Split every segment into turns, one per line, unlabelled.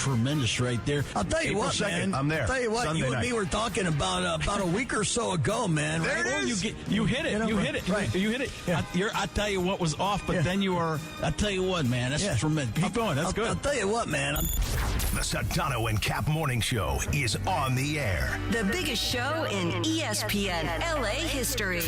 tremendous right there.
I'll tell you
April
what,
2nd,
man.
I'm there.
I'll tell you what,
Sunday
you and
night.
me were talking about a week or so ago, man.
There
right?
it is.
You hit it. You hit it.
Right.
You hit it.
Yeah.
I tell you what was off, but then you were. I tell you what, man. That's tremendous. Keep going. That's good.
I'll tell you what, man.
The Sedano and Kap Morning Show is on the air.
The biggest show in ESPN LA history.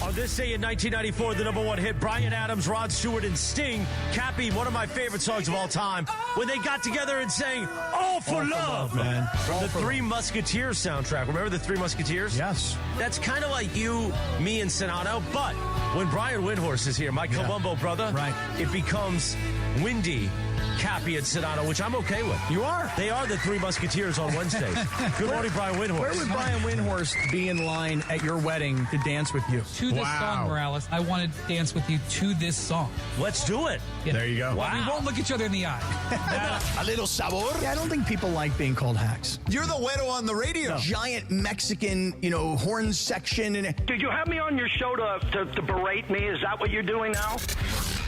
On this day in 1994, the number one hit, Bryan Adams, Rod Stewart, and Sting, Kappy, one of my favorite songs of all time, when they got together and sang All for Love,
man.
From the Three Musketeers soundtrack. Remember the Three Musketeers?
Yes.
That's kind of like you, me, and Sedano, but when Brian Windhorst is here, my Columbo brother,
Right.
it becomes Windy, Kappy, and Sedano, which I'm okay with.
You are.
They are the Three Musketeers on Wednesdays. Good morning, Brian Windhorst.
Where would Brian Windhorst be in line at your wedding to dance with you?
To this song, Morales. I want to dance with you to this song.
Let's do it.
Yeah.
There you go.
We won't look each other in the eye.
A little sabor.
Yeah, I don't think people like being called hacks.
You're the güero on the radio.
Giant Mexican, horn section. And
Did you have me on your show to berate me? Is that what you're doing now?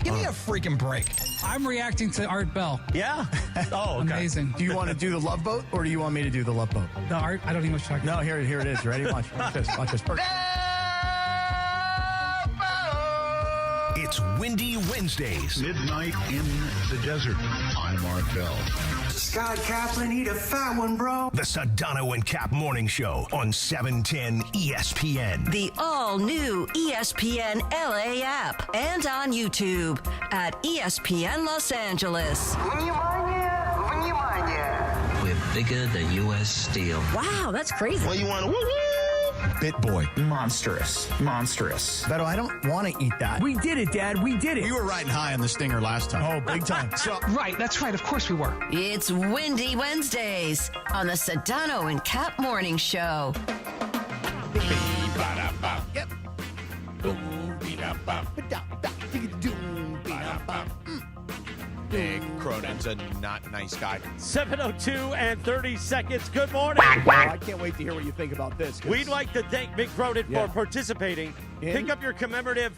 Give me a freaking break.
I'm reacting to Art Bell.
Yeah? Oh, okay.
Amazing.
Do you want to do the Love Boat, or do you want me to do the Love Boat?
The Art, I don't even know what you're talking
No, here it is. You ready? Watch this. Watch this.
It's Windy Wednesdays.
Midnight in the desert. I'm Art Bell.
Scott Kaplan, need a fat one, bro.
The Sedano and Kap Morning Show on 710 ESPN.
The all-new ESPN LA app and on YouTube at ESPN Los Angeles.
We're bigger than U.S. Steel.
Wow, that's crazy.
Well, you want to
Bit boy.
Monstrous.
Beto, I don't want to eat that. We did it, Dad. We did it.
You were riding high on the stinger last time.
Oh, big time.
So,
Right, that's right. Of course we were.
It's Windy Wednesdays on the Sedano and Kap Morning Show.
Yep. Big Cronin's a not nice guy.
7:02 and 30 seconds. Good morning.
I can't wait to hear what you think about this.
We'd like to thank Mick Cronin for participating. Pick up your commemorative.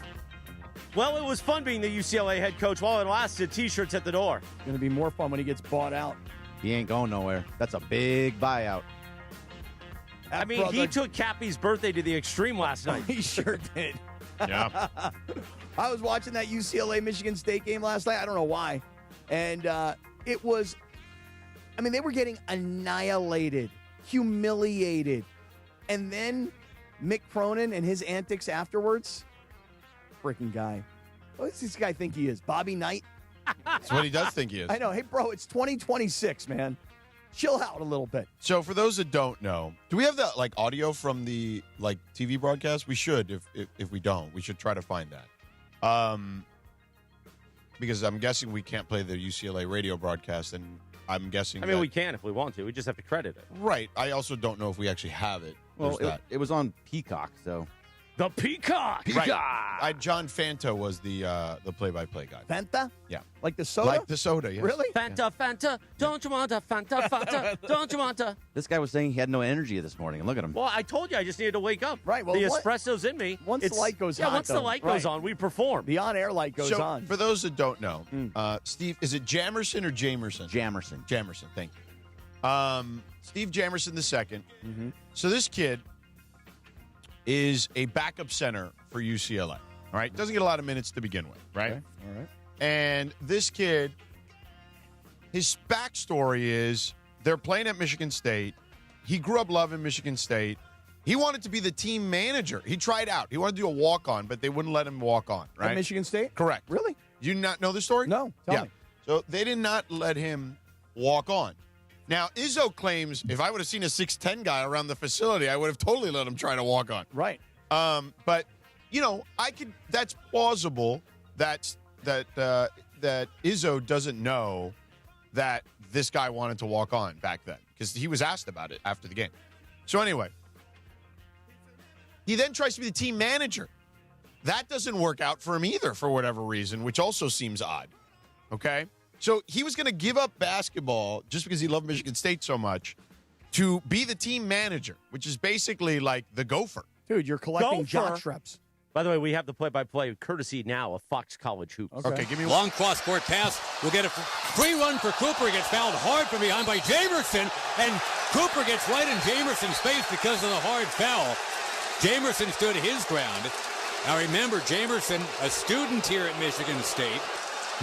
Well, it was fun being the UCLA head coach while it lasted. T-shirts at the door.
It's going to be more fun when he gets bought out.
He ain't going nowhere. That's a big buyout.
I mean, he took Kappy's birthday to the extreme last night.
He sure did.
Yeah.
I was watching that UCLA Michigan State game last night. I don't know why. And it was, they were getting annihilated, humiliated. And then Mick Cronin and his antics afterwards. Freaking guy. What does this guy think he is? Bobby Knight?
That's what he does think he is.
I know. Hey, bro, it's 2026, man. Chill out a little bit.
So for those that don't know, do we have that audio from the TV broadcast? We should. If we don't, we should try to find that. Because I'm guessing we can't play the UCLA radio broadcast, and I'm guessing.
We can if we want to. We just have to credit it.
Right. I also don't know if we actually have it.
Well, it was on Peacock, so.
The Peacock.
Right. John Fanta was the play-by-play guy.
Fanta?
Yeah.
Like the soda?
Like the soda, yes.
Really?
Fanta, don't you want a Fanta, don't you want a...
This guy was saying he had no energy this morning, and look at him.
Well, I told you I just needed to wake up.
Right. Well,
the espresso's in me.
Once the light goes on.
Once the light goes on, we perform.
The on-air light goes
so,
on.
for those that don't know, Steve, is it Jamerson or Jamerson?
Jamerson.
Jamerson, thank you. Steve Jamerson II. Mm-hmm. So this kid is a backup center for UCLA. All right, doesn't get a lot of minutes to begin with, right?
Okay. All right.
And this kid, his backstory is they're playing at Michigan State. He grew up loving Michigan State. He wanted to be the team manager. He tried out. He wanted to do a walk-on, but they wouldn't let him walk on, right?
At Michigan State?
Correct.
Really?
You not know the story?
No. Tell me.
So they did not let him walk on. Now, Izzo claims if I would have seen a 6'10" guy around the facility, I would have totally let him try to walk on.
Right.
But that's plausible that Izzo doesn't know that this guy wanted to walk on back then because he was asked about it after the game. So anyway, he then tries to be the team manager. That doesn't work out for him either for whatever reason, which also seems odd. Okay? So he was going to give up basketball just because he loved Michigan State so much to be the team manager, which is basically like the gopher.
Dude, you're collecting jock straps.
By the way, we have the play-by-play courtesy now of Fox College Hoops.
Okay, give me one.
Long cross-court pass. We'll get a free run for Cooper. He gets fouled hard from behind by Jamerson, and Cooper gets right in Jamerson's face because of the hard foul. Jamerson stood his ground. Now remember, Jamerson, a student here at Michigan State.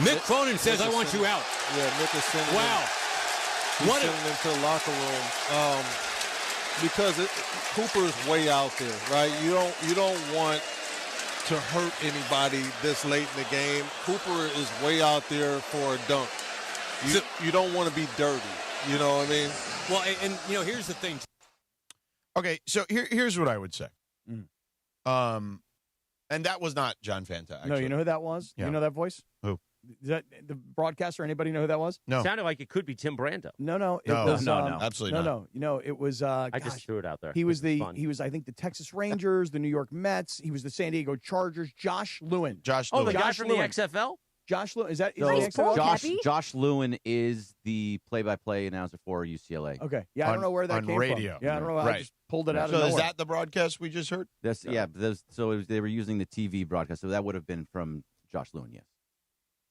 Mick Cronin says, I want you out.
Yeah, Mick is sending
him. What
sending him to the locker room because Cooper is way out there, right? You don't want to hurt anybody this late in the game. Cooper is way out there for a dunk. You don't want to be dirty. You know what I mean?
Well, and here's the thing.
Okay, so here's what I would say. And that was not John Fanta, actually.
No, you know who that was?
Yeah.
You know that voice?
Who?
Is that the broadcaster? Anybody know who that was?
No.
Sounded like it could be Tim Brando.
No. It
No,
was,
no.
Absolutely not.
No, it was.
I just threw it out there.
He was
fun.
I think, the Texas Rangers, the New York Mets. He was the San Diego Chargers. Josh Lewin.
Oh, the guy
Josh
from
Lewin.
the XFL?
Josh Lewin. Is that
So,
the XFL?
Josh Lewin is the play-by-play announcer for UCLA.
Okay. Yeah, I don't know where that
on
came
radio.
from. Yeah, I don't know.
Right.
I just pulled it out
So
of nowhere.
is that the broadcast we just heard?
They were using the TV broadcast, so that would have been from Josh Lewin, yes.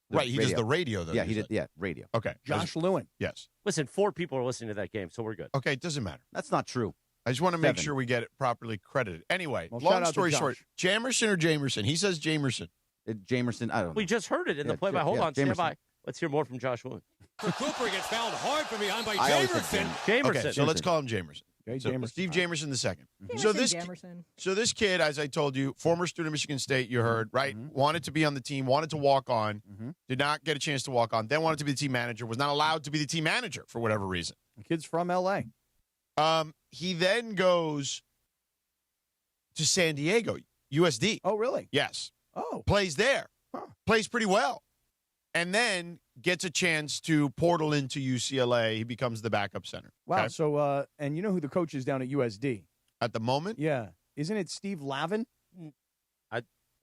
Right, he does the radio, though.
Yeah, he did. Yeah, radio.
Okay.
Josh Lewin.
Yes.
Listen, 4 people are listening to that game, so we're good.
Okay, it doesn't matter.
That's not true.
I just want to make
7.
sure we get it properly credited. Anyway,
Well, shout
long
out to
story
Josh.
short, Jamerson or Jamerson? He says Jamerson.
Jamerson, I don't know.
We just heard it in the play-by. Hold on, stand by. Let's hear more from Josh Lewin.
For Cooper gets fouled hard from behind by
I always said
Jamerson.
Jamerson.
Okay, so let's call him Jamerson.
Okay,
So
Jamerson.
Steve Jamerson the second.
Jamerson.
So this kid, as I told you, former student of Michigan State, you heard, right? Wanted to be on the team, wanted to walk on, did not get a chance to walk on, then wanted to be the team manager, was not allowed to be the team manager for whatever reason.
The kid's from L.A.
He then goes to San Diego, USD.
Oh, really?
Yes.
Oh.
Plays there.
Huh.
Plays pretty well. And then gets a chance to portal into UCLA. He becomes the backup center.
Wow.
Okay?
So, and you know who the coach is down at USD?
At the moment?
Yeah. Isn't it Steve Lavin?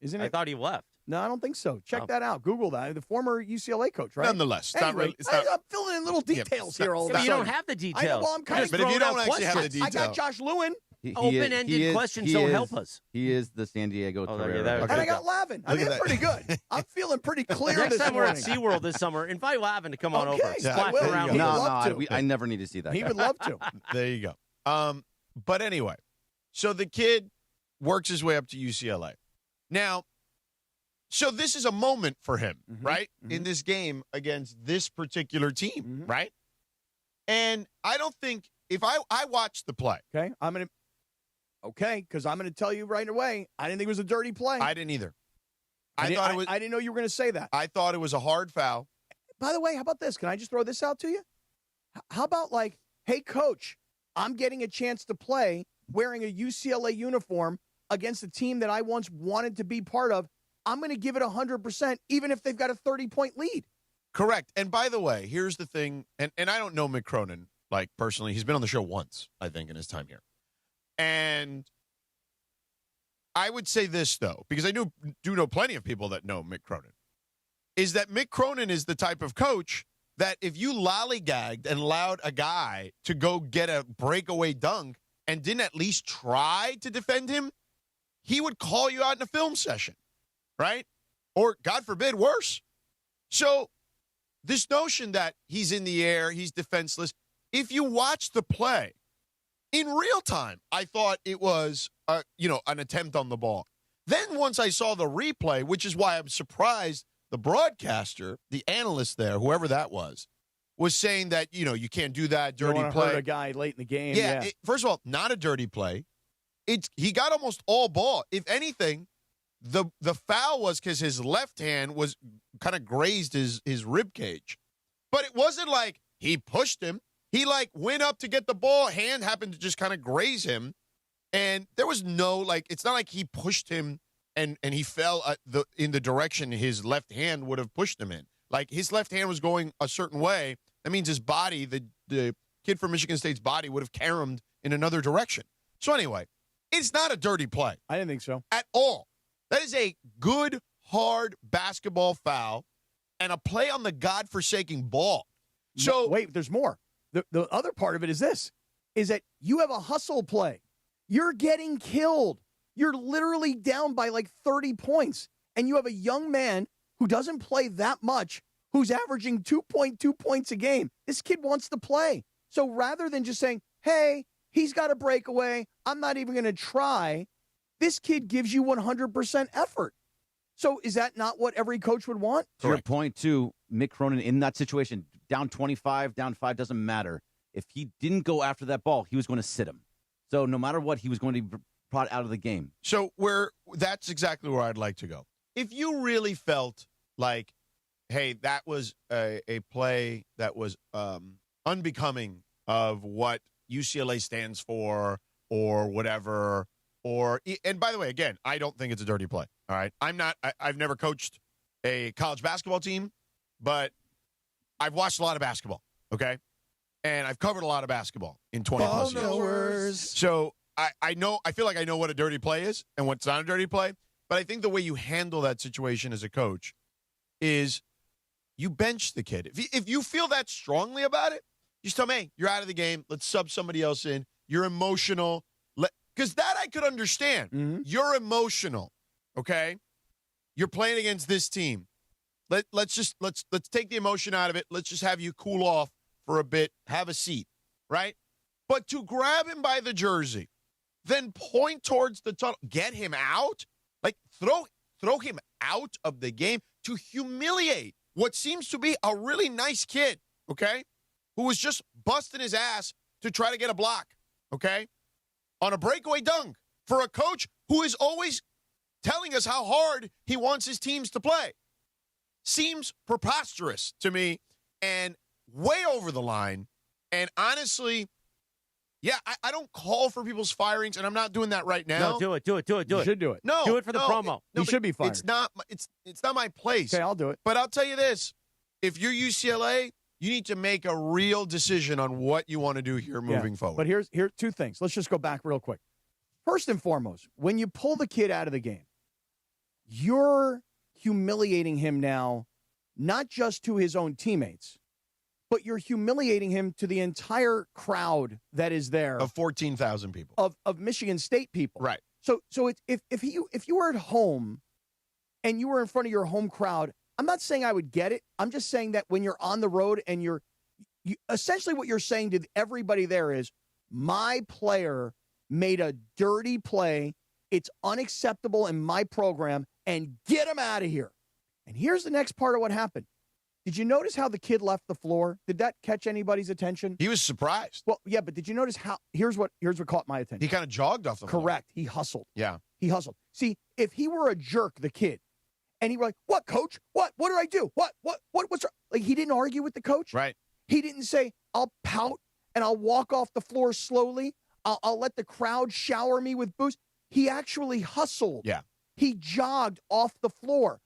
Isn't it?
I thought he left.
No, I don't think so. Check
Oh.
that out. Google that. The former UCLA coach, right?
Nonetheless, it's not
Anyway,
really- it's not-
I'm filling in little details here all of a
But you
sudden.
don't have the
I
details.
know, well, I'm kind
You're
of
But if you
throwing
don't
out
actually have the
questions.
I got
detail.
Josh Lewin,
Open-ended questions don't help us.
He is the San Diego
Oh,
Torero.
that-
and I got Lavin. I
Look
mean,
at
it's pretty good. I'm feeling pretty clear
Next
this
time we're at
morning.
SeaWorld this summer, invite Lavin to come on
Okay,
over.
yeah, I
Splash
will.
around.
He would
No,
love to.
I never need to see that.
He
guy.
would love to.
There you go. But anyway, so the kid works his way up to UCLA. Now, so this is a moment for him, right? In this game against this particular team, right? And I don't think, if I watched the play.
Okay, because I'm going to tell you right away, I didn't think it was a dirty play.
I didn't either.
I
I
didn't know you were going to say that.
I thought it was a hard foul.
By the way, how about this? Can I just throw this out to you? How about like, hey, coach, I'm getting a chance to play wearing a UCLA uniform against a team that I once wanted to be part of. I'm going to give it 100%, even if they've got a 30-point lead.
Correct. And by the way, here's the thing, and I don't know Mick Cronin, like, personally. He's been on the show once, I think, in his time here. And I would say this, though, because I do know plenty of people that know Mick Cronin, is that Mick Cronin is the type of coach that if you lollygagged and allowed a guy to go get a breakaway dunk and didn't at least try to defend him, he would call you out in a film session, right? Or, God forbid, worse. So this notion that he's in the air, he's defenseless, if you watch the play in real time, I thought it was, an attempt on the ball. Then once I saw the replay, which is why I'm surprised the broadcaster, the analyst there, whoever that was saying that, you can't do that, dirty
you don't
play.
hurt a guy late in the game.
Yeah. First of all, not a dirty play. He got almost all ball. If anything, the foul was because his left hand was kind of grazed his rib cage. But it wasn't like he pushed him. He went up to get the ball. Hand happened to just kind of graze him. And there was no, it's not like he pushed him and he fell in the direction his left hand would have pushed him in. His left hand was going a certain way. That means his body, the kid from Michigan State's body, would have caromed in another direction. So anyway, it's not a dirty play.
I didn't think so.
At all. That is a good, hard basketball foul and a play on the godforsaken ball. So
wait, there's more. The other part of it is this, is that you have a hustle play. You're getting killed. You're literally down by like 30 points, and you have a young man who doesn't play that much, who's averaging 2.2 points a game. This kid wants to play. So rather than just saying, hey, he's got a breakaway, I'm not even going to try, this kid gives you 100% effort. So is that not what every coach would want?
To your point, too, Mick Cronin in that situation, down 25, down 5, doesn't matter. If he didn't go after that ball, he was going to sit him. So no matter what, he was going to be brought out of the game.
So that's exactly where I'd like to go. If you really felt like, hey, that was a play that was unbecoming of what UCLA stands for or whatever, and by the way, again, I don't think it's a dirty play. All right. I've never coached a college basketball team, but I've watched a lot of basketball. Okay. And I've covered a lot of basketball in 20 plus years. So I feel like I know what a dirty play is and what's not a dirty play. But I think the way you handle that situation as a coach is you bench the kid. If you feel that strongly about it, you just tell me, hey, you're out of the game. Let's sub somebody else in. You're emotional. Because that I could understand. Mm-hmm. You're emotional, okay? You're playing against this team. Let's take the emotion out of it. Let's just have you cool off for a bit, have a seat, right? But to grab him by the jersey, then point towards the tunnel, get him out, like throw him out of the game to humiliate what seems to be a really nice kid, okay, who was just busting his ass to try to get a block, okay, on a breakaway dunk for a coach who is always telling us how hard he wants his teams to play. Seems preposterous to me and way over the line. And honestly, yeah, I don't call for people's firings, and I'm not doing that right now.
No, do it.
You should do it.
No,
do it for the promo.
He should be fired.
It's not my place.
Okay, I'll do it.
But I'll tell you this: if you're UCLA, you need to make a real decision on what you want to do here moving forward.
But here's two things. Let's just go back real quick. First and foremost, when you pull the kid out of the game, you're humiliating him now, not just to his own teammates, but you're humiliating him to the entire crowd that is there
of 14,000 people
of Michigan State people.
Right.
So if you were at home and you were in front of your home crowd, I'm not saying I would get it. I'm just saying that when you're on the road and you essentially what you're saying to everybody there is, my player made a dirty play. It's unacceptable in my program, and get him out of here. And here's the next part of what happened. Did you notice how the kid left the floor? Did that catch anybody's attention?
He was surprised.
Well, yeah, but did you notice how? Here's what caught my attention.
He kind of jogged off the floor.
Correct. He hustled.
Yeah.
He hustled. See, if he were a jerk, the kid, and he were like, "What, coach? What did I do? What's wrong?" Like, he didn't argue with the coach.
Right.
He didn't say, "I'll pout and I'll walk off the floor slowly. I'll let the crowd shower me with booze." He actually hustled.
Yeah.
He jogged off the floor.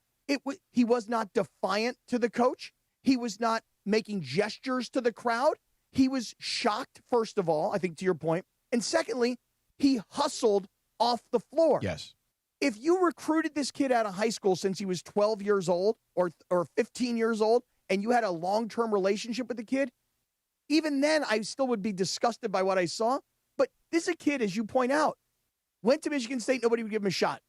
He was not defiant to the coach. He was not making gestures to the crowd. He was shocked, first of all, I think, to your point. And secondly, he hustled off the floor.
Yes.
If you recruited this kid out of high school since he was 12 years old or 15 years old, and you had a long-term relationship with the kid, even then I still would be disgusted by what I saw. But this is a kid, as you point out, went to Michigan State, nobody would give him a shot.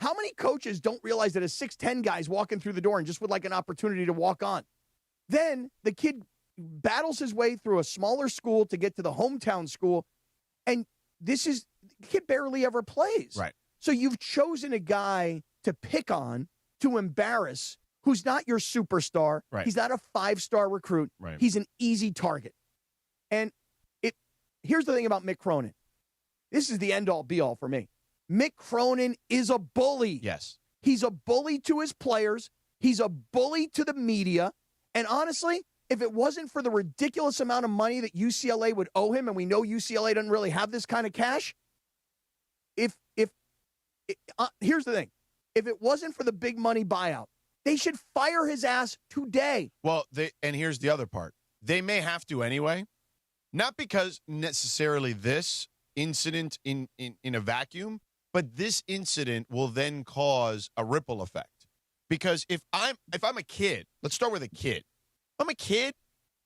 How many coaches don't realize that a 6'10 guy's walking through the door and just would like an opportunity to walk on? Then the kid battles his way through a smaller school to get to the hometown school, and the kid barely ever plays.
Right.
So you've chosen a guy to pick on, to embarrass, who's not your superstar.
Right.
He's not a 5-star recruit.
Right.
He's an easy target. And here's the thing about Mick Cronin. This is the end-all, be-all for me. Mick Cronin is a bully.
Yes.
He's a bully to his players. He's a bully to the media. And honestly, if it wasn't for the ridiculous amount of money that UCLA would owe him, and we know UCLA doesn't really have this kind of cash, here's the thing. If it wasn't for the big money buyout, they should fire his ass today.
Well, and here's the other part. They may have to anyway, not because necessarily this incident in a vacuum, but this incident will then cause a ripple effect. Because if I'm a kid, let's start with a kid. I'm a kid.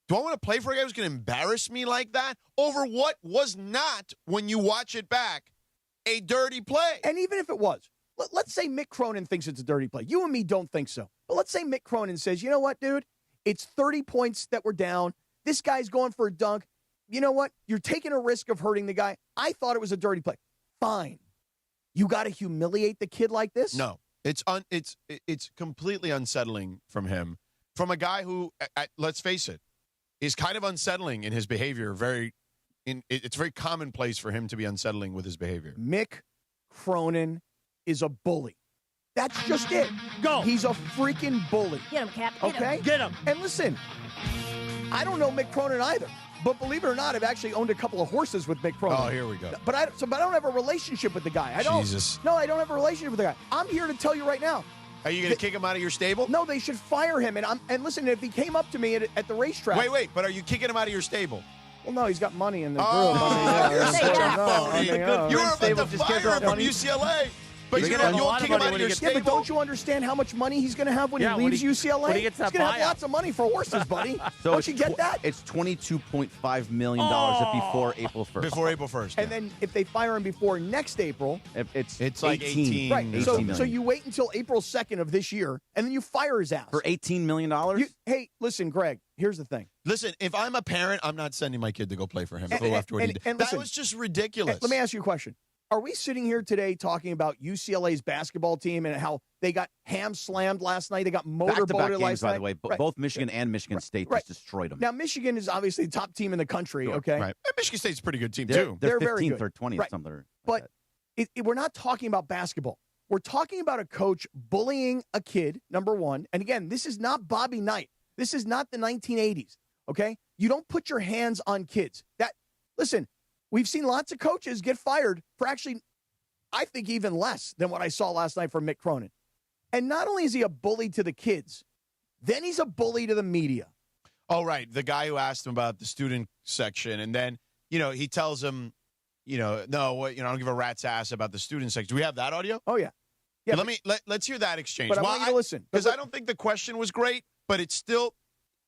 Do I want to play for a guy who's going to embarrass me like that over what was not, when you watch it back, a dirty play.
And even if it was, let's say Mick Cronin thinks it's a dirty play. You and me don't think so. But let's say Mick Cronin says, you know what, dude? It's 30 points that we're down. This guy's going for a dunk. You know what? You're taking a risk of hurting the guy. I thought it was a dirty play. Fine. You got to humiliate the kid like this?
No. It's completely unsettling from him. From a guy who, let's face it, is kind of unsettling in his behavior. It's very commonplace for him to be unsettling with his behavior.
Mick Cronin is a bully. That's just it.
Go.
He's a freaking bully.
Get him, Cap.
Okay?
Get him.
And listen, I don't know Mick Cronin either. But believe it or not, I've actually owned a couple of horses with Mick Cronin.
Oh, here we go.
But I don't have a relationship with the guy. I don't.
Jesus.
No, I don't have a relationship with the guy. I'm here to tell you right now.
Are you going to kick him out of your stable?
No, they should fire him. And listen, if he came up to me at the racetrack.
Wait. But are you kicking him out of your stable?
Well, no, he's got money in the group.
You were about to fire him from UCLA. But you'll kick him out of your stable.
Yeah, but don't you understand how much money he's going to have when he leaves UCLA?
When he gets that
he's going to have
buyout.
lots of money for horses, buddy.
So
don't you get that?
It's $22.5 million before April 1st.
Before April 1st.
And then if they fire him before next April,
it's
like
18.
Right.
18
So
million.
you wait until April 2nd of this year, and then you fire his ass.
For $18 million?
Hey, listen, Greg, here's the thing.
Listen, if I'm a parent, I'm not sending my kid to go play for him. After what he did.
And
That
listen,
was just ridiculous.
Let me ask you a question. Are we sitting here today talking about UCLA's basketball team and how they got ham-slammed last night? They got motorboated
Back-to-back
last
games,
night?
by the way.
Right.
Both Michigan and Michigan State just destroyed them.
Now, Michigan is obviously the top team in the country, okay?
Right. And Michigan State's a pretty good team,
They're
too.
They're
15th
very good.
or 20th,
Right.
something.
But we're not talking about basketball. We're talking about a coach bullying a kid, number one. And again, this is not Bobby Knight. This is not the 1980s, okay? You don't put your hands on kids. Listen, we've seen lots of coaches get fired for actually, I think, even less than what I saw last night from Mick Cronin. And not only is he a bully to the kids, then he's a bully to the media.
Oh, right. The guy who asked him about the student section, and then, he tells him, no, I don't give a rat's ass about the student section. Do we have that audio?
Oh, yeah. Yeah.
Let's hear that exchange.
But I want you to listen.
Because I don't think the question was great, but it's still,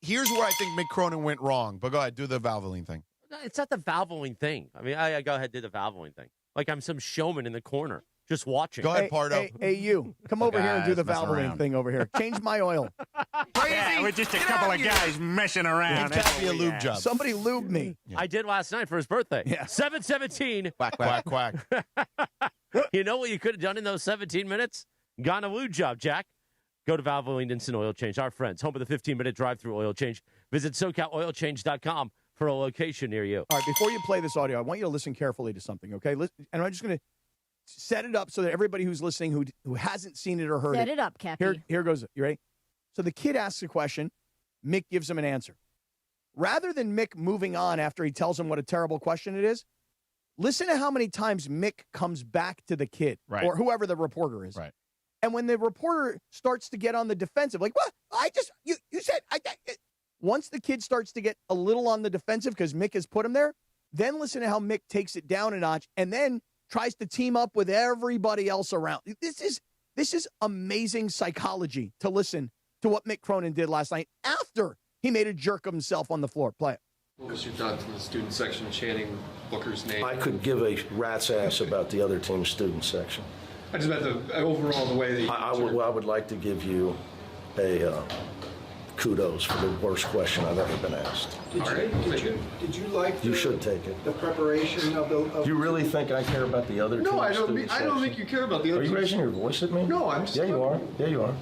here's where I think Mick Cronin went wrong. But go ahead, do the Valvoline thing.
No, it's not the Valvoline thing. I mean, I go ahead, do the Valvoline thing. Like I'm some showman in the corner, just watching.
Go ahead, Pardo.
Hey, you. Come over here and do the Valvoline thing over here. Change my oil.
Yeah, we're just a couple of guys messing around.
Give Kappy a lube job.
Somebody lube me.
I did last night for his birthday.
Yeah.
7:17.
Quack, quack, quack.
You know what you could have done in those 17 minutes? Gone a lube job, Jack. Go to Valvoline Instant Oil Change. Our friends, home of the 15-minute drive-through oil change. Visit SoCalOilChange.com for a location near you.
All right, before you play this audio, I want you to listen carefully to something, okay? And I'm just going to set it up so that everybody who's listening who hasn't seen it or heard
Set it up, Kappy.
Here goes it. You ready? So the kid asks a question. Mick gives him an answer. Rather than Mick moving on after he tells him what a terrible question it is, listen to how many times Mick comes back to the kid or whoever the reporter is.
Right.
And when the reporter starts to get on the defensive, like, what? You said, once the kid starts to get a little on the defensive because Mick has put him there, then listen to how Mick takes it down a notch and then tries to team up with everybody else around. This is amazing psychology to listen to what Mick Cronin did last night after he made a jerk of himself on the floor. Play it.
What was your thoughts on the student section chanting Booker's name?
I could give a rat's ass about the other team's student section.
I just meant the overall the way that
I would like to give you a kudos for the worst question I've ever been asked.
Did you like
You should take it.
the preparation of the...
Do you really think I care about the other team's
No, I don't.
student
I don't
section?
think you care about the other.
Are you raising your voice at me?
No, I'm just.
Yeah, you are. Yeah, you are.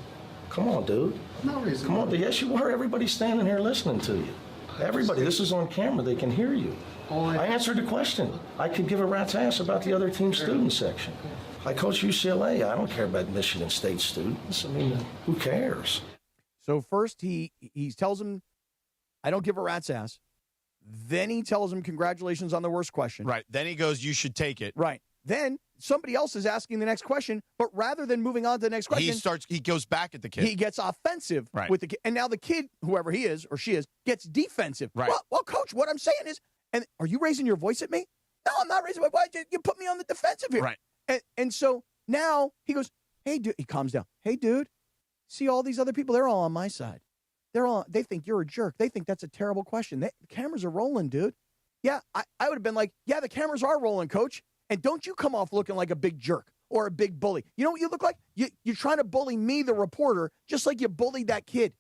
Come on, dude.
I'm not raising.
Come on. Yes, you are. Everybody's standing here listening to you. Everybody. This is on camera. They can hear you. I answered the question. I could give a rat's ass about the other team's student section. I coach UCLA. I don't care about Michigan State students. I mean, who cares?
So first he tells him, I don't give a rat's ass. Then he tells him, congratulations on the worst question.
Right. Then he goes, you should take it.
Right. Then somebody else is asking the next question, but rather than moving on to the next question,
he goes back at the kid.
He gets offensive with the kid. And now the kid, whoever he is or she is, gets defensive.
Right.
Well, coach, what I'm saying is, and are you raising your voice at me? No, I'm not raising my voice. You put me on the defensive here.
Right.
And so now he goes, hey, dude, he calms down. Hey, dude, see all these other people? They're all on my side. They think you're a jerk. They think that's a terrible question. The cameras are rolling, dude. Yeah, I would have been like, yeah, the cameras are rolling, coach. And don't you come off looking like a big jerk or a big bully. You know what you look like? You're trying to bully me, the reporter, just like you bullied that kid.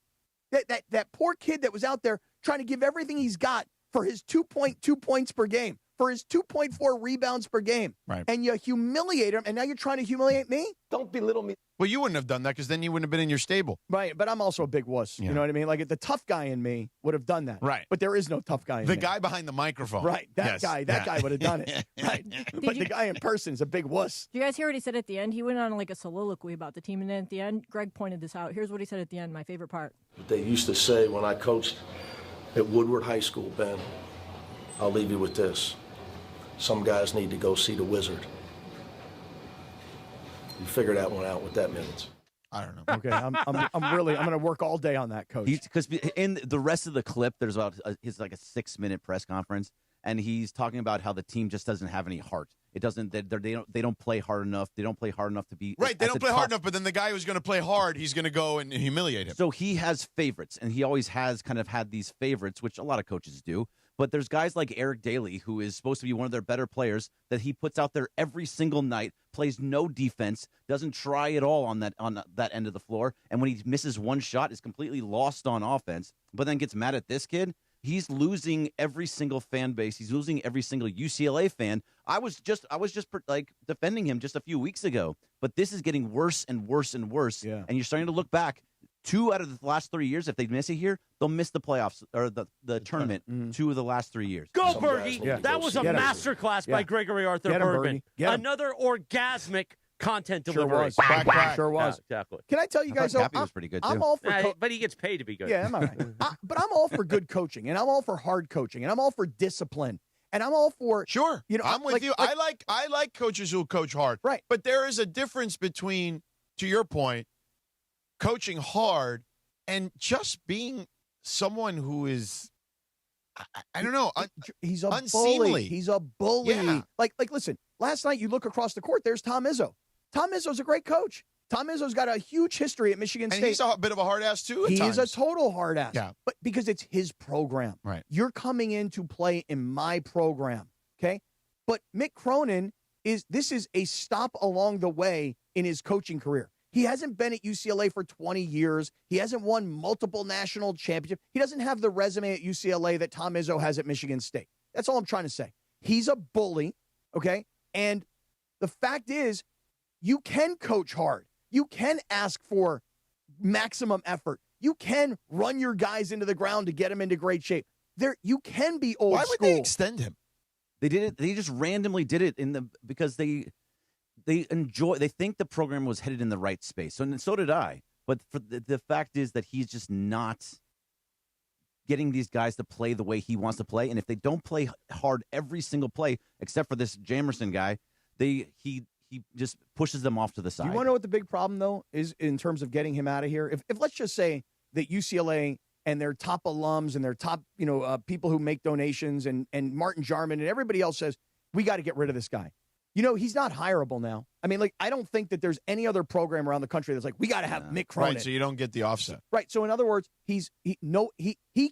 That poor kid that was out there trying to give everything he's got for his 2.2 points per game, for his 2.4 rebounds per game.
Right.
And you humiliate him, and now you're trying to humiliate me?
Don't belittle me.
Well, you wouldn't have done that because then you wouldn't have been in your stable.
Right, but I'm also a big wuss.
Yeah.
You know what I mean? Like, the tough guy in me would have done that.
Right.
But there is no tough guy in me.
The guy behind the microphone.
Right, that
Yes.
guy would have done it. Right. But the guy in person is a big wuss.
Do you guys hear what he said at the end? He went on like a soliloquy about the team, and then at the end, Greg pointed this out. Here's what he said at the end, my favorite part.
They used to say when I coached at Woodward High School, Ben, I'll leave you with this. Some guys need to go see the wizard. You figure that one out, what that means.
I don't know.
Okay, I'm going to work all day on that, Coach.
Because in the rest of the clip, there's about his like a 6-minute press conference, and he's talking about how the team just doesn't have any heart. It doesn't. They don't play hard enough. They don't play hard enough to be
right. They don't play hard enough. But then the guy who's going to play hard, he's going to go and humiliate him.
So he has favorites, and he always has kind of had these favorites, which a lot of coaches do. But there's guys like Eric Daly, who is supposed to be one of their better players, that he puts out there every single night, plays no defense, doesn't try at all on that end of the floor, and when he misses one shot, is completely lost on offense. But then gets mad at this kid. He's losing every single fan base. He's losing every single UCLA fan. I was just like defending him just a few weeks ago, but this is getting worse and worse and worse.
Yeah.
And you're starting to look back. 2 out of the last 3 years, if they miss it here, they'll miss the playoffs or the tournament. 2 of the last 3 years.
Go, Bergie!
Yeah.
That was a masterclass by Gregory Arthur
Get him,
Bergman.
Bernie. Get him.
Another orgasmic content
Sure
delivery.
was. Sure was.
Yeah, exactly.
Can I tell you guys,
Kappy was pretty good,
I'm
too.
all for
But he gets paid to be good.
Yeah, I'm all right. But I'm all for good coaching, and I'm all for hard coaching, and I'm all for discipline, and I'm all for
Sure.
You know,
I'm with you. I like coaches who coach hard.
Right.
But there is a difference between, to your point, coaching hard and just being someone who is, I don't know,
he's a
unseemly.
bully. He's a bully.
Yeah.
Like listen, last night you look across the court, there's Tom Izzo. Tom Izzo's a great coach. Tom Izzo's got a huge history at Michigan State.
And he's a bit of a hard ass too at
He
times.
is a total hard ass.
Yeah.
But because it's his program.
Right.
You're coming in to play in my program. Okay. But Mick Cronin this is a stop along the way in his coaching career. He hasn't been at UCLA for 20 years. He hasn't won multiple national championships. He doesn't have the resume at UCLA that Tom Izzo has at Michigan State. That's all I'm trying to say. He's a bully, okay? And the fact is, you can coach hard. You can ask for maximum effort. You can run your guys into the ground to get them into great shape. You can be old
Why
school.
would they extend him?
They did it. They just randomly did it because they think the program was headed in the right space. And so did I. But for the fact is that he's just not getting these guys to play the way he wants to play. And if they don't play hard every single play, except for this Jamerson guy, he just pushes them off to the side.
You want to know what the big problem, though, is in terms of getting him out of here? If let's just say that UCLA and their top alums and their top, people who make donations and Martin Jarman and everybody else says, we got to get rid of this guy. He's not hireable now. I mean, I don't think that there's any other program around the country that's like, we got to have Mick Cronin.
Right, so you don't get the offset.
Right. So in other words, he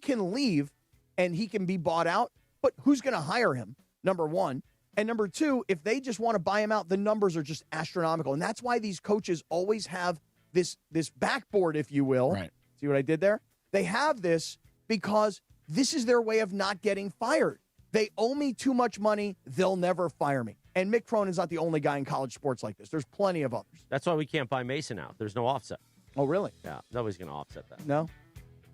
can leave and he can be bought out, but who's going to hire him? Number one. And number two, if they just want to buy him out, the numbers are just astronomical. And that's why these coaches always have this backboard, if you will.
Right.
See what I did there? They have this because this is their way of not getting fired. They owe me too much money. They'll never fire me. And Mick Cronin's not the only guy in college sports like this. There's plenty of others.
That's why we can't buy Mason out. There's no offset.
Oh, really?
Yeah, nobody's going to offset that.
No?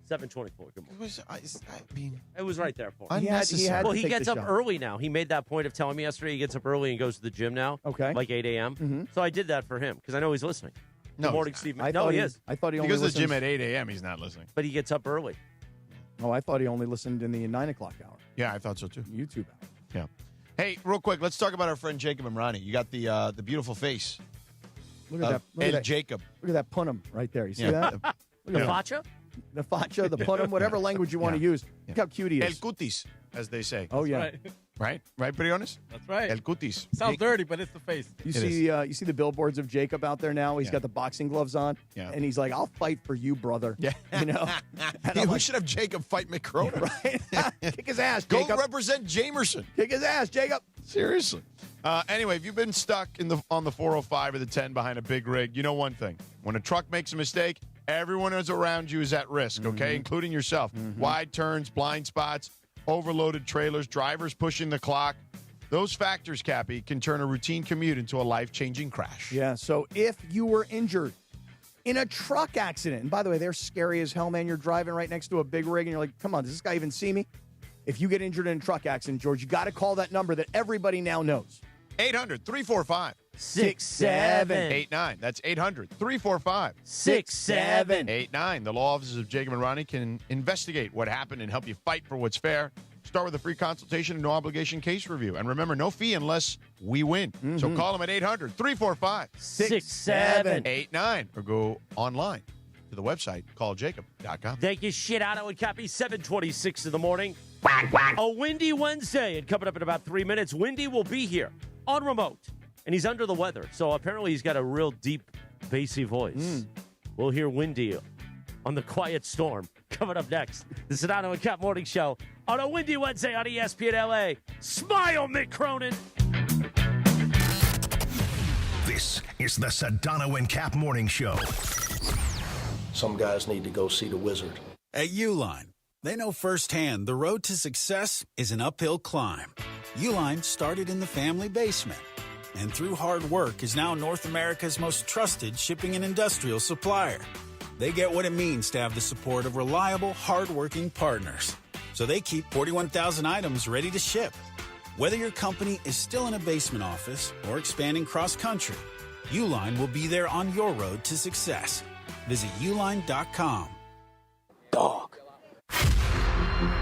724. Good morning.
It
It was right there for him.
unnecessary.
Well, he gets up early now. He made that point of telling me yesterday he gets up early and goes to the gym now.
Okay.
Like 8 a.m.
Mm-hmm.
So I did that for him because I know he's listening.
No,
Good morning,
he's
Steve.
I
No,
thought
he is.
I thought he only
He goes to the
listens.
gym at 8 a.m. He's not listening.
But he gets up early.
Oh, I thought he only listened in the 9 o'clock hour.
Yeah, I thought so too.
YouTube hour.
Yeah. Hey, real quick, let's talk about our friend Jacob Imrani. You got the beautiful face.
Look at that. Look at
El
that.
Jacob.
Look at that punum right there. You see
Yeah.
that? Look
The
at that.
facha?
The facha, the punum, whatever language you want to use. Look how cute he
El
is.
cutis, as they say.
Oh, yeah.
Right.
Right? Right, Briones?
That's right.
El cutis.
Sounds dirty, but it's the face.
You
It
see the billboards of Jacob out there now? He's
Yeah.
got the boxing gloves on.
Yeah.
And he's like, I'll fight for you, brother.
Yeah.
And
We
I'm like,
should have Jacob fight Mick Cronin.
right? Kick his ass,
Go
Jacob.
represent Jamerson.
Kick his ass, Jacob.
Seriously. Anyway, if you've been stuck on the 405 or the 10 behind a big rig, you know one thing. When a truck makes a mistake, everyone else around you is at risk, okay, including yourself. Wide turns, blind spots, overloaded trailers, drivers pushing the clock. Those factors, Kappy, can turn a routine commute into a life-changing crash.
Yeah, so if you were injured in a truck accident, and by the way, they're scary as hell, man. You're driving right next to a big rig, and you're like, come on, does this guy even see me? If you get injured in a truck accident, George, you got to call that number that everybody now knows.
800-345-6789. That's 800-345-6789. The law offices of Jacob and Ronnie can investigate what happened and help you fight for what's fair. Start with a free consultation and no obligation case review. And remember, no fee unless we win. So call them at 800-345-6789 or go online to the website, calljacob.com.
Thank you, Sedano and Kappy. 7:26 in the morning. A windy Wednesday. And coming up in about 3 minutes, Windy will be here on remote. And he's under the weather. So apparently he's got a real deep, bassy voice. We'll hear Windy on the Quiet Storm. Coming up next, the Sedano and Kap Morning Show on a windy Wednesday on ESPN LA. Smile, Mick Cronin.
This is the Sedano and Kap Morning Show.
Some guys need to go see the wizard.
At Uline, they know firsthand the road to success is an uphill climb. Uline started in the family basement, and through hard work is now North America's most trusted shipping and industrial supplier. They get what it means to have the support of reliable, hardworking partners. So they keep 41,000 items ready to ship. Whether your company is still in a basement office or expanding cross-country, Uline will be there on your road to success. Visit uline.com.
Dog.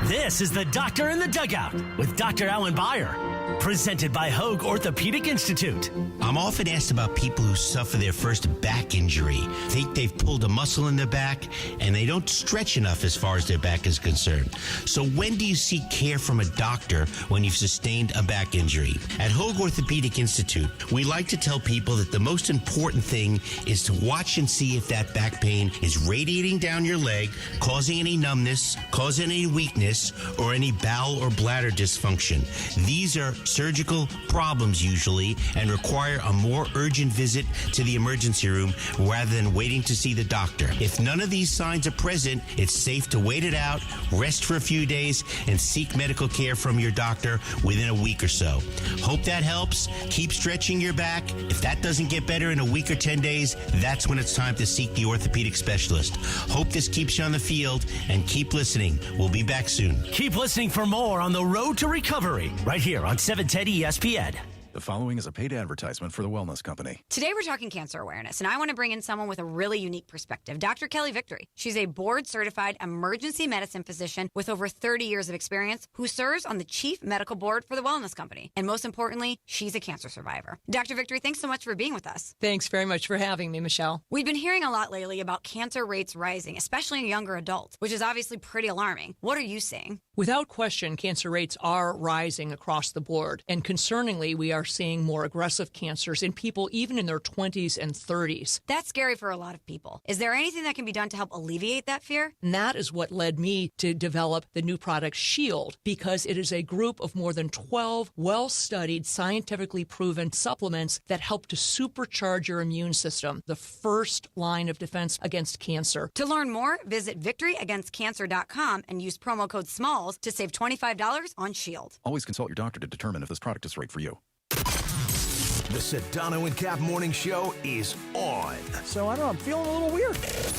This is the Doctor in the Dugout with Dr. Alan Beyer. Presented by Hoag Orthopedic Institute.
I'm often asked about people who suffer their first back injury. Think they've pulled a muscle in their back, and they don't stretch enough as far as their back is concerned. So when do you seek care from a doctor when you've sustained a back injury? At Hoag Orthopedic Institute, we like to tell people that the most important thing is to watch and see if that back pain is radiating down your leg, causing any numbness, causing any weakness, or any bowel or bladder dysfunction. These are surgical problems usually and require a more urgent visit to the emergency room rather than waiting to see the doctor. If none of these signs are present, it's safe to wait it out, rest for a few days, and seek medical care from your doctor within a week or so. Hope that helps. Keep stretching your back. If that doesn't get better in a week or 10 days, that's when it's time to seek the orthopedic specialist. Hope this keeps you on the field, and keep listening. We'll be back soon.
Keep listening for more on the road to recovery right here on 710 ESPN.
The following is a paid advertisement for the Wellness Company.
Today we're talking cancer awareness, and I want to bring in someone with a really unique perspective, Dr. Kelly Victory. She's a board-certified emergency medicine physician with over 30 years of experience who serves on the chief medical board for the Wellness Company. And most importantly, she's a cancer survivor. Dr. Victory, thanks so much for being with us.
Thanks very much for having me, Michelle.
We've been hearing a lot lately about cancer rates rising, especially in younger adults, which is obviously pretty alarming. What are you seeing?
Without question, cancer rates are rising across the board. And concerningly, we are seeing more aggressive cancers in people even in their 20s and 30s.
That's scary for a lot of people. Is there anything that can be done to help alleviate that fear?
And that is what led me to develop the new product Shield, because it is a group of more than 12 well-studied, scientifically proven supplements that help to supercharge your immune system, the first line of defense against cancer.
To learn more, visit victoryagainstcancer.com and use promo code SMALLS to save $25 on Shield.
Always consult your doctor to determine if this product is right for you.
The Sedano and Kap Morning Show is on.
So, I don't know, I'm feeling a little weird.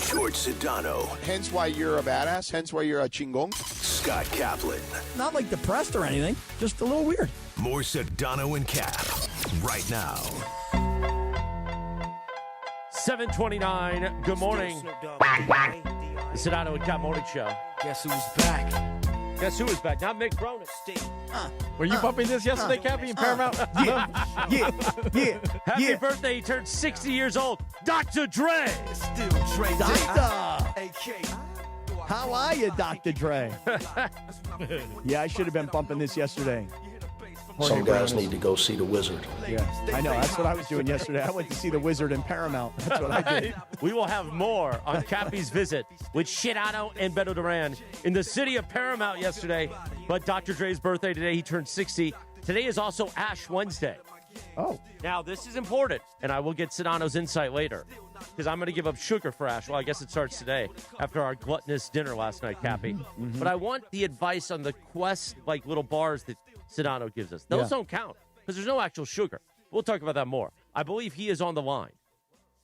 George Sedano.
Hence why you're a badass. Hence why you're a chingong.
Scott Kaplan.
Not like depressed or anything, just a little weird.
More Sedano and Kap right now.
7:29. Good morning. The Sedano and Kap Morning Show.
Guess who's back?
Guess who is back? Not Mick Cronin.
Were you bumping this yesterday, Kappy, in Paramount?
Happy birthday. He turned 60 years old. Dr. Dre.
Doctor. How are you, Dr. Dre? Yeah, I should have been bumping this yesterday.
Some guys need to go see the wizard.
Yeah, I know. That's what I was doing yesterday. I went to see the wizard in Paramount. That's what I did.
We will have more on Kappy's visit with Sedano and Beto Duran in the city of Paramount yesterday. But Dr. Dre's birthday today, he turned 60. Today is also Ash Wednesday.
Oh.
Now, this is important, and I will get Sedano's insight later, because I'm going to give up sugar for Ash. Well, I guess it starts today after our gluttonous dinner last night, Kappy. But I want the advice on the Quest, like little bars that Sedano gives us. Those don't count, because there's no actual sugar. We'll talk about that more. I believe he is on the line.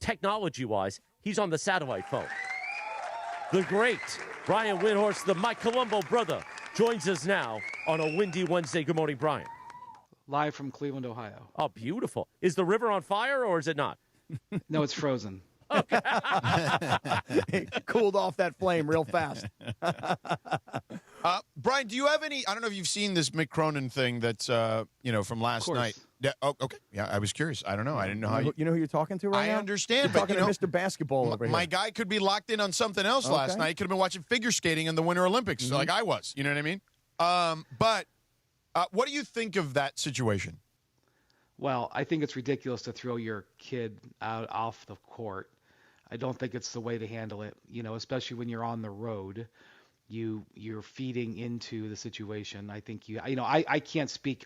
Technology-wise, he's on the satellite phone. The great Brian Windhorst, the Mike Colombo brother, joins us now on a windy Wednesday. Good morning, Brian.
Live from Cleveland, Ohio.
Oh, beautiful. Is the river on fire or is it not?
No, it's frozen.
It cooled off that flame real fast.
Brian, do you have any? I don't know if you've seen this Mick Cronin thing that's from last night. Yeah, okay. Yeah, I was curious. I don't know. I didn't know how
you know who you're talking to right now?
I understand,
You're
but
talking to Mr. Basketball over here.
My guy could be locked in on something else last night. He could have been watching figure skating in the Winter Olympics, like I was. You know what I mean? But what do you think of that situation?
Well, I think it's ridiculous to throw your kid out off the court. I don't think it's the way to handle it, especially when you're on the road. You're feeding into the situation. I think I can't speak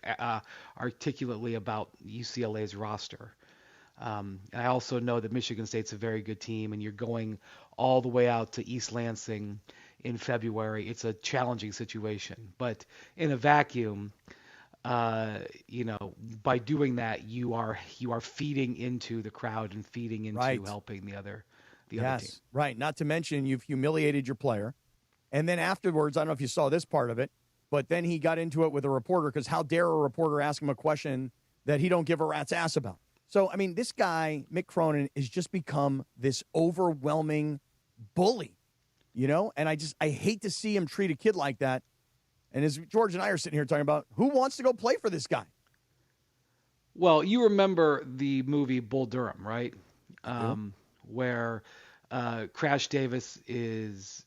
articulately about UCLA's roster. And I also know that Michigan State's a very good team, and you're going all the way out to East Lansing in February. It's a challenging situation, but in a vacuum, by doing that, you are feeding into the crowd and feeding into helping the other team.
Right. Not to mention you've humiliated your player. And then afterwards, I don't know if you saw this part of it, but then he got into it with a reporter because how dare a reporter ask him a question that he don't give a rat's ass about. So, I mean, this guy, Mick Cronin, has just become this overwhelming bully, and I hate to see him treat a kid like that. And as George and I are sitting here talking about, who wants to go play for this guy?
Well, you remember the movie Bull Durham, right? Where Crash Davis is,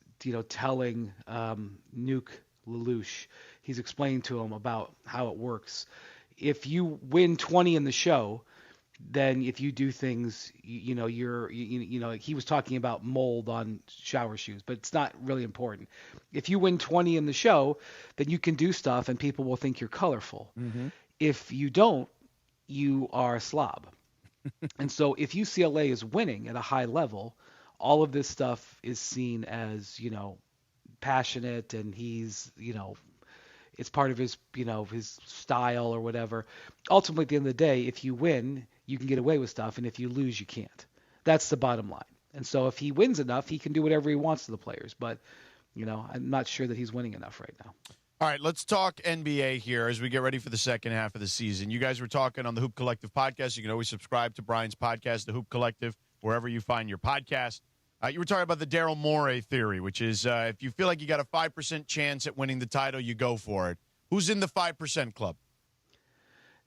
telling Nuke LaLoosh, he's explaining to him about how it works. If you win 20 in the show, then if you do things, he was talking about mold on shower shoes, but it's not really important. If you win 20 in the show, then you can do stuff and people will think you're colorful. If you don't, you are a slob. And so if UCLA is winning at a high level, all of this stuff is seen as, passionate, and he's, it's part of his, his style or whatever. Ultimately, at the end of the day, if you win, you can get away with stuff, and if you lose, you can't. That's the bottom line. And so if he wins enough, he can do whatever he wants to the players. But, I'm not sure that he's winning enough right now.
All right, let's talk NBA here as we get ready for the second half of the season. You guys were talking on the Hoop Collective podcast. You can always subscribe to Brian's podcast, the Hoop Collective, wherever you find your podcast. You were talking about the Daryl Morey theory, which is if you feel like you got a 5% chance at winning the title, you go for it. Who's in the 5% club?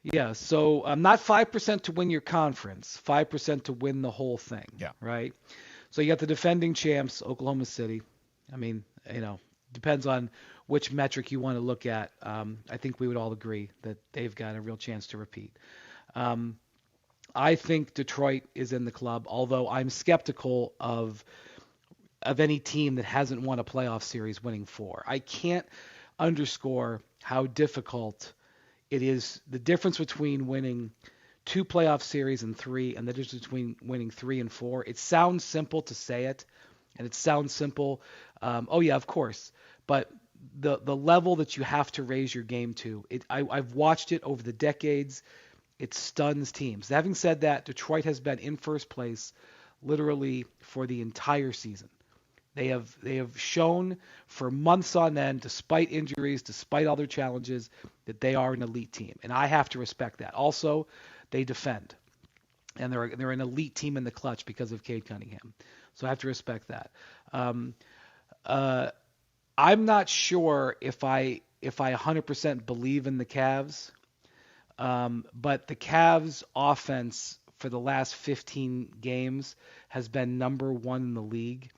Yeah, so not 5% to win your conference, 5% to win the whole thing.
Yeah.
Right? So you got the defending champs, Oklahoma City. I mean, depends on which metric you want to look at. I think we would all agree that they've got a real chance to repeat. I think Detroit is in the club, although I'm skeptical of any team that hasn't won a playoff series winning 4. I can't underscore how difficult it is, the difference between winning 2 playoff series and 3 and the difference between winning 3 and 4. It sounds simple to say it, and it sounds simple. Oh, yeah, of course. But the level that you have to raise your game to, I've watched it over the decades. It stuns teams. Having said that, Detroit has been in first place literally for the entire season. They have shown for months on end, despite injuries, despite all their challenges, that they are an elite team, and I have to respect that. Also, they defend, and they're an elite team in the clutch because of Cade Cunningham. So I have to respect that. I'm not sure if I 100% believe in the Cavs. But the Cavs offense for the last 15 games has been number 1 in the league,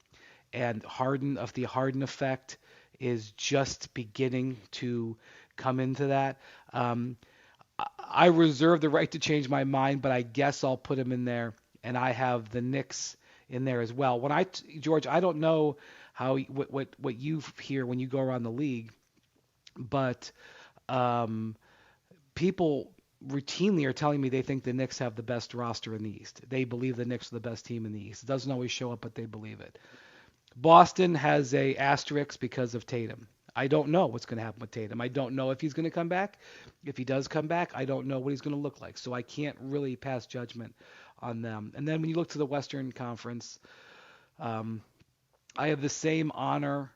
and the Harden effect is just beginning to come into that. I reserve the right to change my mind, but I guess I'll put him in there, and I have the Knicks in there as well. George, I don't know what you hear when you go around the league, but people routinely are telling me they think the Knicks have the best roster in the East. They believe the Knicks are the best team in the East. It doesn't always show up, but they believe it. Boston has a asterisk because of Tatum. I don't know what's going to happen with Tatum. I don't know if he's going to come back. If he does come back, I don't know what he's going to look like. So I can't really pass judgment on them. And then when you look to the Western Conference, I have the same honor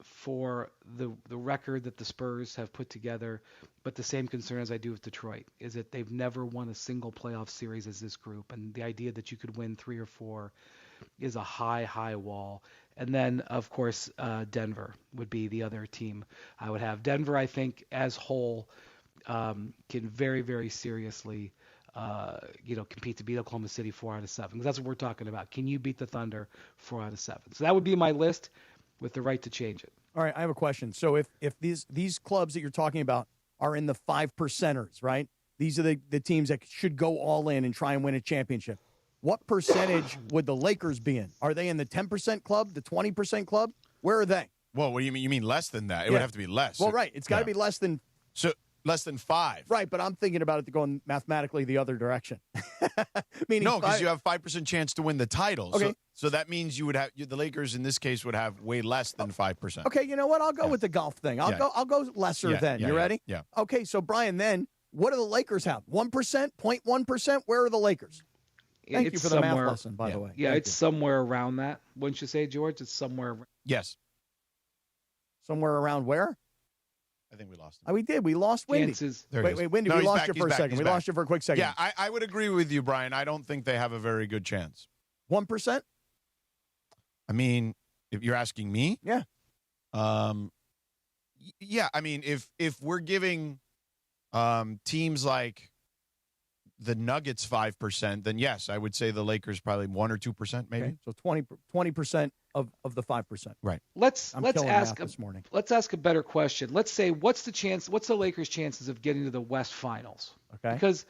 for the record that the Spurs have put together, but the same concern as I do with Detroit is that they've never won a single playoff series as this group, and the idea that you could win 3 or 4 is a high wall. And then, of course, Denver would be the other team I would have. Denver, I think, as whole, can very, very seriously compete to beat Oklahoma City 4 out of 7. Because that's what we're talking about. Can you beat the Thunder 4 out of 7? So that would be my list with the right to change it.
All right, I have a question. So if these clubs that you're talking about are in the 5%ers, right? These are the teams that should go all in and try and win a championship. What percentage would the Lakers be in? Are they in the 10% club, the 20% club? Where are they?
Well, what do you mean? You mean less than that? It would have to be less.
Well, right. It's got to be less than.
So less than 5.
Right, but I'm thinking about it going mathematically the other direction. Meaning
no, because you have 5% chance to win the title.
Okay.
So that means you would have the Lakers in this case would have way less than 5%.
Okay, you know what? I'll go with the golf thing. I'll go lesser then. You ready?
Yeah.
Okay, so Brian, then what do the Lakers have? 1%, 0.1%? Where are the Lakers? Thank you for the math lesson, by the way.
Yeah,
Thank
it's
you.
somewhere around that. Wouldn't you say, George? It's somewhere.
Yes.
Somewhere around where?
I think we lost him.
Oh, we did. We lost Windy.
Chances.
Wait, Windy, we lost you for a second. We lost you for a quick second.
Yeah, I would agree with you, Brian. I don't think they have a very good chance.
1%?
I mean, if you're asking me?
Yeah.
Yeah, I mean, if we're giving teams like the Nuggets 5%, then yes, I would say the Lakers probably 1 or 2%, maybe.
Okay, so 20% of the 5%.
Right.
Let's ask
this morning.
Let's ask a better question. Let's say what's the Lakers' chances of getting to the West Finals?
Okay.
Because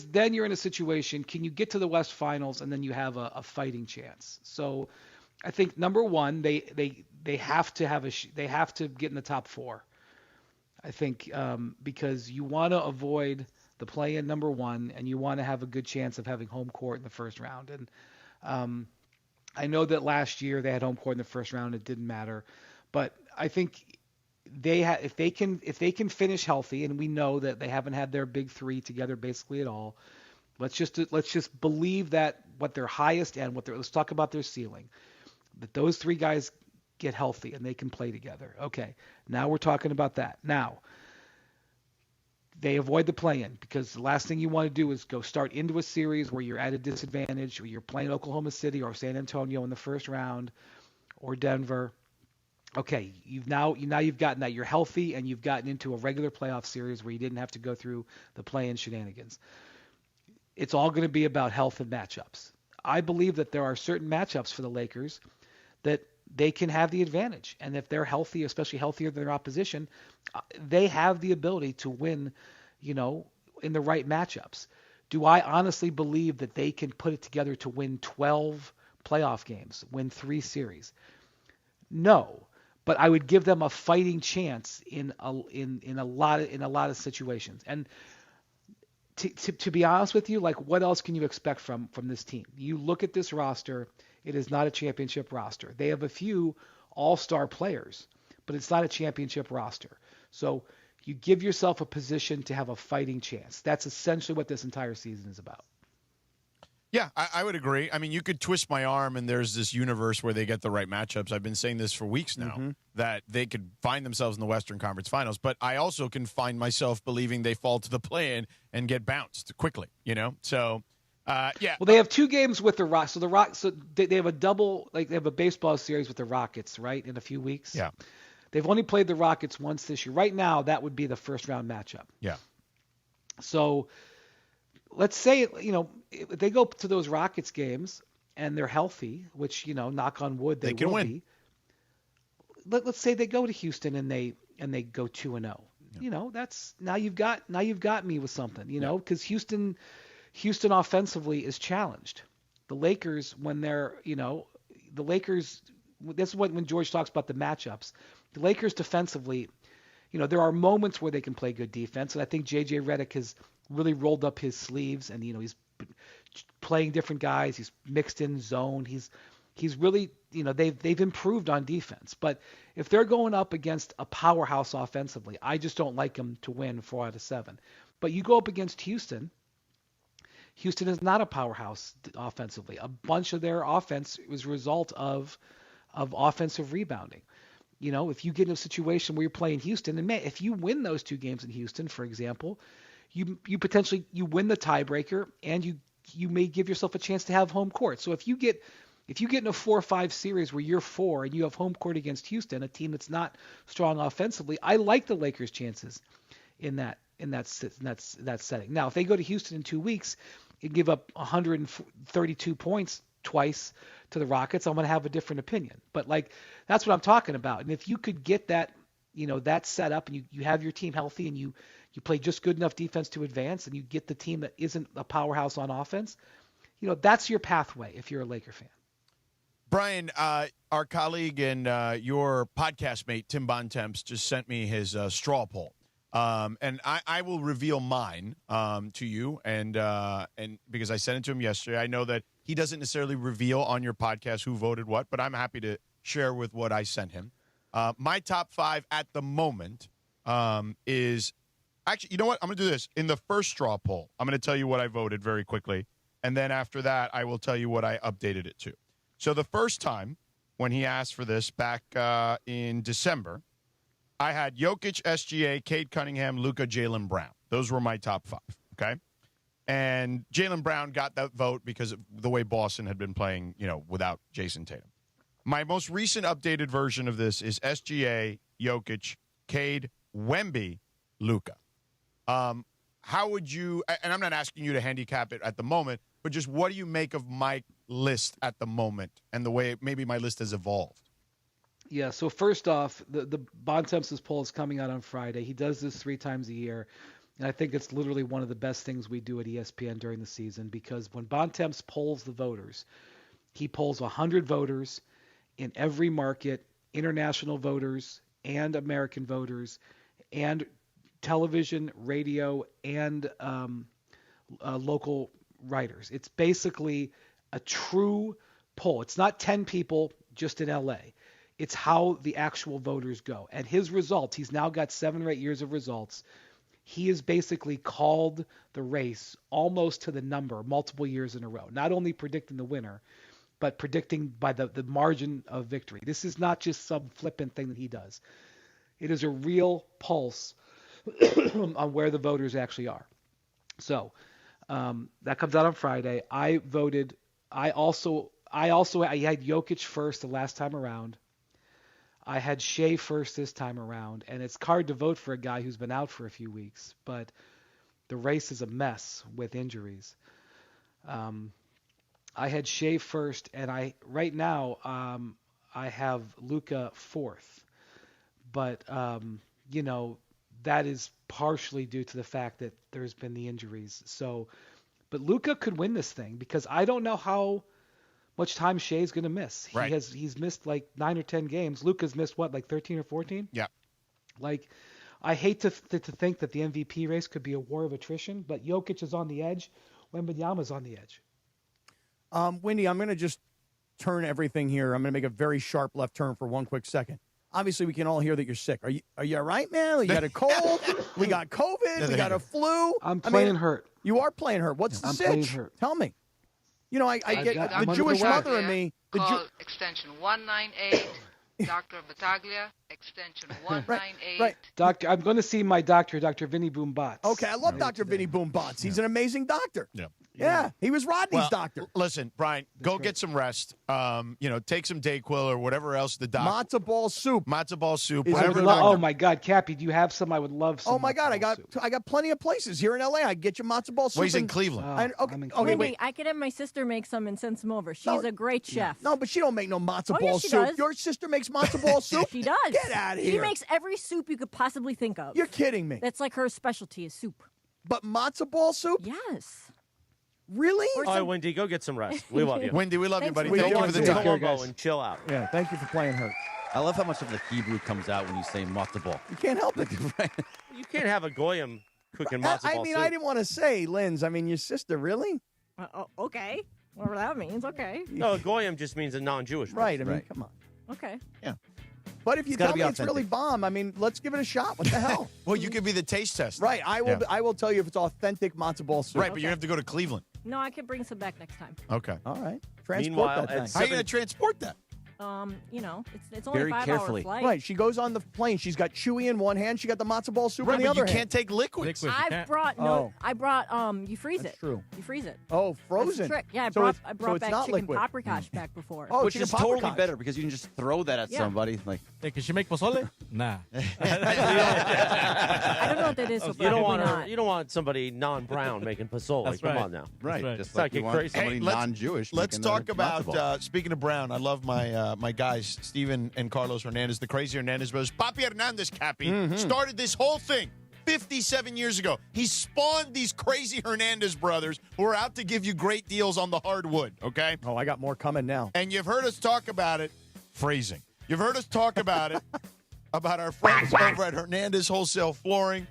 then you're in a situation, can you get to the West Finals and then you have a fighting chance? So I think number one, they have to they have to get in the top 4. I think because you want to avoid the play-in number 1, and you want to have a good chance of having home court in the first round. And I know that last year they had home court in the first round, it didn't matter, but I think if they can finish healthy, and we know that they haven't had their big 3 together basically at all. Let's just believe that what their highest end, let's talk about their ceiling, that those 3 guys get healthy and they can play together. Okay, now we're talking about that. Now, they avoid the play-in because the last thing you want to do is go start into a series where you're at a disadvantage, or you're playing Oklahoma City or San Antonio in the first round, or Denver. Okay, you've gotten that. You're healthy and you've gotten into a regular playoff series where you didn't have to go through the play-in shenanigans. It's all going to be about health and matchups. I believe that there are certain matchups for the Lakers that they can have the advantage. And if they're healthy, especially healthier than their opposition, they have the ability to win, in the right matchups. Do I honestly believe that they can put it together to win 12 playoff games, win 3 series? No, but I would give them a fighting chance in a lot of situations. And to be honest with you, like, what else can you expect from this team? You look at this roster. It is not a championship roster. They have a few all-star players, but it's not a championship roster. So you give yourself a position to have a fighting chance. That's essentially what this entire season is about.
Yeah, I would agree. I mean, you could twist my arm and there's this universe where they get the right matchups. I've been saying this for weeks now, that they could find themselves in the Western Conference Finals. But I also can find myself believing they fall to the play-in and get bounced quickly, So... yeah.
Well, they have 2 games with the Rock. So they have a double, they have a baseball series with the Rockets, right, in a few weeks.
Yeah.
They've only played the Rockets once this year. Right now, that would be the first round matchup.
Yeah.
So let's say, if they go to those Rockets games and they're healthy, which, knock on wood, they
can
will
win.
be. Let's say they go to Houston and they go 2-0. Yeah. That's now you've got me with something, because Houston offensively is challenged. The Lakers, when they're, this is when George talks about the matchups. The Lakers defensively, there are moments where they can play good defense, and I think J.J. Redick has really rolled up his sleeves, and he's playing different guys. He's mixed in zone. He's really, they've improved on defense. But if they're going up against a powerhouse offensively, I just don't like them to win 4 out of 7. But you go up against Houston. Houston is not a powerhouse offensively. A bunch of their offense was a result of offensive rebounding. If you get in a situation where you're playing Houston, and if you win those 2 games in Houston, for example, you potentially win the tiebreaker, and you may give yourself a chance to have home court. So if you get in a 4-5 series where you're 4 and you have home court against Houston, a team that's not strong offensively, I like the Lakers' chances in that setting. Now, if they go to Houston in 2 weeks and give up 132 points twice to the Rockets, I'm going to have a different opinion. But that's what I'm talking about. And if you could get that, that set up, and you have your team healthy, and you play just good enough defense to advance, and you get the team that isn't a powerhouse on offense, that's your pathway if you're a Laker fan.
Brian, our colleague and your podcast mate, Tim Bontemps, just sent me his straw poll. And I will reveal mine to you, and because I sent it to him yesterday. I know that he doesn't necessarily reveal on your podcast who voted what, but I'm happy to share with what I sent him. My top 5 at the moment is actually, you know what? I'm going to do this. In the first straw poll, I'm going to tell you what I voted very quickly, and then after that, I will tell you what I updated it to. So the first time when he asked for this back in December, I had Jokic, SGA, Cade Cunningham, Luka, Jaylen Brown. Those were my top 5, okay? And Jaylen Brown got that vote because of the way Boston had been playing, without Jason Tatum. My most recent updated version of this is SGA, Jokic, Cade, Wemby, Luka. How would you, and I'm not asking you to handicap it at the moment, but just what do you make of my list at the moment and the way maybe my list has evolved?
Yeah, so first off, the Bontemps' poll is coming out on Friday. He does this 3 times a year, and I think it's literally one of the best things we do at ESPN during the season, because when Bontemps polls the voters, he polls 100 voters in every market, international voters and American voters, and television, radio, and local writers. It's basically a true poll. It's not 10 people just in LA. It's how the actual voters go. And his results, he's now got 7 or 8 years of results. He has basically called the race almost to the number multiple years in a row, not only predicting the winner, but predicting by the margin of victory. This is not just some flippant thing that he does. It is a real pulse on where the voters actually are. So that comes out on Friday. I had Jokic first the last time around. I had Shea first this time around, and it's hard to vote for a guy who's been out for a few weeks, but the race is a mess with injuries. I had Shea first, and right now I have Luka fourth, but that is partially due to the fact that there's been the injuries. So, but Luka could win this thing, because I don't know how much time Shea's going to miss.
Right.
He's missed like 9 or 10 games. Luka's missed what, like 13 or 14?
Yeah.
I hate to think that the MVP race could be a war of attrition, but Jokic is on the edge. Wembanyama's on the edge.
Windy, I'm going to just turn everything here. I'm going to make a very sharp left turn for one quick second. Obviously, we can all hear that you're sick. Are you all right, man? You got a cold? We got COVID? We got a flu?
I'm playing hurt.
You are playing hurt. What's the
I'm
sitch?
playing hurt.
Tell me. I get the Jewish mother in me.
Call extension 198, Dr. Battaglia, extension 198.
Right.
Doctor, I'm going to see my doctor, Dr. Vinny Boombatz.
Okay, I love Dr. Vinny Boombatz. He's an amazing doctor.
Yeah.
He was Rodney's doctor.
Listen, Brian, go get some rest. Take some Dayquil or whatever else the doctor.
Matzo ball soup.
Oh my God, Kappy, do you have some? I would love some.
Oh my God, I got plenty of places here in LA. I get you matzo ball soup.
Well, he's in Cleveland.
Wait.
I could have my sister make some and send some over. She's a great chef.
No, but she don't make no matzo ball
yes, she
soup.
does.
Your sister makes matzo ball soup.
She does.
Get out of here.
She makes every soup you could possibly think of.
You're kidding me.
That's like her specialty is soup.
But matzo ball soup?
Yes.
Really?
All right, Wendy, go get some rest. We love you.
Wendy, we love you, buddy.
We
Thank
do
you for the
too.
time.
Colombo and chill out.
Yeah, thank you for playing hurt.
I love how much of the Hebrew comes out when you say matzo ball.
You can't help it.
You can't have a goyim cooking matzo ball
I mean,
soup.
I didn't want to say, Linz. I mean, your sister, really?
Okay. Whatever that means. Okay.
No, a goyim just means a non-Jewish person.
Right. I mean, come on.
Okay.
Yeah.
But if you
gotta
tell
be
me it's
authentic.
really bomb, I mean, let's give it a shot. What the hell?
Well, you could be the taste test.
Right. I will.
Yeah.
I will tell you if it's authentic matzo ball soup.
Right, but you have to go to Cleveland.
No, I can bring some back next time.
Okay.
All right. Transport
Meanwhile,
that thing.
at
How are you going to transport that?
It's only
Very
a 5-hour
carefully.
flight.
Right. She goes on the plane. She's got chewy in one hand. She got the matzo ball soup
Right,
in the
but you
other
can't
hand.
take liquids.
I brought you freeze
That's
it.
true.
You freeze it.
Oh,
That's
frozen.
the trick. Yeah, I
So
brought
it's- so
back
it's not
chicken
liquid.
paprikash back before.
Oh,
Which
chicken
is totally
paprikash.
better because you can just throw that at
Yeah.
somebody. Like,
Hey, can she make pozole? Nah.
I don't know what that is. So
You don't
probably
want
not.
you don't want somebody non-brown making pozole.
That's
Come
right.
on now.
right.
right.
Just
It's not
like you
get
want
crazy.
somebody non-Jewish.
Let's
making their
talk about,
matzo ball.
speaking of Brown, I love my guys, Steven and Carlos Hernandez, the crazy Hernandez brothers. Papi Hernandez, Kappy, started this whole thing 57 years ago. He spawned these crazy Hernandez brothers who are out to give you great deals on the hardwood, okay?
Oh, I got more coming now.
And you've heard us talk about it, phrasing. You've heard us talk about it, about our friends over at Hernandez Wholesale Flooring,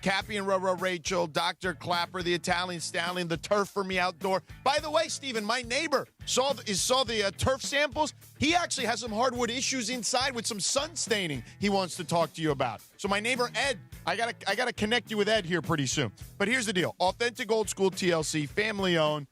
Kappy and Roro Rachel, Dr. Clapper, the Italian Stallion, the Turf for Me Outdoor. By the way, Steven, my neighbor saw the turf samples. He actually has some hardwood issues inside with some sun staining he wants to talk to you about. So my neighbor, Ed, I gotta connect you with Ed here pretty soon. But here's the deal. Authentic old school TLC, family owned.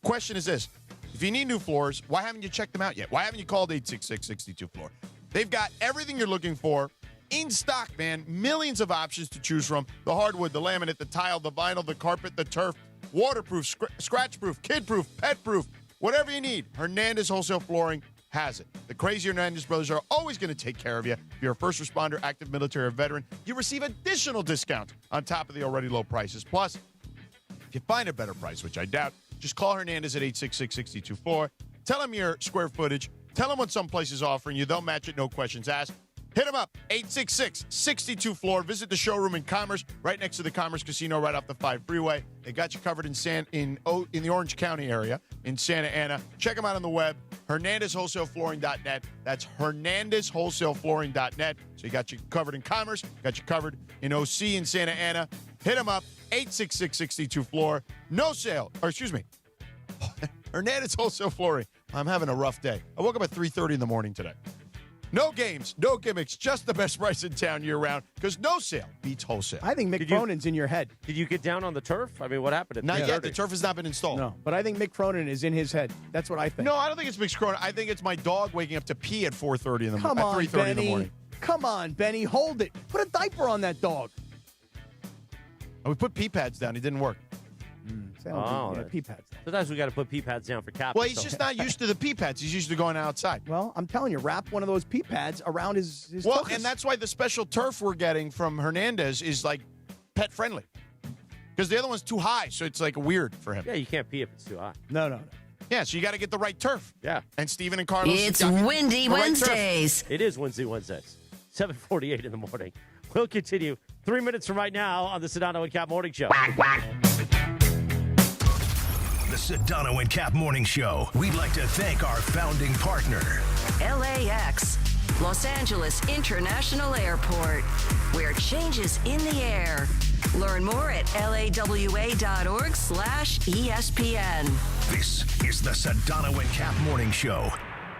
Question is this. If you need new floors, why haven't you checked them out yet? Why haven't you called 866-62-FLOOR? They've got everything you're looking for in stock, man. Millions of options to choose from. The hardwood, the laminate, the tile, the vinyl, the carpet, the turf, waterproof, scratch-proof, kid-proof, pet-proof, whatever you need. Hernandez Wholesale Flooring has it. The crazy Hernandez brothers are always going to take care of you. If you're a first responder, active military, or veteran, you receive additional discount on top of the already low prices. Plus, if you find a better price, which I doubt, just call Hernandez at 866-62-FLOOR. Tell them your square footage. Tell them what some place is offering you. They'll match it, no questions asked. Hit them up, 866-62-FLOOR. Visit the showroom in Commerce, right next to the Commerce Casino, right off the 5 freeway. They got you covered in the Orange County area, in Santa Ana. Check them out on the web, HernandezWholesaleFlooring.net. That's HernandezWholesaleFlooring.net. So you got you covered in Commerce, got you covered in OC in Santa Ana. Hit them up, 866-62-FLOOR. No sale, or excuse me, Hernandez Wholesale Flooring. I'm having a rough day. I woke up at 3:30 in the morning today. No games, no gimmicks, just the best price in town year-round, because no sale beats wholesale.
I think Mick Cronin's in your head.
Did you get down on the turf? I mean, what happened at
Not
3:30?
yet. The turf has not been installed.
No, but I think Mick Cronin is in his head. That's what I think.
No, I don't think it's Mick Cronin. I think it's my dog waking up to pee at 4:30 in the
Come
at
on,
3:30 in the
Benny.
morning.
Come on, Benny. Hold it. Put a diaper on that dog.
And we put pee pads down. It didn't work.
Pee pads.
Sometimes we got to put pee pads down for Kappy.
Well, he's just not used to the pee pads. He's used to going outside.
Well, I'm telling you, wrap one of those pee pads around his
Well,
tuchus.
and that's why the special turf we're getting from Hernandez is like pet friendly. Because the other one's too high, so it's like weird for him.
Yeah, you can't pee if it's too high.
No.
Yeah, so you got to get the right turf.
Yeah.
And Steven and Carlos.
It's
got
Windy
the right
Wednesdays.
It is Wednesday Wednesdays. 7:48 in the morning. We'll continue 3 minutes from right now on the Sedano and Kap Morning Show.
The Sedano and Kap Morning Show. We'd like to thank our founding partner,
LAX, Los Angeles International Airport, where change is in the air. Learn more at lawa.org/ESPN.
This is the Sedano and Kap Morning Show.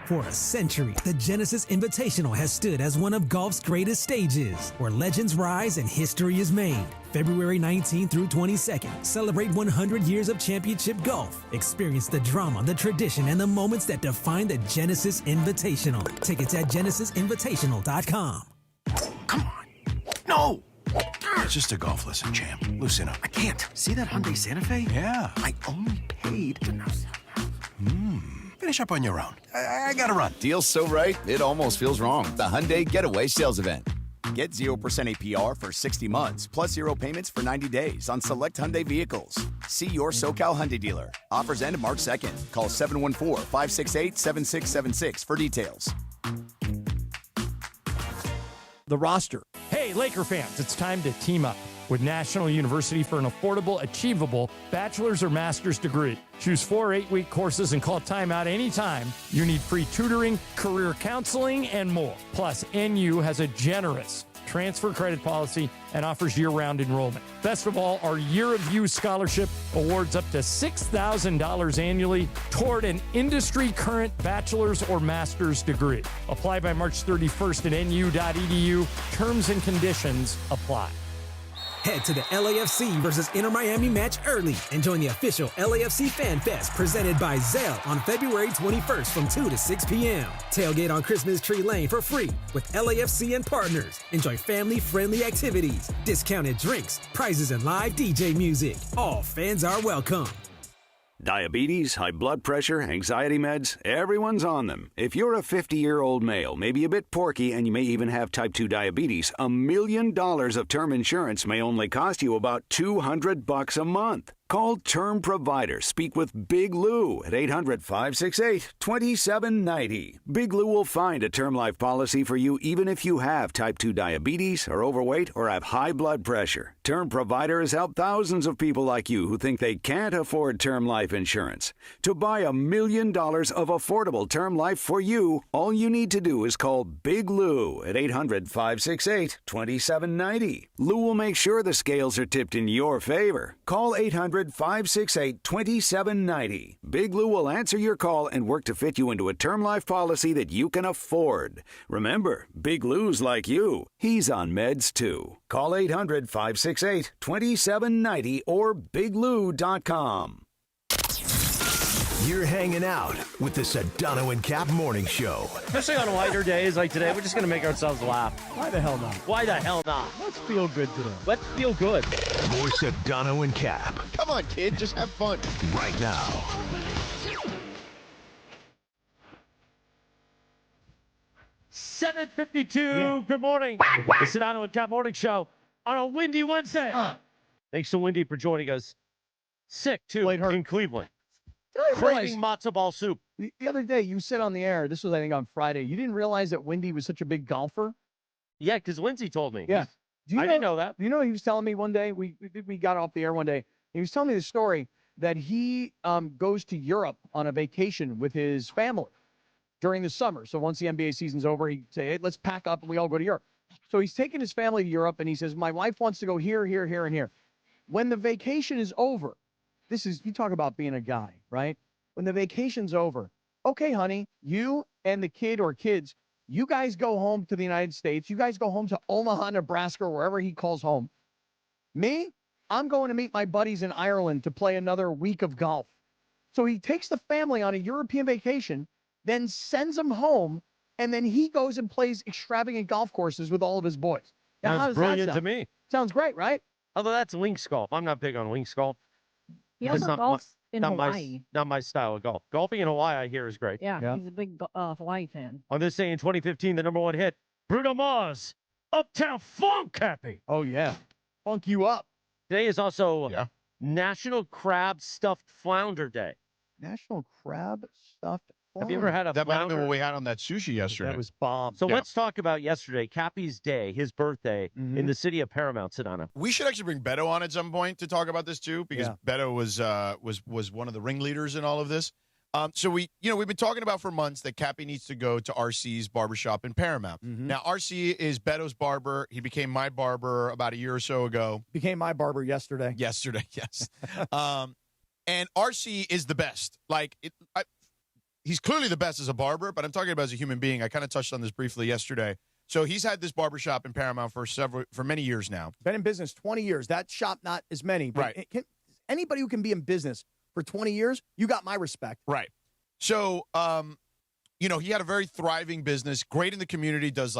For a century, the Genesis Invitational has stood as one of golf's greatest stages, where legends rise and history is made. February 19th through 22nd, celebrate 100 years of championship golf. Experience the drama, the tradition, and the moments that define the Genesis Invitational. Tickets at genesisinvitational.com.
No! It's just a golf lesson, champ. Loosen up. I can't. See that Hyundai Santa Fe? Yeah. I only paid. Finish up on your own. I gotta run.
Deal's so right, it almost feels wrong. The Hyundai Getaway Sales Event. Get 0% APR for 60 months, plus 0 payments for 90 days on select Hyundai vehicles. See your SoCal Hyundai dealer. Offers end March 2nd. Call 714-568-7676 for details.
The roster.
Hey, Laker fans, it's time to team up.
with National University for an affordable, achievable bachelor's or master's degree. Choose 4 8-week courses and call timeout anytime. You need free tutoring, career counseling, and more. Plus, NU has a generous transfer credit policy and offers year-round enrollment. Best of all, our Year of You scholarship awards up to $6,000 annually toward an industry-current bachelor's or master's degree. Apply by March 31st at nu.edu. Terms and conditions apply.
Head to the LAFC versus Inter Miami match early and join the official LAFC Fan Fest presented by Zelle on February 21st from 2 to 6 p.m. Tailgate on Christmas Tree Lane for free with LAFC and partners. Enjoy family-friendly activities, discounted drinks, prizes, and live DJ music. All fans are welcome.
Diabetes, high blood pressure, anxiety meds, everyone's on them. If you're a 50-year-old male, maybe a bit porky, and you may even have type 2 diabetes, $1 million of term insurance may only cost you about $200 a month. Call Term Provider. Speak with Big Lou at 800-568-2790. Big Lou will find a term life policy for you even if you have type 2 diabetes, are overweight, or have high blood pressure. Term Provider has helped thousands of people like you who think they can't afford term life insurance. To buy $1 million of affordable term life for you, all you need to do is call Big Lou at 800-568-2790. Lou will make sure the scales are tipped in your favor. Call 800-568-2790. Big Lou will answer your call and work to fit you into a term life policy that you can afford. Remember, Big Lou's like you. He's on meds too. Call 800-568-2790 or biglou.com.
You're hanging out with the Sedano and Kap Morning Show.
Especially on lighter days like today, we're just going to make ourselves laugh.
Why the hell not?
Why the hell not?
Let's feel good today.
Let's feel good.
More Sedano and Kap.
Come on, kid. Just have fun.
Right now.
$7:52. Good morning. The Sedano and Kap Morning Show on a windy Wednesday. Thanks to Wendy for joining us. Sick, too, in Cleveland. Craving matzo ball soup.
The other day, you said on the air, this was, I think, on Friday, you didn't realize that Wendy was such a big golfer?
Yeah, because Lindsay told me.
Yeah.
I didn't know that.
You know, he was telling me one day, we got off the air one day, he was telling me the story that he goes to Europe on a vacation with his family during the summer. So once the NBA season's over, he'd say, hey, let's pack up and we all go to Europe. So he's taking his family to Europe and he says, my wife wants to go here, here, here, and here. When the vacation is over, you talk about being a guy, right? When the vacation's over, okay, honey, you and the kid or kids, you guys go home to the United States. You guys go home to Omaha, Nebraska, or wherever he calls home. Me, I'm going to meet my buddies in Ireland to play another week of golf. So he takes the family on a European vacation, then sends them home, and then he goes and plays extravagant golf courses with all of his boys. Now,
Sounds brilliant to me.
Sounds great, right?
Although that's links golf. I'm not big on links golf.
He also golfs in Hawaii.
Not my style of golf. Golfing in Hawaii, I hear, is great.
Yeah, he's a big Hawaii fan.
On this day in 2015, the #1 hit, Bruno Mars, Uptown Funk, Kappy.
Oh, yeah. Funk you up.
Today is also National Crab Stuffed Flounder Day.
National Crab Stuffed Flounder.
Have you ever had a
That might have
flounder?
been what we had on that sushi yesterday.
That was bomb.
So let's talk about yesterday, Kappy's day, his birthday, in the city of Paramount, Sedano.
We should actually bring Beto on at some point to talk about this too, because Beto was one of the ringleaders in all of this. So we've been talking about for months that Kappy needs to go to RC's barbershop in Paramount. Now RC is Beto's barber. He became my barber about a year or so ago.
Became my barber yesterday.
Yesterday, yes. And RC is the best. He's clearly the best as a barber, but I'm talking about as a human being. I kind of touched on this briefly yesterday. So he's had this barbershop in Paramount for many years now.
Been in business 20 years. That shop, not as many. But
Right.
Anybody who can be in business for 20 years, you got my respect.
Right. So, he had a very thriving business, great in the community, does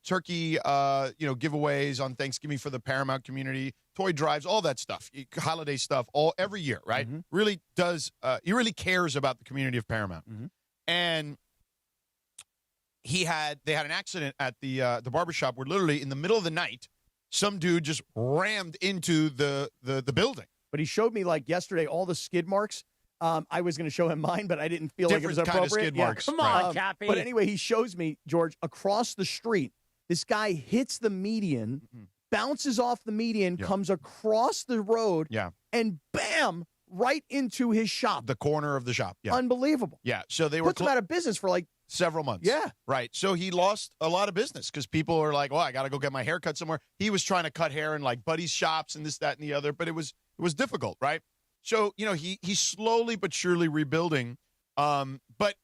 turkey, giveaways on Thanksgiving for the Paramount community, toy drives, all that stuff, holiday stuff, every year, right? Really does, he really cares about the community of Paramount. And they had an accident at the barbershop where literally in the middle of the night, some dude just rammed into the building.
But he showed me yesterday all the skid marks. I was going to show him mine, but I didn't feel like it was
Different
appropriate.
kind of skid marks.
Come on, Kappy.
But anyway, he shows me, George, across the street, this guy hits the median, bounces off the median, comes across the road, and bam, right into his shop.
The corner of the shop. Yeah.
Unbelievable.
Yeah. So they were
puts him out of business for like
several months.
Yeah.
Right. So he lost a lot of business because people are like, "Oh, I got to go get my hair cut somewhere." He was trying to cut hair in like buddies' shops and this, that, and the other, but it was difficult, right? So he's slowly but surely rebuilding. But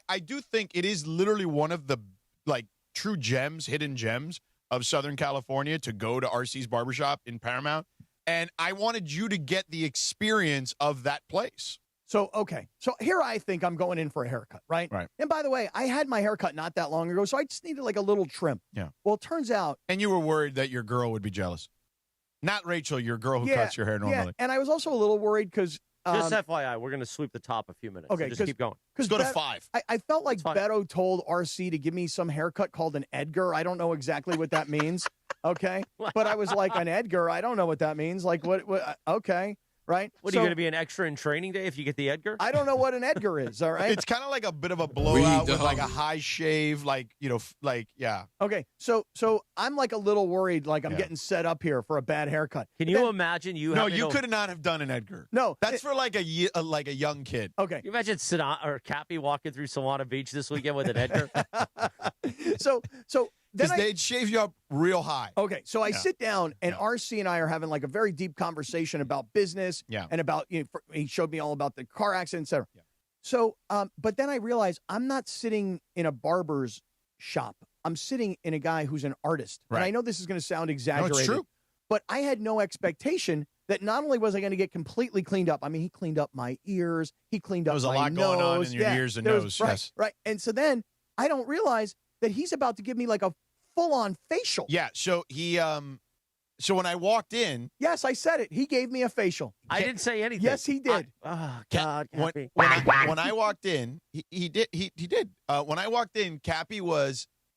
I do think it is literally one of the like true gems, hidden gems of Southern California to go to RC's Barbershop in Paramount. And I wanted you to get the experience of that place.
So, okay. So here I think I'm going in for a haircut, right?
Right.
And by the way, I had my haircut not that long ago, so I just needed like a little trim.
Yeah.
Well, it turns out.
And you were worried that your girl would be jealous. Not Rachel, your girl who cuts your hair normally.
Yeah, and I was also a little worried because.
Just FYI, we're going to sweep the top a few minutes.
Okay,
so just keep going.
Let's go to 5.
I felt like Beto told RC to give me some haircut called an Edgar. I don't know exactly what that means. Okay. But I was like, an Edgar, I don't know what that means. Like, what okay. Right?
What, are you going to be an extra in training day if you get the Edgar?
I don't know what an Edgar is, all right?
It's kind of like a bit of a blowout with like a high shave, yeah.
Okay, so I'm like a little worried, like I'm getting set up here for a bad haircut.
Can you imagine you?
No, you could not have done an Edgar.
No,
that's for like a young kid.
Okay,
Can you imagine Sedano or Kappy walking through Solana Beach this weekend with an Edgar?
so.
Because they'd shave you up real high.
Okay, so I sit down, and RC and I are having like a very deep conversation about business and about, he showed me all about the car accident, et cetera. Yeah. So, but then I realized I'm not sitting in a barber's shop. I'm sitting in a guy who's an artist. Right. And I know this is going to sound exaggerated.
No, it's true.
But I had no expectation that not only was I going to get completely cleaned up, I mean, he cleaned up my ears, he cleaned up my nose.
There was a lot going on in your ears and nose, yes.
Right, and so then I don't realize that he's about to give me like a full-on facial.
Yeah, so he so when I walked in,
yes, I said it. He gave me a facial.
I didn't say anything.
Yes, he did.
Oh God, Kappy.
When I walked in, he did. When I walked in, Kappy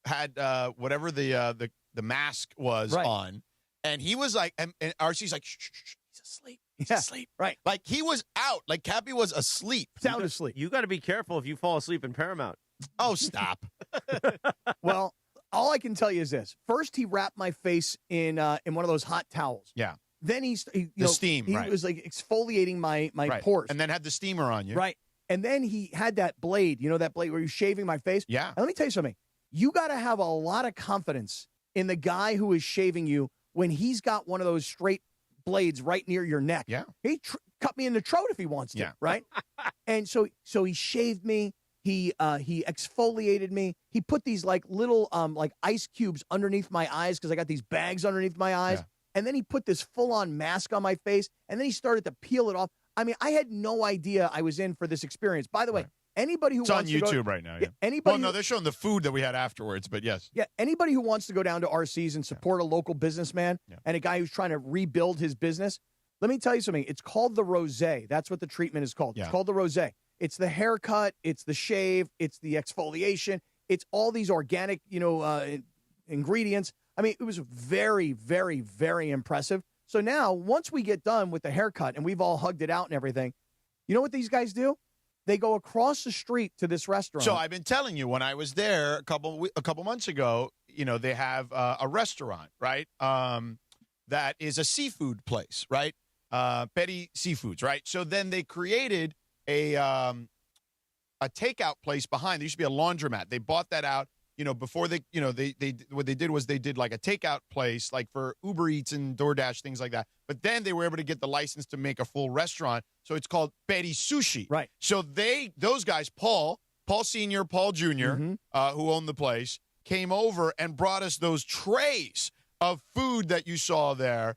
had whatever the mask was on, and he was like, and RC's like, shh, he's asleep. He's asleep.
Right.
Like he was out. Like Kappy was asleep.
Sound asleep.
You got to be careful if you fall asleep in Paramount.
Oh, stop.
Well, all I can tell you is this. First, he wrapped my face in one of those hot towels.
Yeah.
Then he
steam.
He was like exfoliating my pores.
And then had the steamer on you.
Right. And then he had that blade, that blade where you're shaving my face.
Yeah.
And let me tell you something. You got to have a lot of confidence in the guy who is shaving you when he's got one of those straight blades right near your neck.
Yeah.
He cut me in the throat if he wants to.
Yeah.
Right. And so he shaved me. He exfoliated me. He put these like little like ice cubes underneath my eyes because I got these bags underneath my eyes. Yeah. And then he put this full-on mask on my face, and then he started to peel it off. I mean, I had no idea I was in for this experience. By the way, anybody who wants
to
go,
on YouTube right now. Yeah.
Anybody?
Well, no, they're showing the food that we had afterwards, but yes.
Yeah. Anybody who wants to go down to RC's and support a local businessman and a guy who's trying to rebuild his business, let me tell you something. It's called the rosé. That's what the treatment is called. Yeah. It's called the rosé. It's the haircut, it's the shave, it's the exfoliation, it's all these organic, ingredients. I mean, it was very, very, very impressive. So now, once we get done with the haircut and we've all hugged it out and everything, you know what these guys do? They go across the street to this restaurant.
So I've been telling you, when I was there a couple months ago, they have a restaurant, right? That is a seafood place, right? Petty Seafoods, right? So then they created a takeout place behind. There used to be a laundromat. They bought that out, before they what they did was they did like a takeout place, like for Uber Eats and DoorDash, things like that. But then they were able to get the license to make a full restaurant. So it's called Petty Sushi.
Right.
So those guys, Paul Sr., Paul Jr., who owned the place, came over and brought us those trays of food that you saw there.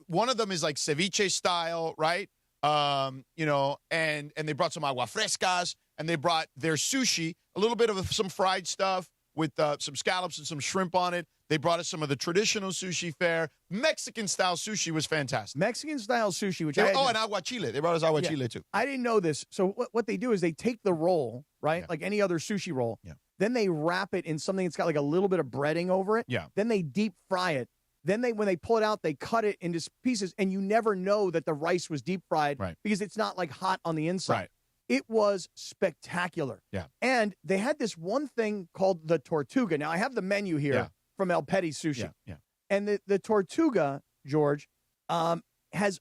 One of them is like ceviche style, right? And they brought some agua frescas, and they brought their sushi, a little bit of some fried stuff with some scallops and some shrimp on it. They brought us some of the traditional sushi fare. Mexican-style sushi was fantastic.
Mexican-style sushi, which
and aguachile. They brought us aguachile, too.
I didn't know this. So what they do is they take the roll, right, like any other sushi roll.
Yeah.
Then they wrap it in something that's got like a little bit of breading over it.
Yeah.
Then they deep fry it. Then when they pull it out, they cut it into pieces, and you never know that the rice was deep fried because it's not like hot on the inside.
Right.
It was spectacular.
Yeah.
And they had this one thing called the Tortuga. Now, I have the menu here from El Petty Sushi.
Yeah.
And the Tortuga, George, has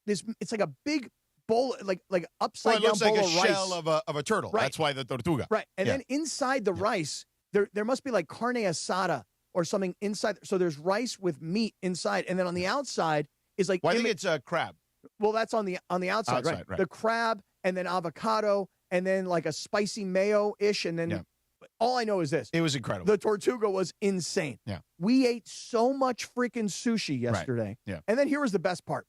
this. It's like a big bowl, like upside down bowl
like a
of rice.
shell of a turtle.
Right.
That's why the Tortuga.
Right. And then inside the rice, there must be like carne asada or something inside. So there's rice with meat inside, and then on the outside is like.
Well, I think it's a crab.
Well, that's on the outside, right? The crab, and then avocado, and then like a spicy mayo-ish, and then all I know is this.
It was incredible.
The Tortuga was insane.
Yeah.
We ate so much freaking sushi yesterday.
Right. Yeah.
And then here was the best part.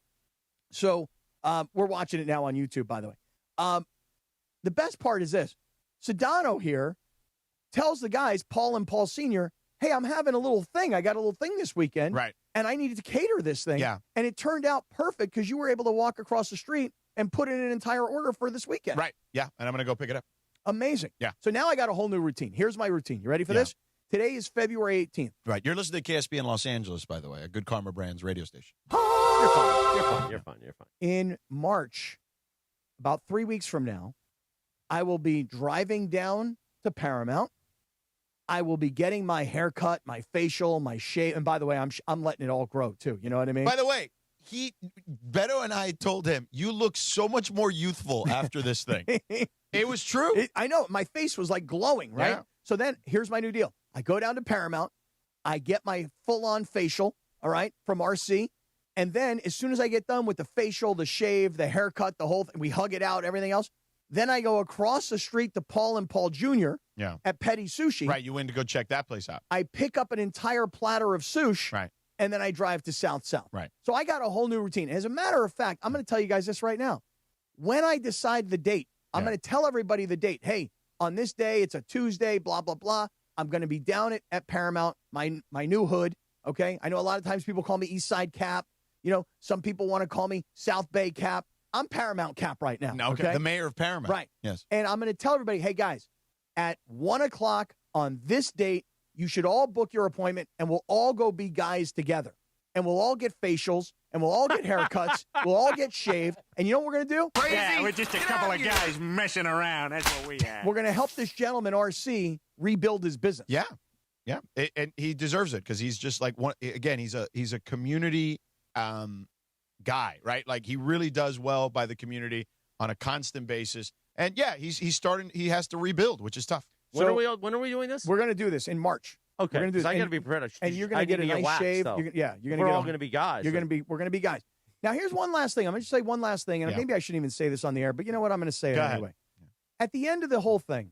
So we're watching it now on YouTube, by the way. The best part is this. Sedano here tells the guys, Paul and Paul Sr., hey, I'm having a little thing. I got a little thing this weekend.
Right.
And I needed to cater this thing.
Yeah.
And it turned out perfect because you were able to walk across the street and put in an entire order for this weekend.
Right. Yeah. And I'm going to go pick it up.
Amazing.
Yeah.
So now I got a whole new routine. Here's my routine. You ready for this? Today is February 18th.
Right. You're listening to KSB in Los Angeles, by the way, a Good Karma Brands radio station.
You're fine. You're fine.
In March, about 3 weeks from now, I will be driving down to Paramount. I will be getting my haircut, my facial, my shave. And by the way, I'm letting it all grow too. You know what I mean?
By the way, Beto and I told him, you look so much more youthful after this thing. It was true.
I know. My face was like glowing, right?
Yeah.
So then here's my new deal. I go down to Paramount. I get my full-on facial, all right, from RC. And then as soon as I get done with the facial, the shave, the haircut, the whole thing, we hug it out, everything else. Then I go across the street to Paul and Paul Jr. At Petty Sushi.
Right. You went to go check that place out.
I pick up an entire platter of sushi.
Right.
And then I drive to South.
Right.
So I got a whole new routine. As a matter of fact, I'm going to tell you guys this right now. When I decide the date, I'm going to tell everybody the date. Hey, on this day, it's a Tuesday, blah, blah, blah. I'm going to be down at Paramount, my new hood, okay? I know a lot of times people call me East Side Cap. You know, some people want to call me South Bay Cap. I'm Paramount Cap right now, okay?
The mayor of Paramount.
Right.
Yes.
And I'm going to tell everybody, hey, guys, at 1 o'clock on this date, you should all book your appointment, and we'll all go be guys together. And we'll all get facials, and we'll all get haircuts. We'll all get shaved. And you know what we're going to do?
Yeah, we're just a couple of guys messing around. That's what we are.
We're going to help this gentleman, RC, rebuild his business.
Yeah. Yeah. And he deserves it because he's just like one. Again, he's a community guy, right? Like he really does well by the community on a constant basis. And yeah, he's starting. He has to rebuild, which is tough.
When are we doing this?
We're going to do this in March.
Okay.
We're going to do this.
I got to be prepared.
And you're going to get a nice shave. You're going to
We're all going to be guys.
We're going to be guys. Now, here's one last thing. I'm going to say one last thing, and maybe I shouldn't even say this on the air, but you know what? I'm going to say it anyway. At the end of the whole thing,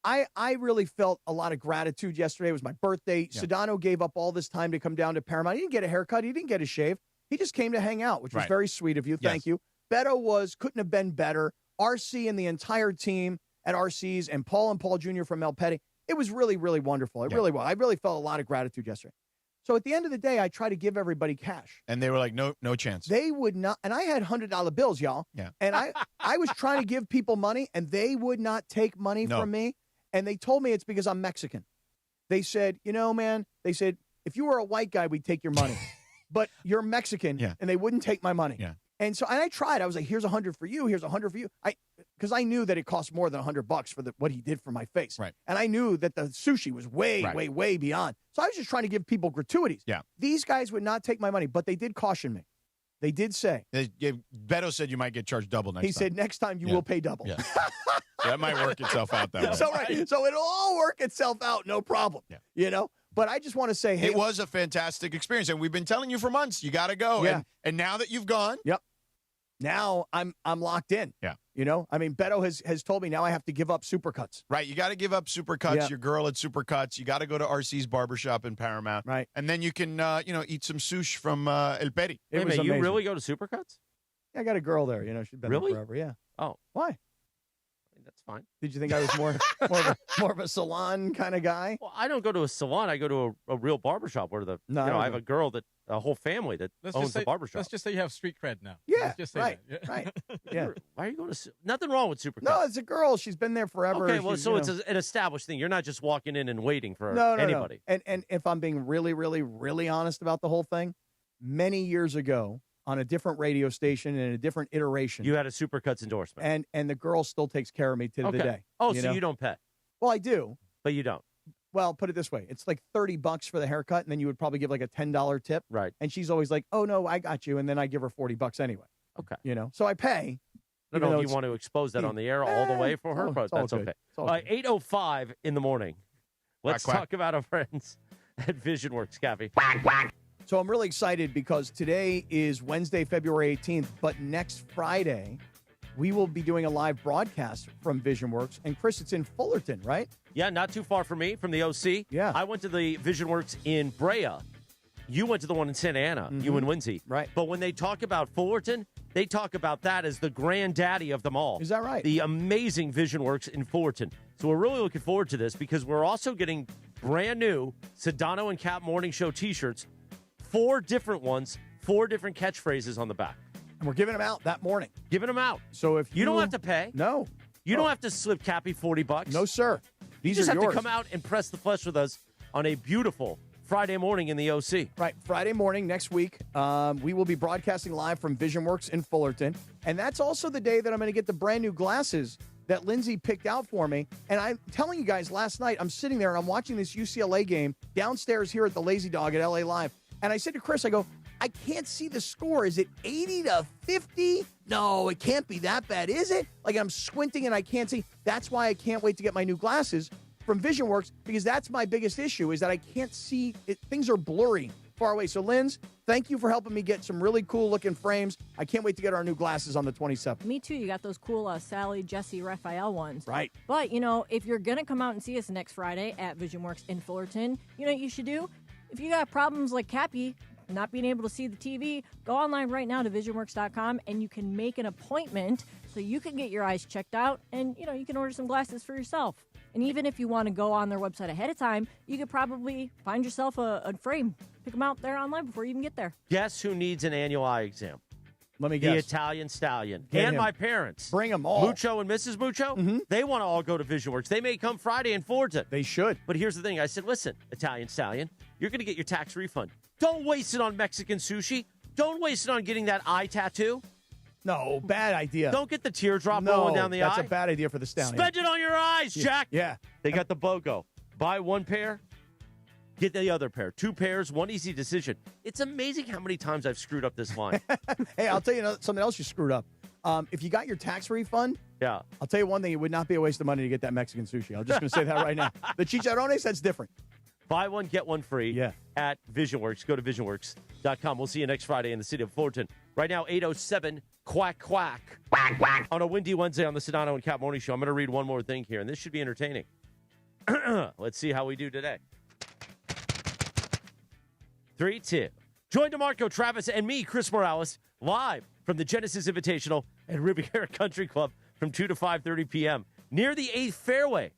I really felt a lot of gratitude yesterday. It was my birthday. Sedano gave up all this time to come down to Paramount. He didn't get a haircut. He didn't get a shave. He just came to hang out, which was very sweet of you. Thank you. Beto couldn't have been better. RC and the entire team at RC's and Paul Jr. from El Petty. It was really, really wonderful. It really was. I really felt a lot of gratitude yesterday. So at the end of the day, I try to give everybody cash.
And they were like, no chance.
They would not. And I had $100 bills, y'all.
Yeah.
And I was trying to give people money, and they would not take money from me. And they told me it's because I'm Mexican. They said, you know, man, they said, if you were a white guy, we'd take your money. But you're Mexican, and they wouldn't take my money.
Yeah.
And so I tried. I was like, here's 100 for you. Here's 100 for you. Because I knew that it cost more than $100 for what he did for my face.
Right.
And I knew that the sushi was way beyond. So I was just trying to give people gratuities.
Yeah.
These guys would not take my money, but they did caution me. They did say.
Beto said you might get charged double next time.
He said next time you will pay double.
Yeah. So that might work itself out that way.
So it'll all work itself out, no problem.
Yeah.
You know? But I just want to say, hey.
It was a fantastic experience, and we've been telling you for months, you got to go.
Yeah.
And now that you've gone.
Yep. Now I'm locked in.
Yeah.
You know, I mean, Beto has told me now I have to give up Supercuts.
Right. You got to give up Supercuts.
Yeah.
Your girl at Supercuts. You got to go to RC's barbershop in Paramount.
Right.
And then you can, eat some sushi from El Petty.
Wait a minute, you really go to Supercuts?
Yeah, I got a girl there. You know, she's been there forever. Yeah.
Oh.
Why?
That's fine.
Did you think I was more of a salon kind of guy?
Well, I don't go to a salon. I go to a real barbershop where I have a girl a whole family that owns the barbershop.
Let's just say you have street cred now.
Yeah,
let's just say
right,
that.
right. Yeah.
Why are you going to? Nothing wrong with Supercuts.
No, it's a girl. She's been there forever.
Okay, well, so it's an established thing. You're not just walking in and waiting for anybody.
No. And if I'm being really, really, really honest about the whole thing, many years ago on a different radio station in a different iteration,
you had a Supercuts endorsement,
and the girl still takes care of me to the day.
Oh, so you don't pay?
Well, I do,
but you don't.
well, put it this way. It's like $30 for the haircut, and then you would probably give like a $10 tip.
Right.
And she's always like, oh, no, I got you. And then I give her $40 anyway.
Okay.
So I pay.
I don't know if you want to expose that on the air all the way for her, but that's okay. 8:05 in the morning. Let's talk about our friends at VisionWorks, Kappy.
So I'm really excited because today is Wednesday, February 18th, but next Friday, we will be doing a live broadcast from VisionWorks. And Chris, it's in Fullerton, right?
Yeah, not too far from me, from the OC.
Yeah.
I went to the VisionWorks in Brea. You went to the one in Santa Ana, you and Windsy.
Right.
But when they talk about Fullerton, they talk about that as the granddaddy of them all.
Is that right?
The amazing VisionWorks in Fullerton. So we're really looking forward to this because we're also getting brand new Sedano and Kap Morning Show t-shirts, 4 different ones, 4 different catchphrases on the back.
And we're giving them out that morning.
Giving them out.
So if
you don't have to pay.
No.
You don't have to slip Kappy $40.
No, sir. These
you just
are
have
yours.
to come out and press the flesh with us on a beautiful Friday morning in the OC.
Right. Friday morning next week, we will be broadcasting live from VisionWorks in Fullerton. And that's also the day that I'm going to get the brand new glasses that Lindsay picked out for me. And I'm telling you guys, last night, I'm sitting there and I'm watching this UCLA game downstairs here at the Lazy Dog at LA Live. And I said to Chris, I go, I can't see the score. Is it 80-50? No, it can't be that bad, is it? Like, I'm squinting and I can't see. That's why I can't wait to get my new glasses from VisionWorks, because that's my biggest issue, is that I can't see it. Things are blurry far away. So, Linz, thank you for helping me get some really cool-looking frames. I can't wait to get our new glasses on the 27th.
Me too. You got those cool Sally, Jesse, Raphael ones.
Right.
But, if you're going to come out and see us next Friday at VisionWorks in Fullerton, you know what you should do? If you got problems like Kappy, not being able to see the TV, go online right now to visionworks.com and you can make an appointment so you can get your eyes checked out and, you can order some glasses for yourself. And even if you want to go on their website ahead of time, you could probably find yourself a frame. Pick them out there online before you even get there.
Guess who needs an annual eye exam?
Let me
The
guess.
Italian Stallion.
Get
and
him.
my parents.
Bring them all.
Mucho and Mrs. Mucho, they want to all go to VisionWorks. They may come Friday in Fullerton.
They should.
But here's the thing. I said, listen, Italian Stallion, you're going to get your tax refund. Don't waste it on Mexican sushi. Don't waste it on getting that eye tattoo.
No, bad idea.
Don't get the teardrop rolling down the eye.
that's a bad idea for the Stallion.
Spend it on your eyes, Jack.
Yeah.
They got the BOGO. Buy one pair, get the other pair. 2 pairs, one easy decision. It's amazing how many times I've screwed up this line.
Hey, I'll tell you something else you screwed up. If you got your tax refund,
yeah,
I'll tell you one thing. It would not be a waste of money to get that Mexican sushi. I'm just going to say that right now. The chicharrones, that's different.
Buy one, get one free at VisionWorks. Go to visionworks.com. We'll see you next Friday in the city of Fullerton. Right now, 8:07, quack, quack. Quack, quack. On a windy Wednesday on the Sedano and Kap Morning Show. I'm going to read one more thing here, and this should be entertaining. Let's see how we do today. 3, 2. Join DeMarco, Travis, and me, Chris Morales, live from the Genesis Invitational at Riviera Country Club from 2 to 5:30 p.m. near the 8th fairway.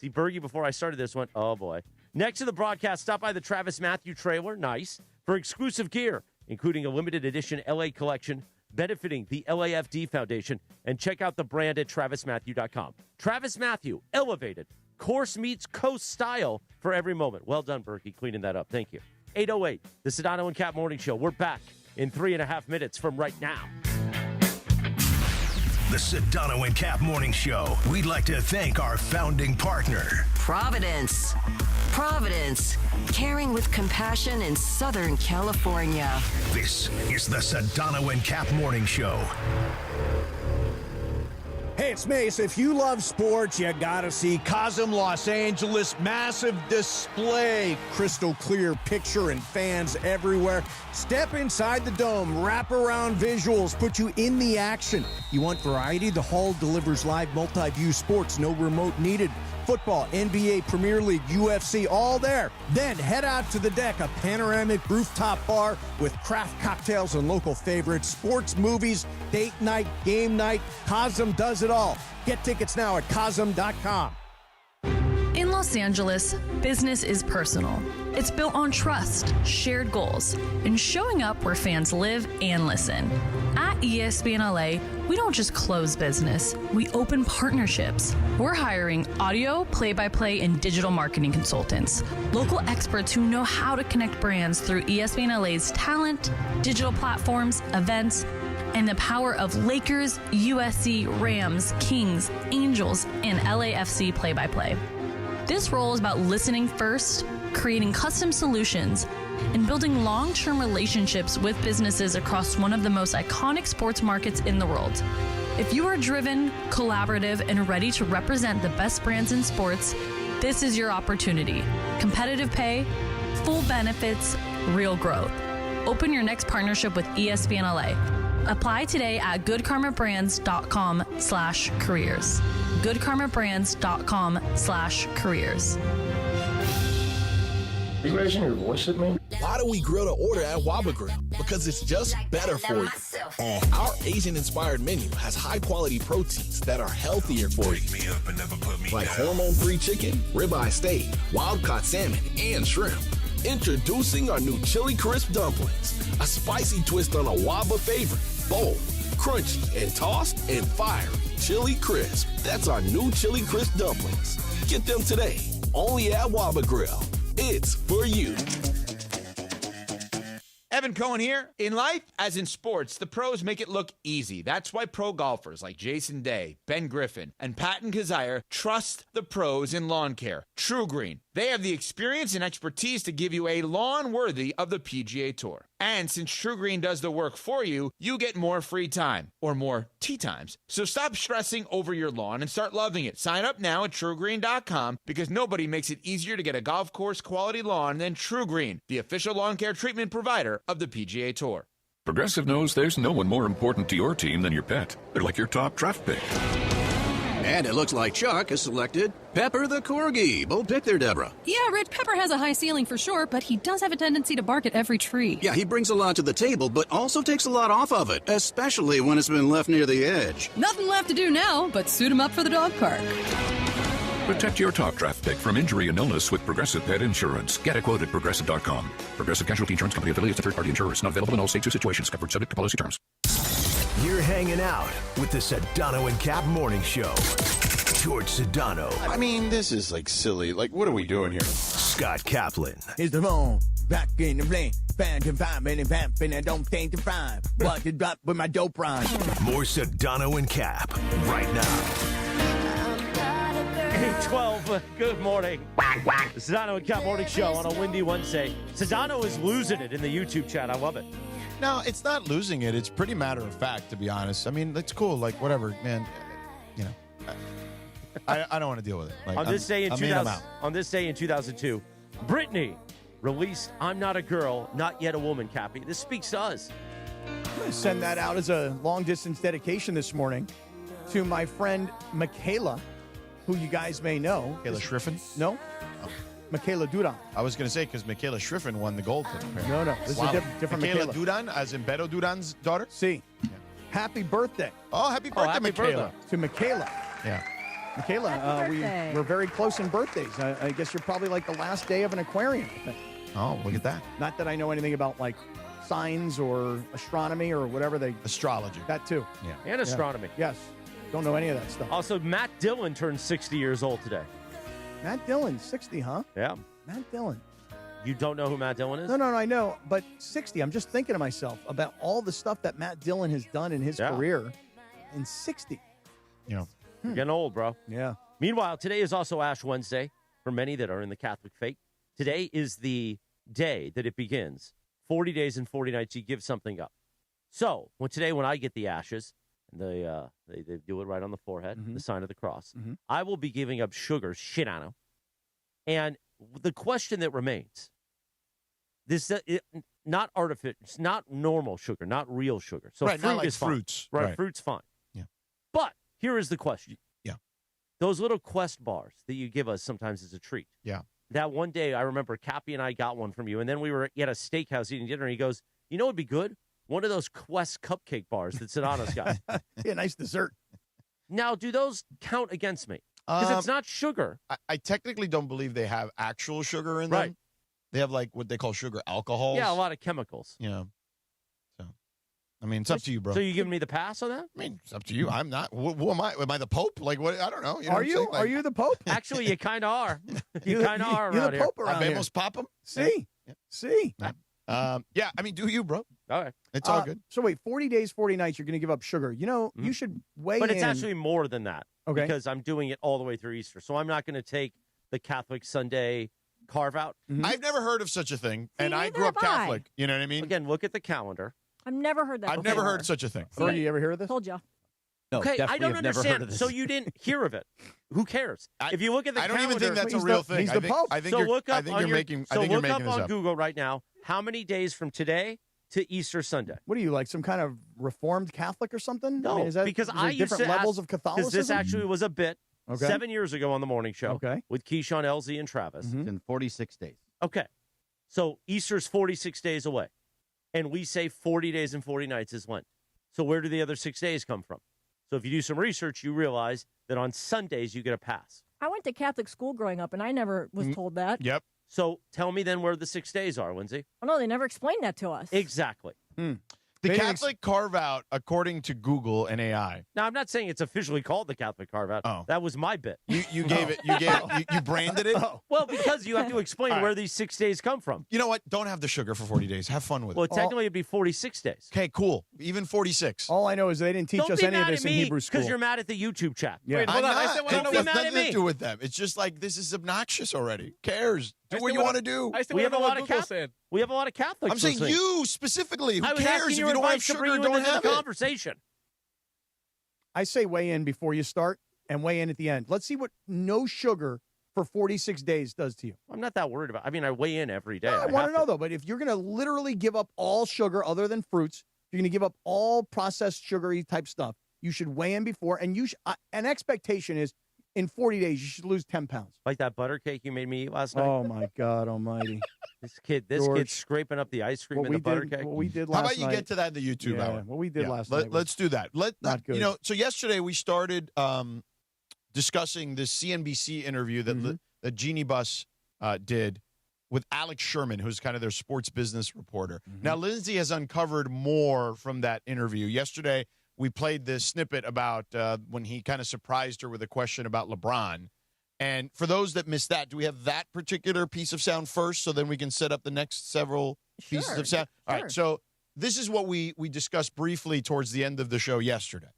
See, Bergie, before I started this, went, oh, boy. Next to the broadcast, stop by the Travis Matthew trailer, nice, for exclusive gear, including a limited edition LA collection benefiting the LAFD Foundation, and check out the brand at travismatthew.com. Travis Matthew, elevated, course meets coast style for every moment. Well done, Berkey, cleaning that up. Thank you. 8:08, the Sedano and Kap Morning Show. We're back in 3.5 minutes from right now.
The Sedano and Kap Morning Show. We'd like to thank our founding partner,
Providence. Providence, caring with compassion in Southern California.
This is the Sedano and Kap Morning Show.
Hey, it's Mace. If you love sports, you gotta see Cosm Los Angeles. Massive display, crystal clear picture and fans everywhere. Step inside the dome, wrap around visuals, put you in the action. You want variety? The hall delivers live multi-view sports, no remote needed. Football, NBA, Premier League, UFC, all there. Then head out to the deck, a panoramic rooftop bar with craft cocktails and local favorites, sports, movies, date night, game night. Cosm does it all. Get tickets now at Cosm.com.
In Los Angeles, business is personal. It's built on trust, shared goals, and showing up where fans live and listen. At ESPN LA, we don't just close business, we open partnerships. We're hiring audio, play-by-play, and digital marketing consultants, local experts who know how to connect brands through ESPN LA's talent, digital platforms, events, and the power of Lakers, USC, Rams, Kings, Angels, and LAFC play-by-play. This role is about listening first, creating custom solutions, and building long-term relationships with businesses across one of the most iconic sports markets in the world. If you are driven, collaborative, and ready to represent the best brands in sports, this is your opportunity. Competitive pay, full benefits, real growth. Open your next partnership with ESPN LA. Apply today at goodkarmabrands.com/careers. goodkarmabrands.com/careers.
You raising your voice at me?
Why do we grill to order at Waba Grill? Because it's just better for you. Our Asian-inspired menu has high-quality proteins that are healthier for you. Like hormone-free chicken, ribeye steak, wild-caught salmon, and shrimp. Introducing our new Chili Crisp Dumplings. A spicy twist on a Waba favorite. Bold, crunchy, and tossed, and fiery. Chili Crisp. That's our new Chili Crisp Dumplings. Get them today. Only at Waba Grill. It's for you.
Evan Cohen here. In life, as in sports, the pros make it look easy. That's why pro golfers like Jason Day, Ben Griffin, and Patton Kazire trust the pros in lawn care. True Green. They have the experience and expertise to give you a lawn worthy of the PGA Tour. And since True Green does the work for you, you get more free time, or more tee times. So stop stressing over your lawn and start loving it. Sign up now at TrueGreen.com because nobody makes it easier to get a golf course quality lawn than True Green, the official lawn care treatment provider of the PGA Tour.
Progressive knows there's no one more important to your team than your pet. They're like your top draft pick.
And it looks like Chuck has selected Pepper the Corgi. Bold pick there, Deborah.
Yeah, Rich, Pepper has a high ceiling for sure, but he does have a tendency to bark at every tree.
Yeah, he brings a lot to the table, but also takes a lot off of it, especially when it's been left near the edge.
Nothing left to do now but suit him up for the dog park.
Protect your top draft pick from injury and illness with Progressive Pet Insurance. Get a quote at Progressive.com. Progressive Casualty Insurance Company affiliates and third-party insurers. Not available in all states or situations. Covered subject to policy terms.
You're hanging out with the Sedano and Kap Morning Show. George Sedano.
I mean, this is like silly. Like, what are we doing here?
Scott Kaplan.
Here's the phone. Back in the flame. Band and vamping and vamping. I don't think to find. What to drop with my dope rhyme.
More Sedano and Kap right now.
8:12. Good morning. The Sedano and Kap Morning Show on a windy Wednesday. Sedano is losing it in the YouTube chat. I love it.
No, it's not losing it. It's pretty matter of fact, to be honest. I mean, it's cool. Like, whatever, man. You know, I don't want to deal with it. Like,
on this day in 2002, Britney released "I'm Not a Girl, Not Yet a Woman." Kappy, this speaks to us.
I'm going to send that out as a long-distance dedication this morning to my friend Michaela, who you guys may know.
Michaela Schriffen?
No. Oh. Michaela Duran.
I was going to say, because Michaela Schriffen won the gold.
No. This is a different
Michaela Duran, as in Beto Duran's daughter?
See. Yeah. Happy birthday.
Oh, happy birthday, Michaela.
To Michaela.
Yeah.
Michaela, we're very close in birthdays. I guess you're probably like the last day of an aquarium.
Oh, look at that.
Not that I know anything about, like, signs or astronomy or whatever they...
Astrology.
That, too.
Yeah.
And astronomy.
Yeah. Yes. Don't know any of that stuff.
Also, Matt Dillon turned 60 years old today.
Matt Dillon, 60, huh?
Yeah.
Matt Dillon.
You don't know who Matt Dillon is?
No, I know. But 60, I'm just thinking to myself about all the stuff that Matt Dillon has done in his career. And 60.
You know.
You're getting old, bro.
Yeah.
Meanwhile, today is also Ash Wednesday for many that are in the Catholic faith. Today is the day that it begins. 40 days and 40 nights, you give something up. So, when I get the ashes, and they do it right on the forehead, the sign of the cross, I will be giving up sugar, Shenanigans. And the question that remains, not artificial, it's not normal sugar, not real sugar. So
right,
fruit
not like
is fine.
fruits.
Right, fruit's fine.
Yeah.
But here is the question.
Yeah.
Those little Quest bars that you give us sometimes as a treat.
Yeah.
That one day, I remember Kappy and I got one from you, and then we were at a steakhouse eating dinner, and he goes, you know what would be good? One of those Quest cupcake bars that Sedano's got.
Yeah, nice dessert.
Now, do those count against me? Because it's not sugar.
I technically don't believe they have actual sugar in them.
Right.
They have, like, what they call sugar alcohols.
Yeah, a lot of chemicals.
You know. So, I mean, it's up to you, bro.
So you giving me the pass on that?
I mean, it's up to you. I'm not. Who am I? Am I the Pope? Like, what? I don't know. You know
Are you? Are you the Pope?
Actually, you kind of are. You kind of are
You're
around
the
here.
Pope around here.
Vamos pop them?
See? See?
Yeah, I mean, do you, bro?
All right.
It's all good.
So wait, 40 days, 40 nights, you're going to give up sugar. You know, you should weigh in.
But it's actually more than that.
Okay.
Because I'm doing it all the way through Easter. So I'm not going to take the Catholic Sunday carve-out.
I've never heard of such a thing, and I
neither
grew up
have I.
Catholic. You know what I mean?
Again, look at the calendar.
I've never heard that.
I've never heard such a thing.
Or you ever hear of this?
Told you.
No,
Okay, I
definitely
don't
have never
understand.
heard of this.
So you didn't hear of it. Who cares? If you look at the
I don't
calendar,
even think that's a
He's
real
the-
thing.
he's the Pope.
I think
so
you're,
look up
I think
on
you're
your,
making.
so
I think you're
look up
making this
on
up.
Google right now. How many days from today to Easter Sunday?
What are you, like some kind of Reformed Catholic or something?
No,
I mean, is that,
because
is there
I used
different
to
levels
ask,
of Catholicism?
Because this actually was a bit
Okay.
7 years ago on the morning show
Okay.
with Keyshawn, LZ, and Travis.
In 46 days.
Okay, so Easter's 46 days away, and we say 40 days and 40 nights is Lent. So where do the other 6 days come from? So if you do some research, you realize that on Sundays you get a pass.
I went to Catholic school growing up, and I never was told that.
Yep.
So tell me then where the 6 days are, Lindsay.
Oh, no, they never explained that to us.
Exactly.
The Catholic carve-out, according to Google and AI.
Now, I'm not saying it's officially called the Catholic carve-out.
Oh.
That was my bit.
You gave it. You branded it.
Well, because you have to explain
All right.
where these 6 days come from.
You know what? Don't have the sugar for 40 days. Have fun with
Well,
it.
technically, it'd be 46 days.
Okay, cool. Even 46.
All I know is they didn't teach
Don't
us
be
any of
mad
this
at
in
me
Hebrew school.
because you're mad at the YouTube chat.
Yeah.
Wait, hold on. I said
It
what I
Don't
has
be mad
nothing
at me.
to do with them. It's just like this is obnoxious already. Who cares? Do
I
what
said
you want to do.
I said
We have a
whatever
lot of
Google
Catholics.
said.
We have a lot of Catholics.
I'm saying
listening.
you specifically. Who
I was
cares
asking
if
your
you don't have
advice to
sugar
bring
or
you
don't
into
have
the
it?
conversation.
I say weigh in before you start and weigh in at the end. Let's see what no sugar for 46 days does to you.
I'm not that worried about. I mean, I weigh in every day.
I want to know, though, but if you're going to literally give up all sugar other than fruits, you're going to give up all processed sugary type stuff, you should weigh in before. And you an expectation is in 40 days, you should lose 10 pounds.
Like that butter cake you made me eat last night.
Oh, my God almighty.
This kid's
George,
scraping up the ice cream
What
in
we
the butter
did,
cake.
what we did last
How about you
night,
get to that in the YouTube
yeah,
hour?
what we did last night was
Let's do that.
not good.
You know, so yesterday we started discussing this CNBC interview that that Genie Buss did with Alex Sherman, who's kind of their sports business reporter. Now, Lindsay has uncovered more from that interview. Yesterday, we played this snippet about when he kind of surprised her with a question about LeBron. And for those that missed that, do we have that particular piece of sound first so then we can set up the next several pieces of sound? All right, so this is what we discussed briefly towards the end of the show yesterday.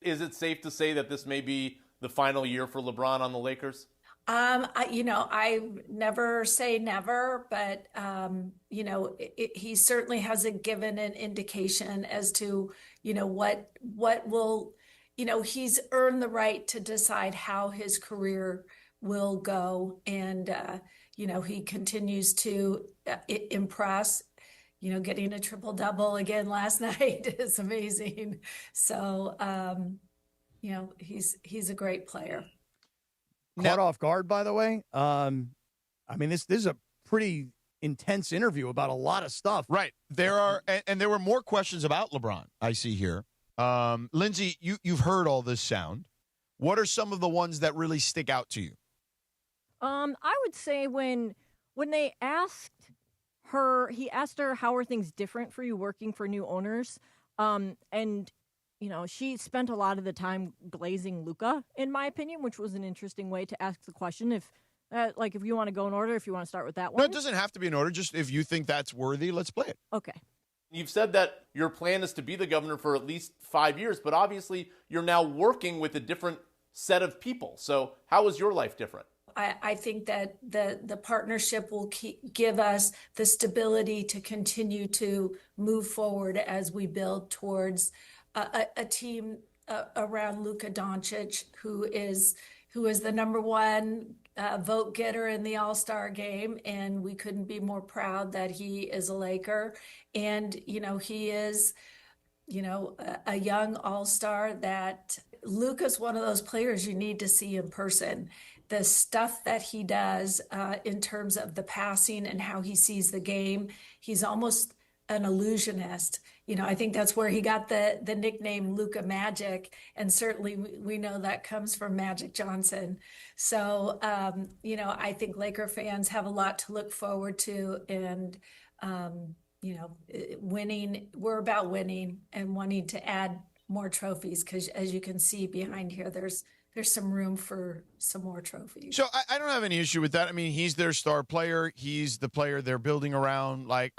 Is it safe to say that this may be the final year for LeBron on the Lakers?
I never say never, but he certainly hasn't given an indication as to, what will, he's earned the right to decide how his career will go. And, he continues to impress. Getting a triple-double again last night is amazing. So, he's a great player.
Caught off guard, by the way. I mean, this is a pretty intense interview about a lot of stuff.
Right. There are, and there were more questions about LeBron, I see here. Lindsay, you've heard all this sound. What are some of the ones that really stick out to you?
I would say when they asked her, he asked her, how are things different for you working for new owners? And she spent a lot of the time glazing Luka, in my opinion, which was an interesting way to ask the question. If you want to go in order, if you want to start with that one.
No, it doesn't have to be in order. Just if you think that's worthy, let's play it.
Okay.
You've said that your plan is to be the governor for at least 5 years, but obviously you're now working with a different set of people. So how is your life different?
I think that the partnership will give us the stability to continue to move forward as we build towards a team around Luka Doncic, who is the number one vote getter in the All-Star game, and we couldn't be more proud that he is a Laker. And he is a young All-Star. That Luka's one of those players you need to see in person. The stuff that he does in terms of the passing and how he sees the game, he's almost an illusionist. I think that's where he got the nickname Luka Magic, and certainly we know that comes from Magic Johnson. So, I think Laker fans have a lot to look forward to, and winning. We're about winning and wanting to add more trophies, because as you can see behind here, there's some room for some more trophies.
So I don't have any issue with that. I mean, he's their star player. He's the player they're building around. I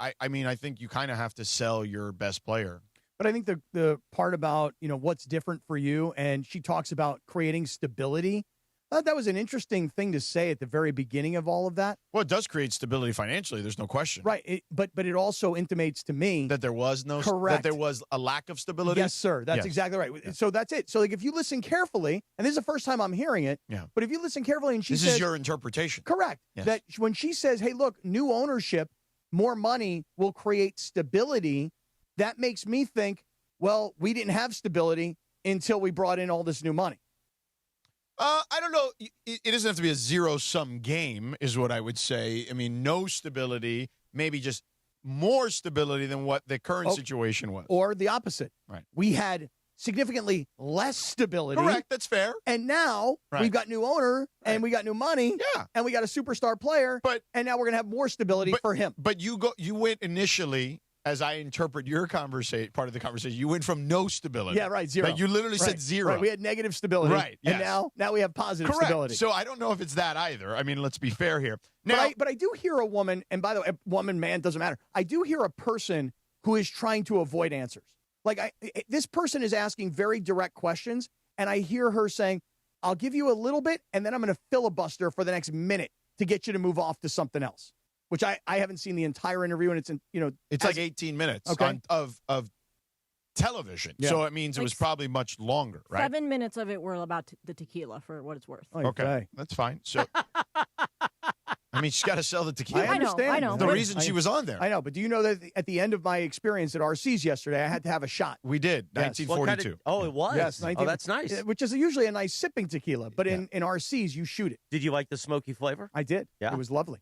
think you kind of have to sell your best player.
But I think the part about, what's different for you, and she talks about creating stability. I thought that was an interesting thing to say at the very beginning of all of that.
Well, it does create stability financially. There's no question.
Right. But it also intimates to me
that there was no
correct.
That there was a lack of stability.
Yes, sir. That's exactly right. Yeah. So that's it. So like if you listen carefully, and this is the first time I'm hearing it.
Yeah.
But if you listen carefully, and she
this
says,
is your interpretation.
Correct.
Yes.
That when she says, "Hey, look, new ownership, more money will create stability," that makes me think, well, we didn't have stability until we brought in all this new money.
I don't know. It doesn't have to be a zero-sum game, is what I would say. I mean, no stability, maybe just more stability than what the current situation was.
Or the opposite.
Right.
We had significantly less stability.
Correct. That's fair.
And now we've got new owner and we got new money.
Yeah.
And we got a superstar player. And now we're going to have more stability for him.
But you went initially, as I interpret your part of the conversation, you went from no stability.
Yeah, right, zero.
Like you literally said zero.
Right, we had negative stability.
Right, yes.
And now we have positive
Correct.
stability.
So I don't know if it's that either. I mean, let's be fair here. Now,
but I do hear a woman, and by the way, woman, man, doesn't matter. I do hear a person who is trying to avoid answers. Like this person is asking very direct questions, and I hear her saying, I'll give you a little bit, and then I'm going to filibuster for the next minute to get you to move off to something else. Which I haven't seen the entire interview, and it's
like 18 minutes of television.
Yeah.
So it means it was probably much longer, right?
7 minutes of it were about the tequila, for what it's worth.
Okay, that's fine. So, I mean, she's got to sell the tequila.
I understand.
I know.
The reason she was on there.
I know, but do you know that at the end of my experience at RC's yesterday, I had to have a shot.
We did,
Yes.
1942.
It was?
Yes,
That's nice.
Which is usually a nice sipping tequila, but in RC's, you shoot it.
Did you like the smoky flavor?
I did.
Yeah.
It was lovely.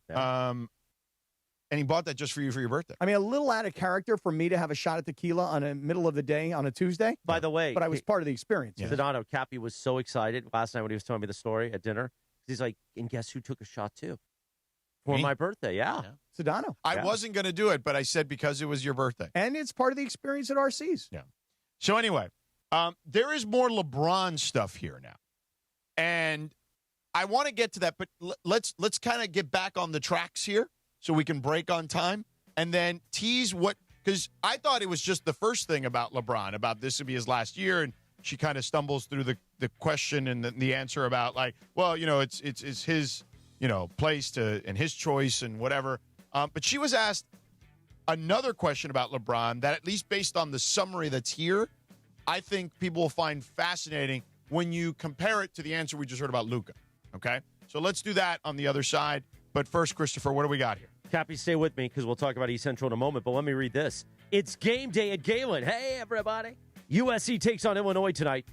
And he bought that just for you for your birthday.
I mean, a little out of character for me to have a shot at tequila on a middle of the day on a Tuesday.
By the way.
But I was part of the experience.
Sedano, Kappy was so excited last night when he was telling me the story at dinner. He's like, and guess who took a shot too? For my birthday, yeah.
Sedano.
I wasn't going to do it, but I said because it was your birthday.
And it's part of the experience at RC's.
Yeah. So anyway, there is more LeBron stuff here now. And I want to get to that, but let's kind of get back on the tracks here so we can break on time and then tease because I thought it was just the first thing about LeBron, about this would be his last year, and she kind of stumbles through the question and the answer about like, well, it's his, place and his choice and whatever. But she was asked another question about LeBron that, at least based on the summary that's here, I think people will find fascinating when you compare it to the answer we just heard about Luka. Okay? So let's do that on the other side. But first, Christopher, what do we got here?
Kappy, stay with me because we'll talk about East Central in a moment, but let me read this. It's game day at Galen. Hey, everybody. USC takes on Illinois tonight.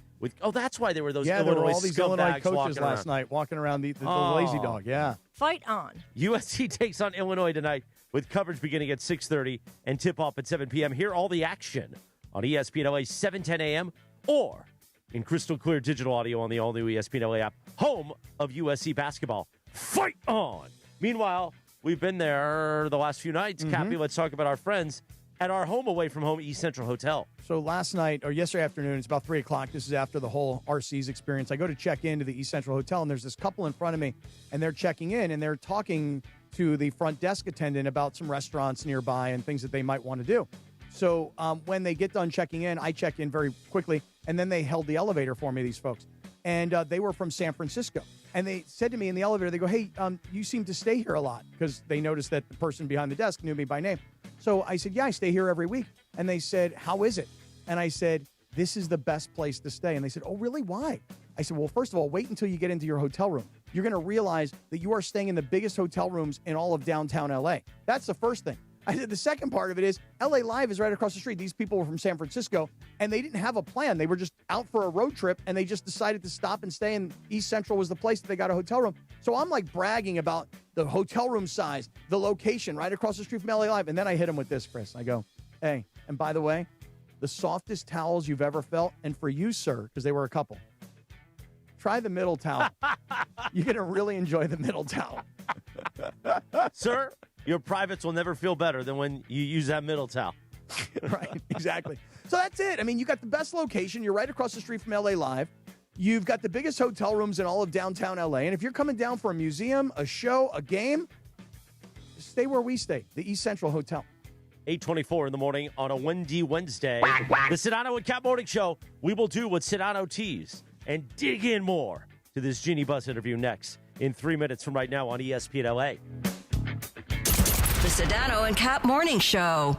That's why there were those Illinois
there were all these Illinois coaches last
night
night walking around the lazy dog. Yeah.
Fight on.
USC takes on Illinois tonight with coverage beginning at 6:30 and tip-off at 7 p.m. Hear all the action on ESPN LA 7:10 a.m. or in crystal clear digital audio on the all-new ESPN LA app, home of USC basketball. Fight on! Meanwhile, we've been there the last few nights. Kappy, let's talk about our friends at our home away from home East Central Hotel.
So last night, or yesterday afternoon, it's about 3 o'clock. This is after the whole RC's experience. I go to check into the East Central Hotel, and there's this couple in front of me, and they're checking in, and they're talking to the front desk attendant about some restaurants nearby and things that they might want to do. So when they get done checking in, I check in very quickly, and then they held the elevator for me, these folks. And they were from San Francisco. And they said to me in the elevator, they go, hey, you seem to stay here a lot, because they noticed that the person behind the desk knew me by name. So I said, yeah, I stay here every week. And they said, how is it? And I said, this is the best place to stay. And they said, oh, really? Why? I said, well, first of all, wait until you get into your hotel room. You're going to realize that you are staying in the biggest hotel rooms in all of downtown LA. That's the first thing. I said, the second part of it is LA Live is right across the street. These people were from San Francisco, and they didn't have a plan. They were just out for a road trip, and they just decided to stop and stay, and East Central was the place that they got a hotel room. So I'm like bragging about the hotel room size, the location right across the street from LA Live. And then I hit him with this, Chris. I go, hey, and by the way, the softest towels you've ever felt, and for you, sir, because they were a couple, try the middle towel. You're going to really enjoy the middle towel.
Sir, your privates will never feel better than when you use that middle towel.
Right, exactly. So that's it. I mean, you got the best location. You're right across the street from LA Live. You've got the biggest hotel rooms in all of downtown LA. And if you're coming down for a museum, a show, a game, stay where we stay, the East Central Hotel.
8:24 in the morning on a windy Wednesday. The Sedano and Kap Morning Show. We will do what Sedano teased and dig in more to this Genie Buss interview next in 3 minutes from right now on ESPN LA.
The Sedano and Kap Morning Show.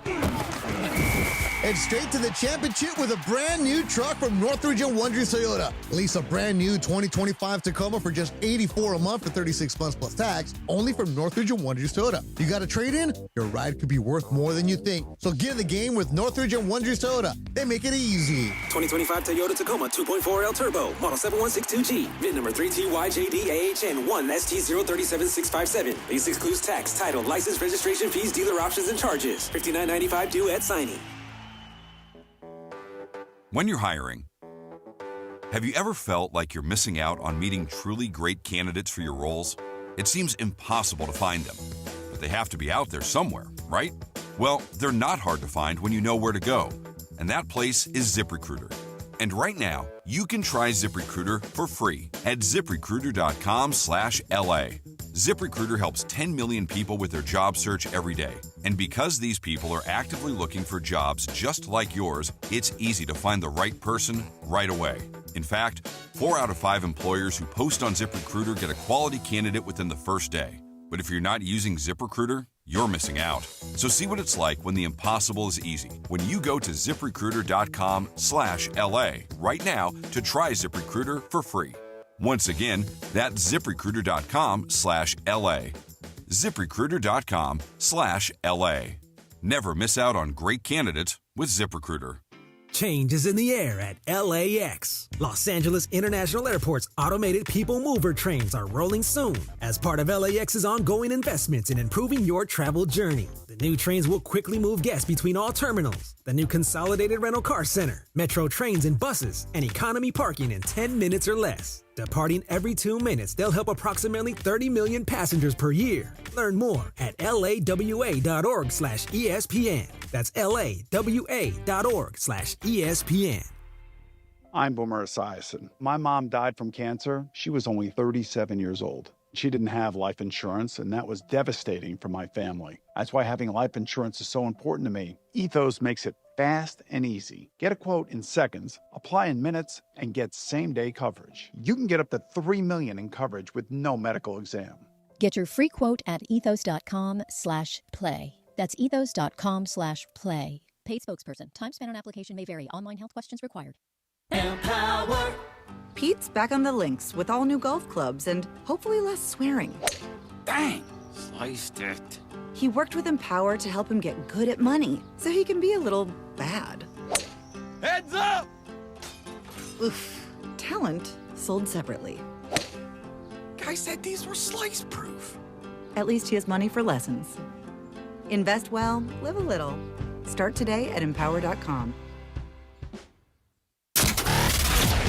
And straight to the championship with a brand new truck from Northridge and Wonders Toyota. Lease a brand new 2025 Tacoma for just $84 a month for 36 months plus tax, only from Northridge and Wonders Toyota. You got a trade-in? Your ride could be worth more than you think. So get in the game with Northridge and Wonders Toyota. They make it easy.
2025 Toyota Tacoma 2.4L Turbo, model 7162G, VIN number 3TYJDAHN 1ST037657. Lease excludes tax, title, license, registration fees, dealer options, and charges. $59.95 due at signing.
When you're hiring, have you ever felt like you're missing out on meeting truly great candidates for your roles? It seems impossible to find them, but they have to be out there somewhere, right? Well, they're not hard to find when you know where to go, and that place is ZipRecruiter. And right now, you can try ZipRecruiter for free at ZipRecruiter.com/LA. ZipRecruiter helps 10 million people with their job search every day. And because these people are actively looking for jobs just like yours, it's easy to find the right person right away. In fact, 4 out of 5 employers who post on ZipRecruiter get a quality candidate within the first day. But if you're not using ZipRecruiter, you're missing out. So see what it's like when the impossible is easy. When you go to ZipRecruiter.com/LA right now to try ZipRecruiter for free. Once again, that's ZipRecruiter.com/LA. ZipRecruiter.com/LA. Never miss out on great candidates with ZipRecruiter.
Change is in the air at LAX. Los Angeles International Airport's automated people mover trains are rolling soon as part of LAX's ongoing investments in improving your travel journey. The new trains will quickly move guests between all terminals. The new consolidated rental car center, metro trains and buses, and economy parking in 10 minutes or less. Departing every 2 minutes, they'll help approximately 30 million passengers per year. Learn more at lawa.org/ESPN. That's lawa.org/ESPN.
I'm Boomer Esiason. My mom died from cancer. She was only 37 years old. She didn't have life insurance, and that was devastating for my family. That's why having life insurance is so important to me. Ethos makes it fast and easy. Get a quote in seconds, apply in minutes, and get same-day coverage. You can get up to $3 million in coverage with no medical exam.
Get your free quote at ethos.com/play. That's ethos.com/play. Paid spokesperson. Time spent on application may vary. Online health questions required.
Empower. Pete's back on the links with all new golf clubs and hopefully less swearing.
Dang, sliced it.
He worked with Empower to help him get good at money so he can be a little bad.
Heads up!
Oof. Talent sold separately.
Guy said these were slice proof.
At least he has money for lessons. Invest well, live a little. Start today at empower.com.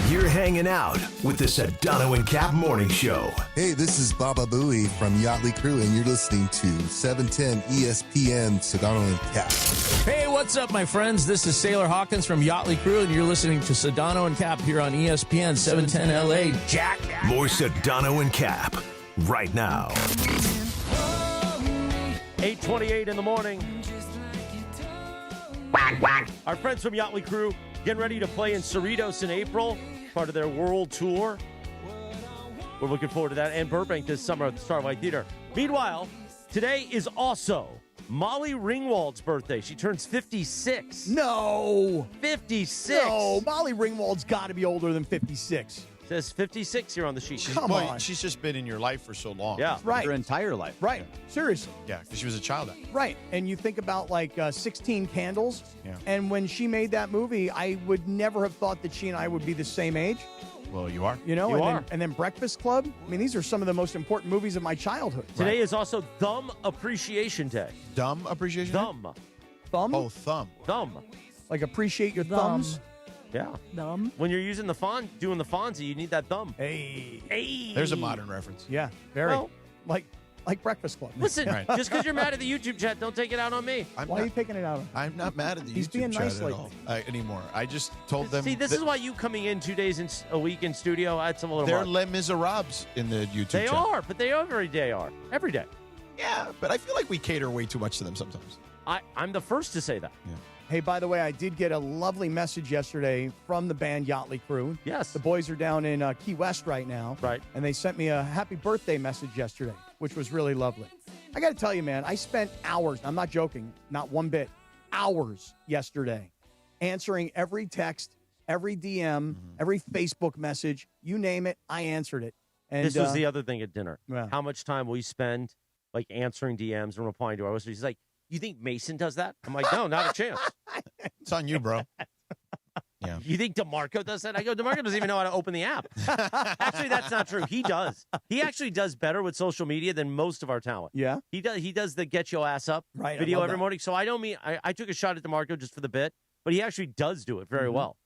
You're hanging out with the Sedano and Kap Morning Show.
Hey, this is Baba Booey from Yachtly Crew, and you're listening to 710 ESPN Sedano and Kap.
Hey, what's up, my friends? This is Sailor Hawkins from Yachtly Crew, and you're listening to Sedano and Kap here on ESPN 710 LA. Jack.
More Sedano and Kap right now.
8:28 in the morning. Our friends from Yachtly Crew getting ready to play in Cerritos in April, part of their world tour. We're looking forward to that. And Burbank this summer at the Starlight Theater. Meanwhile, today is also Molly Ringwald's birthday. She turns 56.
No.
56.
No, Molly Ringwald's got to be older than 56.
Says 56 here on the sheet.
Come on.
She's just been in your life for so long.
Yeah.
Right.
Her entire life.
Right. Seriously.
Yeah, because she was a child actor.
Right. And you think about 16 Candles.
Yeah.
And when she made that movie, I would never have thought that she and I would be the same age.
Well, you are.
You know,
You are.
And then Breakfast Club. I mean, these are some of the most important movies of my childhood.
Today is also Thumb Appreciation Day.
Dumb appreciation?
Thumb.
Thumb?
Oh, thumb.
Thumb.
Like appreciate your thumbs.
Yeah.
Thumb.
When you're using the doing the Fonzie, you need that thumb.
Hey.
Hey.
There's a modern reference.
Yeah, very.
Well,
like Breakfast Club.
Listen,
Right.
just because you're mad at the YouTube chat, don't take it out on me.
Why are you taking it out on?
I'm not mad at the
He's
YouTube
being
chat
nice
at
lately.
all anymore. I just told them.
See, this is why you coming in 2 days a week in studio. That's a little
they're
much.
Les Miserables in the YouTube
They
chat.
are, but they every day are. Every day.
Yeah, but I feel like we cater way too much to them sometimes.
I'm the first to say that.
Yeah.
Hey, by the way, I did get a lovely message yesterday from the band Yachtly Crew.
Yes.
The boys are down in Key West right now.
Right.
And they sent me a happy birthday message yesterday, which was really lovely. I got to tell you, man, I spent hours, I'm not joking, not one bit, hours yesterday answering every text, every DM, every Facebook message, you name it, I answered it. And
this was the other thing at dinner.
Yeah.
How much time we spend like answering DMs and replying to our listeners. He's like, you think Mason does that? I'm like, no, not a chance.
It's on you, bro. Yeah.
You think DeMarco does that? I go, DeMarco doesn't even know how to open the app. Actually, that's not true. He does. He actually does better with social media than most of our talent.
Yeah.
He does the get your ass up
Right, I
video
love
every
that.
morning. So I don't mean I took a shot at DeMarco just for the bit, but he actually does do it very well.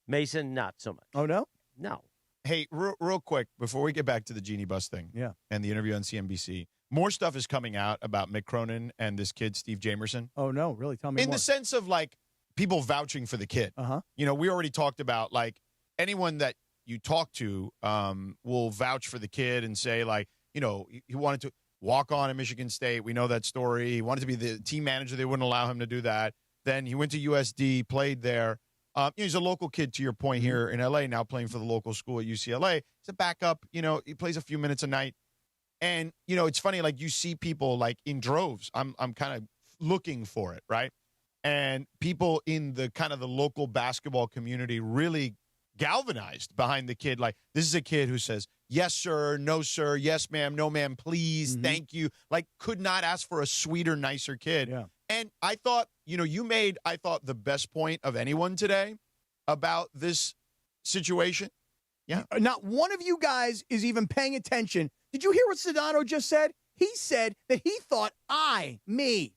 Mason, not so much.
Oh, no?
No.
Hey, real quick, before we get back to the Genie Buss thing and the interview on CNBC, more stuff is coming out about Mick Cronin and this kid, Steve Jamerson.
Oh, no, really? Tell me
In
more.
the sense of, like, people vouching for the kid.
Uh-huh.
You know, we already talked about, like, anyone that you talk to will vouch for the kid and say, like, you know, he wanted to walk on at Michigan State. We know that story. He wanted to be the team manager. They wouldn't allow him to do that. Then he went to USD, played there. He's a local kid, to your point, here in L.A., now playing for the local school at UCLA. He's a backup. You know, he plays a few minutes a night. And, you know, it's funny, like, you see people, like, in droves. I'm kind of looking for it, right? And people in the kind of the local basketball community really galvanized behind the kid. Like, this is a kid who says, yes, sir, no, sir, yes, ma'am, no, ma'am, please, thank you. Like, could not ask for a sweeter, nicer kid.
Yeah.
And I thought, you know, you made, I thought, the best point of anyone today about this situation. Yeah.
Not one of you guys is even paying attention. Did you hear what Sedano just said? He said that he thought I made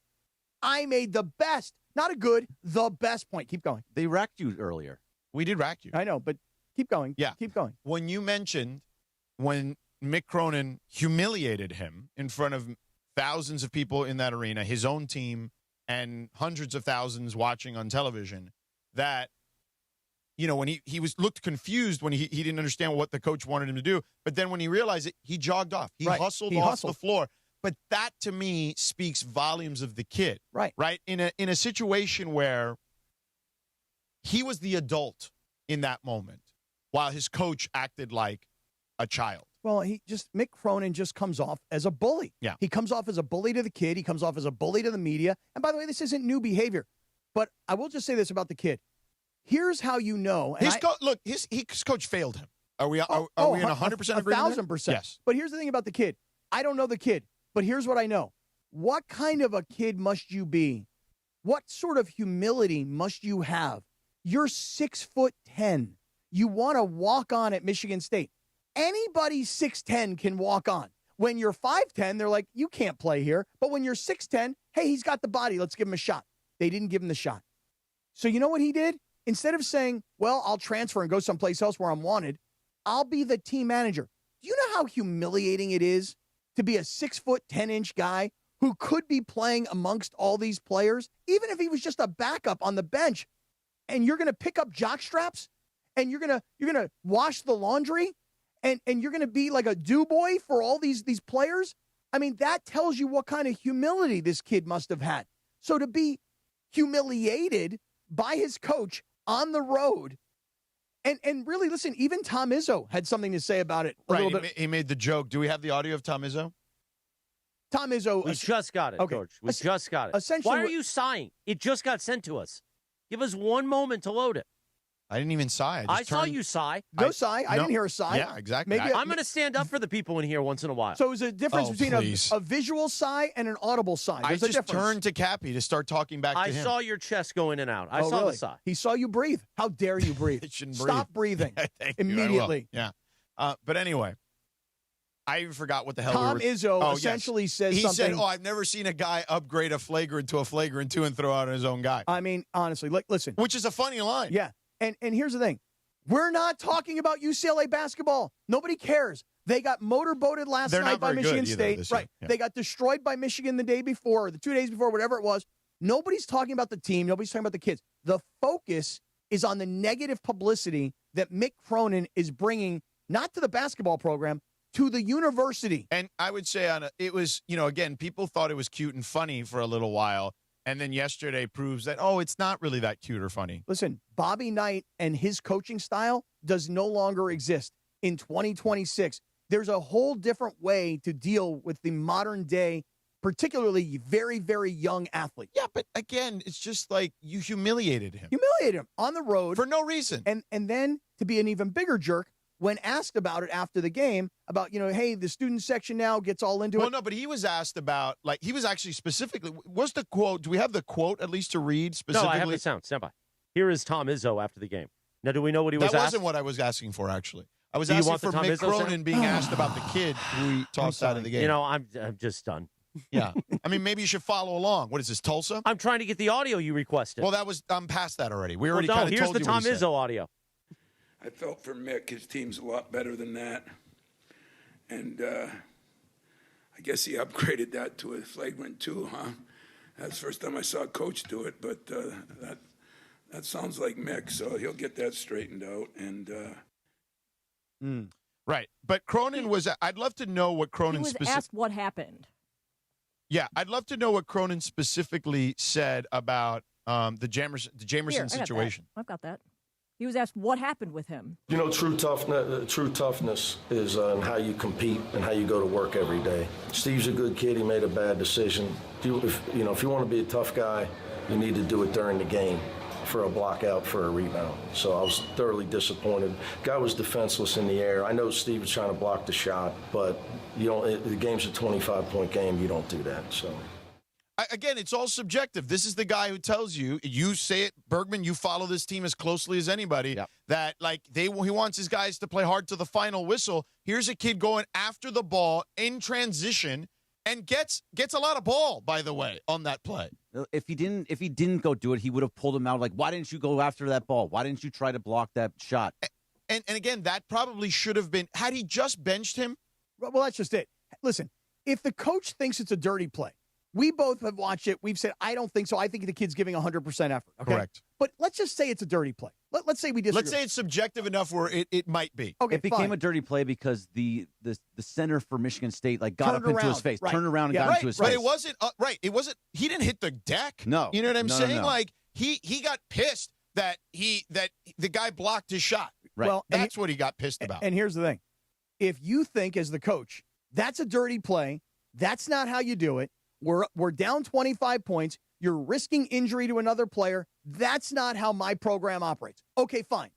the best, not a good, the best point. Keep going.
They racked you earlier.
We did rack you.
I know, but keep going.
Yeah.
Keep going.
When you mentioned when Mick Cronin humiliated him in front of thousands of people in that arena, his own team, and hundreds of thousands watching on television, that, you know, when he looked confused when he didn't understand what the coach wanted him to do. But then when he realized it, he jogged off. He hustled off the floor. But that, to me, speaks volumes of the kid.
Right.
Right? In a situation where he was the adult in that moment while his coach acted like a child.
Well, Mick Cronin just comes off as a bully.
Yeah.
He comes off as a bully to the kid. He comes off as a bully to the media. And by the way, this isn't new behavior. But I will just say this about the kid. Here's how you know. And
his coach failed him. Are we in 100% agreement?
1,000%.
Yes.
But here's the thing about the kid. I don't know the kid, but here's what I know. What kind of a kid must you be? What sort of humility must you have? You're 6'10". You want to walk on at Michigan State. Anybody 6'10" can walk on. When you're 5'10", they're like, you can't play here. But when you're 6'10", hey, he's got the body. Let's give him a shot. They didn't give him the shot. So you know what he did? Instead of saying, well, I'll transfer and go someplace else where I'm wanted, I'll be the team manager. Do you know how humiliating it is to be a 6'10" guy who could be playing amongst all these players, even if he was just a backup on the bench, and you're going to pick up jock straps and you're going to wash the laundry and you're going to be like a do-boy for all these players? I mean, that tells you what kind of humility this kid must have had. So to be humiliated by his coach on the road, and really, listen, even Tom Izzo had something to say about it a little bit.
He made the joke. Do we have the audio of Tom Izzo?
Tom Izzo.
We just got it, Coach. We just got it.
Essentially,
why are you sighing? It just got sent to us. Give us one moment to load it.
I didn't even sigh.
I saw you sigh.
No sigh. I didn't hear a sigh.
Yeah, exactly.
Maybe
I'm going to stand up for the people in here once in a while.
So there's a difference between a visual sigh and an audible sigh.
I
There's a
just
difference.
turned to Kappy to start talking back to
I
him.
saw your chest go in and out. I saw
really?
the sigh.
He saw you breathe. How dare you breathe?
I shouldn't
Stop breathing
Thank you, I will.
immediately.
Yeah. But anyway, I even forgot what the hell
Tom
we were...
Izzo essentially says
he
something.
He said, I've never seen a guy upgrade a flagrant to a flagrant 2 and throw out his own guy.
I mean, honestly, listen.
Which is a funny line.
Yeah. And here's the thing. We're not talking about UCLA basketball. Nobody cares. They got motorboated last night by Michigan State. Right.
Yeah.
They got destroyed by Michigan the day before, or the 2 days before, whatever it was. Nobody's talking about the team. Nobody's talking about the kids. The focus is on the negative publicity that Mick Cronin is bringing, not to the basketball program, to the university.
And I would say it was, again, people thought it was cute and funny for a little while. And then yesterday proves that, oh, it's not really that cute or funny.
Listen, Bobby Knight and his coaching style does no longer exist in 2026. There's a whole different way to deal with the modern day, particularly very, very young athlete.
Yeah, but again, it's just like you humiliated him.
Humiliated him on the road.
For no reason.
And then to be an even bigger jerk, when asked about it after the game, about, hey, the student section now gets all into it.
Well, no, but he was asked about, he was actually specifically, what's the quote? Do we have the quote at least to read specifically?
No, I have the sound. Stand by. Here is Tom Izzo after the game. Now, do we know what he was asked?
That wasn't what I was asking for, actually. I was asking for Mick Cronin being asked about the kid who he tossed out of the game.
I'm just done.
Yeah. I mean, maybe you should follow along. What is this, Tulsa?
I'm trying to get the audio you requested.
Well, I'm past that already. We already kind of told you
here's the Tom
what he said.
Izzo audio.
I felt for Mick, his team's a lot better than that. And I guess he upgraded that to a flagrant 2, huh? That's the first time I saw a coach do it, but that sounds like Mick, so he'll get that straightened out. And
Right. But Cronin I'd love to know what Cronin
He was asked what happened.
Yeah, I'd love to know what Cronin specifically said about the Jamerson situation.
I've got that. He was asked what happened with him.
True toughness is in how you compete and how you go to work every day. Steve's a good kid. He made a bad decision. If you want to be a tough guy, you need to do it during the game for a block out for a rebound. So I was thoroughly disappointed. Guy was defenseless in the air. I know Steve was trying to block the shot, but the game's a 25-point game. You don't do that. So.
Again, it's all subjective. This is the guy who tells you say it, Bergman, you follow this team as closely as anybody, that he wants his guys to play hard to the final whistle. Here's a kid going after the ball in transition and gets a lot of ball, by the way, on that play.
If he didn't go do it, he would have pulled him out. Like, why didn't you go after that ball? Why didn't you try to block that shot?
And again, that probably should have been, had he just benched him.
Well, that's just it. Listen, if the coach thinks it's a dirty play, we both have watched it. We've said, I don't think so. I think the kid's giving 100% effort. Okay?
Correct.
But let's just say it's a dirty play. Let's say we disagree.
Let's say it's subjective enough where it might be.
Okay,
it became a dirty play because the center for Michigan State got
turned
up into
around.
his face,
Right.
turned around and
Yeah.
got into his face.
But it wasn't It wasn't. He didn't hit the deck.
No.
You know what I'm saying?
No.
Like he got pissed that the guy blocked his shot.
Right.
Well,
that's what he got pissed about.
And here's the thing. If you think as the coach, that's a dirty play, that's not how you do it. We're down 25 points. You're risking injury to another player. That's not how my program operates. Okay, fine.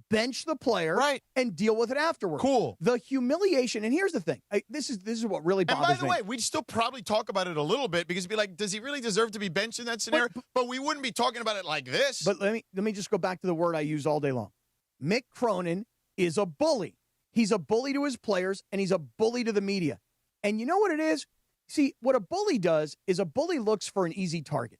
Bench the player and deal with it afterwards.
Cool.
The humiliation, and here's the thing. This is what really bothers me.
And by the way, we'd still probably talk about it a little bit because it'd be like, does he really deserve to be benched in that scenario? But we wouldn't be talking about it like this.
But let me just go back to the word I use all day long. Mick Cronin is a bully. He's a bully to his players, and he's a bully to the media. And you know what it is? See, what a bully does is a bully looks for an easy target.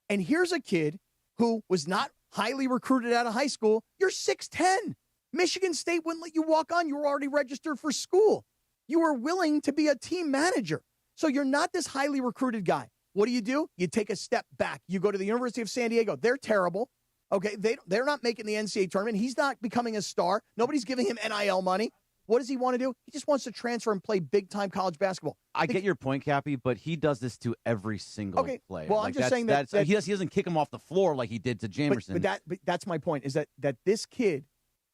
And here's a kid who was not highly recruited out of high school. You're 6'10". Michigan State wouldn't let you walk on. You were already registered for school. You were willing to be a team manager. So you're not this highly recruited guy. What do? You take a step back. You go to the University of San Diego. They're terrible. Okay, they're not making the NCAA tournament. He's not becoming a star. Nobody's giving him NIL money. What does he want to do? He just wants to transfer and play big-time college basketball.
I get your point, Kappy, but he does this to every single player.
Well, I'm just saying that
he doesn't kick him off the floor like he did to Jamerson.
But that's my point, is that this kid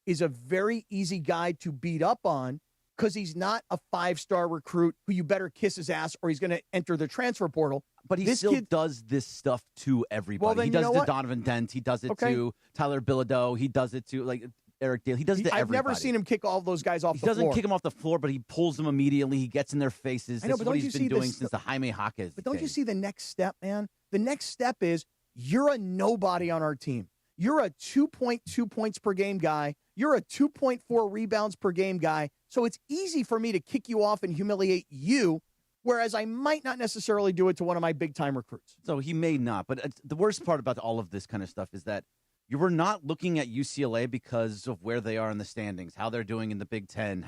is a very easy guy to beat up on because he's not a 5-star recruit who you better kiss his ass or he's going to enter the transfer portal.
But he still does this stuff to everybody.
Well, then
he does
you
it
know
to Donovan Dent. He does it
Okay.
to Tyler Bilodeau. He does it to Eric Dale. He does it to everybody.
I've never seen him kick all those guys off the floor.
He doesn't kick them off the floor, but he pulls them immediately. He gets in their faces.
I know,
This
but
is
don't
what
you
he's
see
been doing
this-
since the Jaime Jaquez
But don't you
days.
see the next step, man? The next step is you're a nobody on our team. You're a 2.2 points per game guy. You're a 2.4 rebounds per game guy. So it's easy for me to kick you off and humiliate you, whereas I might not necessarily do it to one of my big-time recruits.
So he may not. But the worst part about all of this kind of stuff is that you were not looking at UCLA because of where they are in the standings, how they're doing in the Big Ten,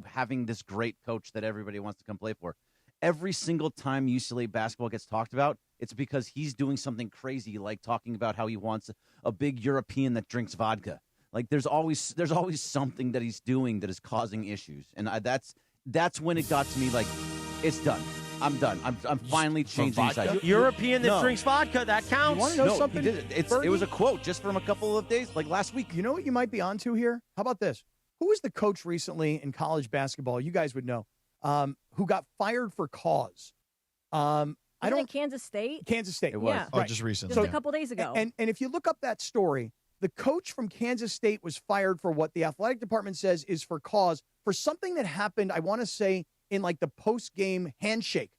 having this great coach that everybody wants to come play for. Every single time UCLA basketball gets talked about, it's because he's doing something crazy, like talking about how he wants a big European that drinks vodka. Like there's always something that he's doing that is causing issues, and that's when it got to me like, it's done. I'm done. I'm finally changing sides.
European that drinks vodka, that counts.
You want to know something?
It was a quote just from a couple of days, like last week.
You know what you might be onto here? How about this? Who was the coach recently in college basketball? You guys would know. Who got fired for cause? I don't.
Kansas State.
Kansas State.
It was. Yeah.
Oh, just recently.
Just a couple days ago.
And if you look up that story, the coach from Kansas State was fired for what the athletic department says is for cause for something that happened, I want to say, in like the post-game handshake.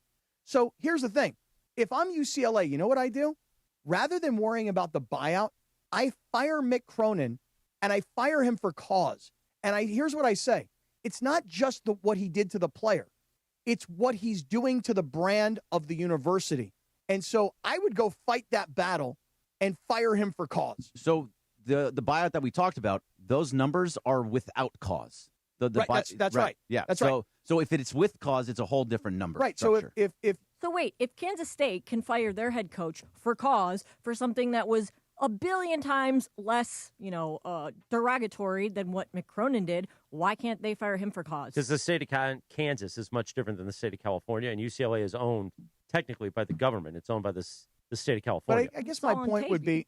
So here's the thing. If I'm UCLA, you know what I do? Rather than worrying about the buyout, I fire Mick Cronin and I fire him for cause. And here's what I say. It's not just what he did to the player. It's what he's doing to the brand of the university. And so I would go fight that battle and fire him for cause.
So the buyout that we talked about, those numbers are without cause.
Right, that's right.
Yeah.
That's
so,
right.
So if it's with cause, it's a whole different number.
Right.
Structure.
So
if Kansas State can fire their head coach for cause for something that was a billion times less, derogatory than what Mick Cronin did, why can't they fire him for cause?
Because the state of Kansas is much different than the state of California, and UCLA is owned technically by the government. It's owned by the state of California.
But I guess my point would be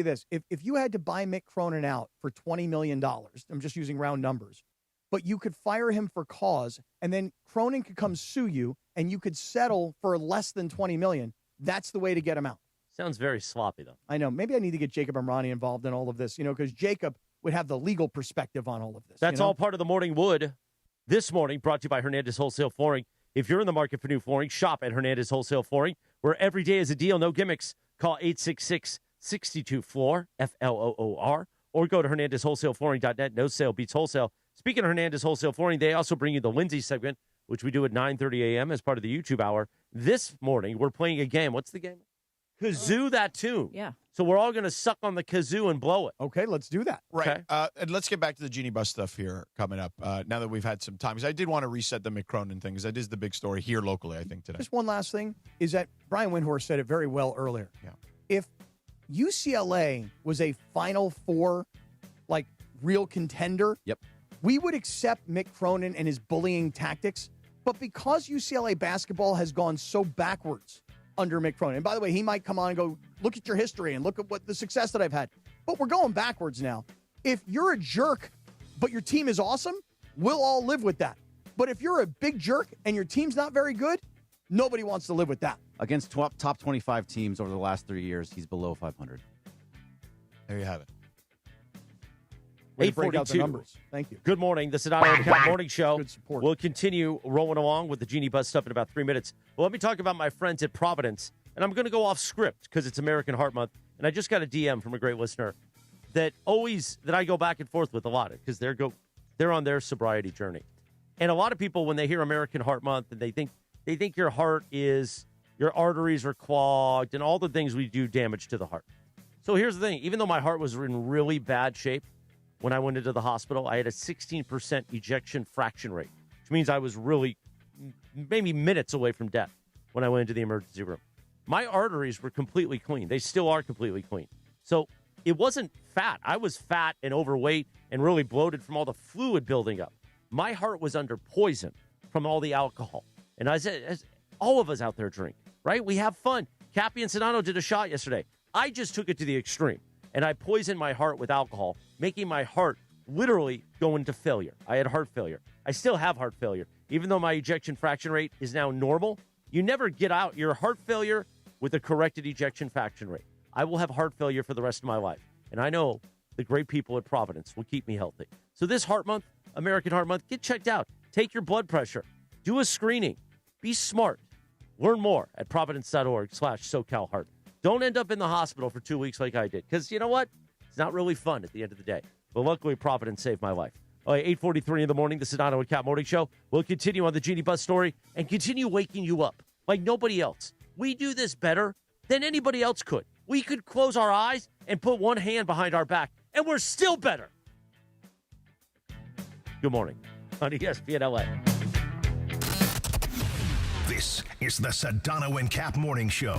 this: if you had to buy Mick Cronin out for $20 million, I'm just using round numbers, but you could fire him for cause, and then Cronin could come sue you, and you could settle for less than $20 million. That's the way to get him out.
Sounds very sloppy, though.
I know. Maybe I need to get Jacob Amrani involved in all of this, because Jacob would have the legal perspective on all of this.
That's all part of the Morning Wood. This morning, brought to you by Hernandez Wholesale Flooring. If you're in the market for new flooring, shop at Hernandez Wholesale Flooring, where every day is a deal, no gimmicks. Call 866-62-FLOOR, F-L-O-O-R, or go to HernandezWholesaleFlooring.net. No sale beats wholesale. Speaking of Hernandez Wholesale Flooring, they also bring you the Lindsay segment, which we do at 9:30 a.m. as part of the YouTube hour. This morning, we're playing a game. What's the game? Kazoo that tune.
Yeah.
So we're all going to suck on the kazoo and blow it.
Okay, let's do that.
Right.
Okay.
And let's get back to the Genie Buss stuff here coming up. Now that we've had some time, because I did want to reset the Mick Cronin thing, because that is the big story here locally, I think, today.
Just one last thing is that Brian Windhorst said it very well earlier.
Yeah.
If UCLA was a Final Four, real contender, we would accept Mick Cronin and his bullying tactics. But because UCLA basketball has gone so backwards under Mick Cronin, and by the way, he might come on and go, look at your history and look at what the success that I've had. But we're going backwards now. If you're a jerk, but your team is awesome, we'll all live with that. But if you're a big jerk and your team's not very good, nobody wants to live with that.
Against top 25 teams over the last 3 years, he's below 500.
There you have it.
Way to break out the
8:42.
numbers. Thank you.
Good morning. The Sedano Kap Morning Show.
Good support.
We'll continue rolling along with the Genie Buss stuff in about 3 minutes. Well, let me talk about my friends at Providence. And I'm going to go off script because it's American Heart Month. And I just got a DM from a great listener that I go back and forth with a lot because they're on their sobriety journey. And a lot of people, when they hear American Heart Month, and they think your heart is, your arteries are clogged and all the things we do damage to the heart. So here's the thing. Even though my heart was in really bad shape when I went into the hospital, I had a 16% ejection fraction rate, which means I was really maybe minutes away from death when I went into the emergency room. My arteries were completely clean. They still are completely clean. So it wasn't fat. I was fat and overweight and really bloated from all the fluid building up. My heart was under poison from all the alcohol. And as all of us out there drink, right? We have fun. Kappy and Sedano did a shot yesterday. I just took it to the extreme, and I poisoned my heart with alcohol, making my heart literally go into failure. I had heart failure. I still have heart failure. Even though my ejection fraction rate is now normal, you never get out your heart failure with a corrected ejection fraction rate. I will have heart failure for the rest of my life. And I know the great people at Providence will keep me healthy. So this Heart Month, American Heart Month, get checked out. Take your blood pressure. Do a screening. Be smart. Learn more at providence.org/SoCalHeart. Don't end up in the hospital for 2 weeks like I did. Because you know what? It's not really fun at the end of the day. But luckily, Providence saved my life. 8:43 in the morning, the Sedano and Kap Morning Show. We'll continue on the Genie Buss story and continue waking you up like nobody else. We do this better than anybody else could. We could close our eyes and put one hand behind our back, and we're still better. Good morning on ESPN LA.
This is the Sedano and Kap Morning Show.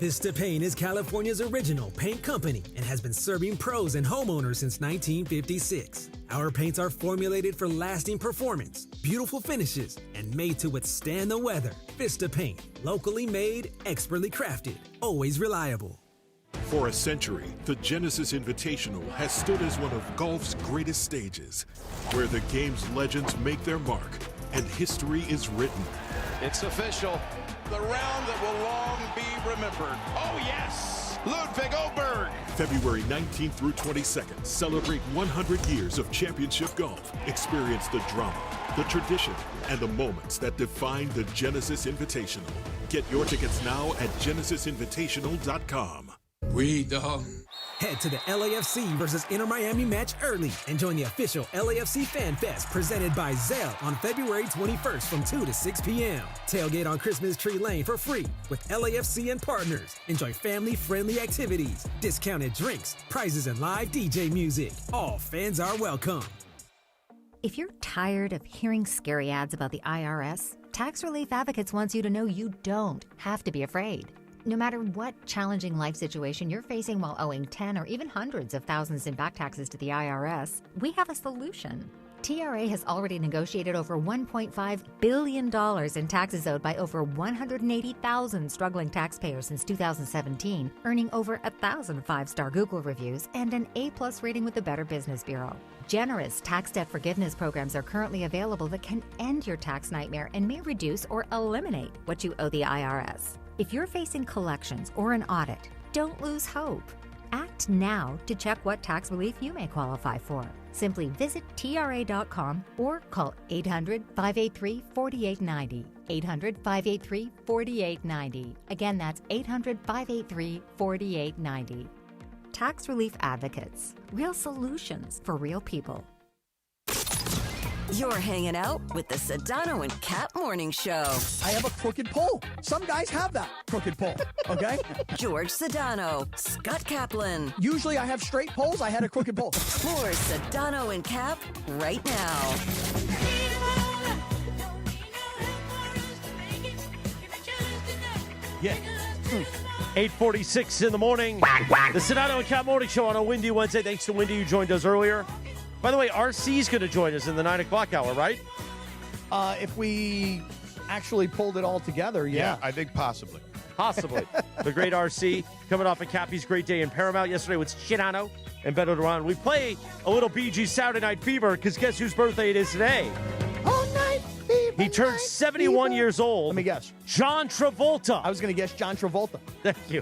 Vista Paint is California's original paint company and has been serving pros and homeowners since 1956. Our paints are formulated for lasting performance, beautiful finishes, and made to withstand the weather. Vista Paint, locally made, expertly crafted, always reliable.
For a century, the Genesis Invitational has stood as one of golf's greatest stages, where the game's legends make their mark and history is written.
It's official. The round that will long be remembered. Oh, yes! Ludwig Oberg.
February 19th through 22nd, celebrate 100 years of championship golf. Experience the drama, the tradition, and the moments that define the Genesis Invitational. Get your tickets now at genesisinvitational.com.
We dog.
Head to the LAFC versus Inter Miami match early and join the official LAFC Fan Fest presented by Zelle on February 21st from 2 to 6 p.m. Tailgate on Christmas Tree Lane for free with LAFC and partners. Enjoy family-friendly activities, discounted drinks, prizes, and live DJ music. All fans are welcome.
If you're tired of hearing scary ads about the IRS, Tax Relief Advocates wants you to know you don't have to be afraid. No matter what challenging life situation you're facing while owing 10 or even hundreds of thousands in back taxes to the IRS, we have a solution. TRA has already negotiated over $1.5 billion in taxes owed by over 180,000 struggling taxpayers since 2017, earning over 1,000 five-star Google reviews and an A+ rating with the Better Business Bureau. Generous tax debt forgiveness programs are currently available that can end your tax nightmare and may reduce or eliminate what you owe the IRS. If you're facing collections or an audit, don't lose hope. Act now to check what tax relief you may qualify for. Simply visit TRA.com or call 800-583-4890. 800-583-4890. Again, that's 800-583-4890. Tax Relief Advocates. Real solutions for real people.
You're hanging out with the Sedano and Kap Morning Show.
I have a crooked pole. Some guys have that crooked pole, okay?
George Sedano, Scott Kaplan.
Usually I have straight poles. I had a crooked pole.
More Sedano and Kap right now.
Yeah.
8:46 in the morning. The Sedano and Kap Morning Show on a windy Wednesday. Thanks to Windy, who joined us earlier. By the way, RC's going to join us in the 9 o'clock hour, right?
If we actually pulled it all together, yeah.
I think possibly.
Possibly. The great RC coming off of Kappy's great day in Paramount yesterday with Shenanigans and Beto Duran. We play a little Bee Gees Saturday Night Fever because guess whose birthday it is today?
All night fever.
He turned 71 years old.
Let me guess.
John Travolta.
I was going to guess John Travolta.
Thank you.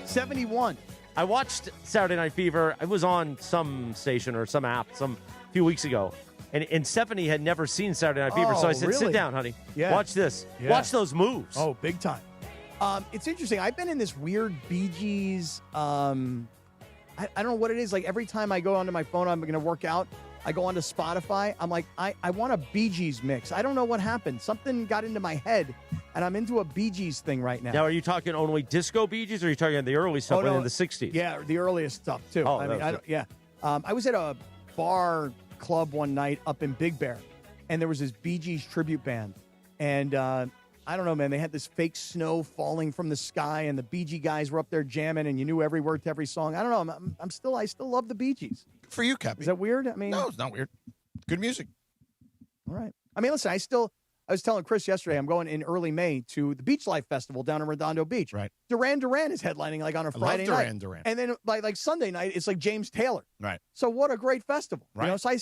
71.
I watched Saturday Night Fever. I was on some station or some app a few weeks ago. And Stephanie had never seen Saturday Night Fever. So I said,
really?
Sit down, honey.
Yeah.
Watch this.
Yeah.
Watch those moves.
Oh, big time. It's interesting. I've been in this weird Bee Gees. I don't know what it is. Like every time I go onto my phone, I'm going to work out. I go onto Spotify. I'm like, I want a Bee Gees mix. I don't know what happened. Something got into my head, and I'm into a Bee Gees thing right now.
Now, are you talking only disco Bee Gees, or are you talking the early stuff in the 60s?
Yeah, the earliest stuff, too.
Oh,
I was at a bar club one night up in Big Bear, and there was this Bee Gees tribute band. And I don't know, man, they had this fake snow falling from the sky, and the Bee Gees guys were up there jamming, and you knew every word to every song. I don't know. I still love the Bee Gees.
Good for you, Kappy.
Is that weird? I mean,
no, it's not weird. Good music.
All right. I mean, listen, I was telling Chris yesterday, I'm going in early May to the Beach Life Festival down in Redondo Beach.
Right.
Duran Duran is headlining like on a Friday night.
Duran Duran.
And then like Sunday night, it's like James Taylor.
Right.
So what a great festival.
Right.
You know, so I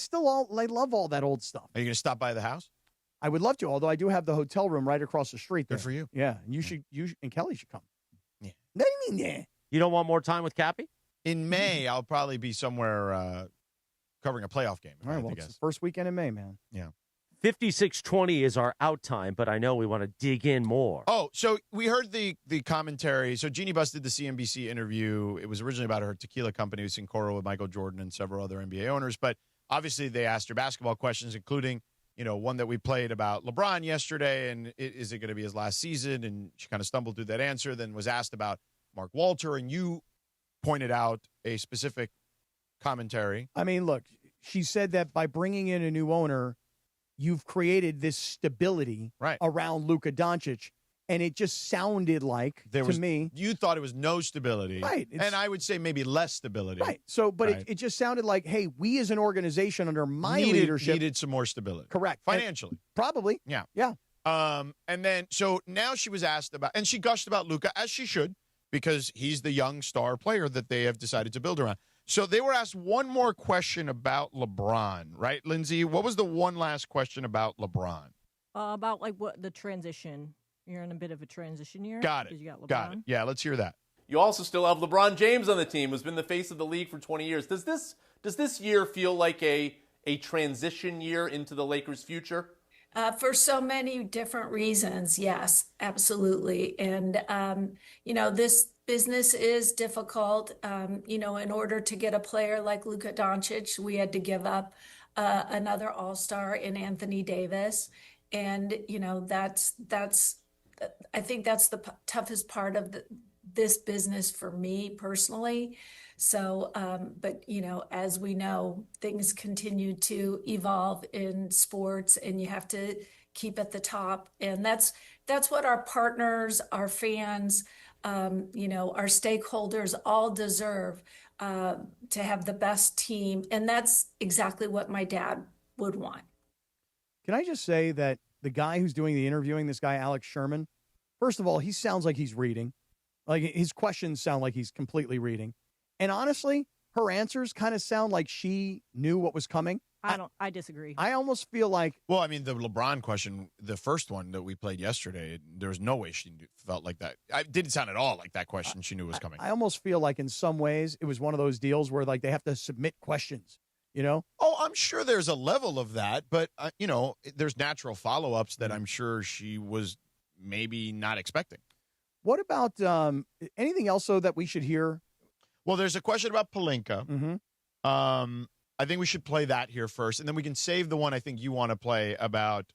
love all that old stuff.
Are you going to stop by the house?
I would love to, although I do have the hotel room right across the street there.
Good for you.
Yeah. And you and Kelly should come.
Yeah.
Yeah.
You don't want more time with Kappy?
In May, I'll probably be somewhere covering a playoff game.
All right, well, it's the first weekend in May, man.
Yeah.
56:20 is our out time, but I know we want to dig in more.
Oh, so we heard the commentary. So Genie Buss did the CNBC interview. It was originally about her tequila company, Sincoro, with Michael Jordan and several other NBA owners. But obviously they asked her basketball questions, including, one that we played about LeBron yesterday. And is it going to be his last season? And she kind of stumbled through that answer, then was asked about Mark Walter. And you pointed out a specific commentary.
I mean, look, she said that by bringing in a new owner, you've created this stability around Luka Doncic. And it just sounded like, to me.
You thought it was no stability.
Right.
And I would say maybe less stability.
Right. So, but it just sounded like, hey, we as an organization under my leadership.
Needed some more stability.
Correct.
Financially.
Probably.
Yeah.
Yeah.
And then, so now she was asked about, and she gushed about Luka, as she should, because he's the young star player that they have decided to build around. So they were asked one more question about LeBron, right, Lindsay? What was the one last question about LeBron?
About like what the transition. You're in a bit of a transition year.
Got it.
Because you got LeBron.
Got it. Yeah, let's hear that.
You also still have LeBron James on the team, who's been the face of the league for 20 years. Does this year feel like a transition year into the Lakers' future?
For so many different reasons, yes, absolutely. And, this business is difficult. In order to get a player like Luka Doncic, we had to give up another all-star in Anthony Davis. And, I think that's the toughest part of this business for me personally. So, but as we know, things continue to evolve in sports, and you have to keep at the top. And that's what our partners, our fans, our stakeholders all deserve, to have the best team. And that's exactly what my dad would want.
Can I just say that the guy who's doing the interviewing, this guy, Alex Sherman, first of all, he sounds like he's reading. Like his questions sound like he's completely reading. And honestly, her answers kind of sound like she knew what was coming.
I disagree.
I almost feel like.
Well, I mean, the LeBron question, the first one that we played yesterday, there was no way she felt like that. It didn't sound at all like that question she knew was coming.
I almost feel like in some ways it was one of those deals where like they have to submit questions.
Oh, I'm sure there's a level of that, but, there's natural follow-ups that I'm sure she was maybe not expecting.
What about anything else, though, that we should hear?
Well, there's a question about Pelinka.
Mm-hmm.
I think we should play that here first, and then we can save the one I think you want to play about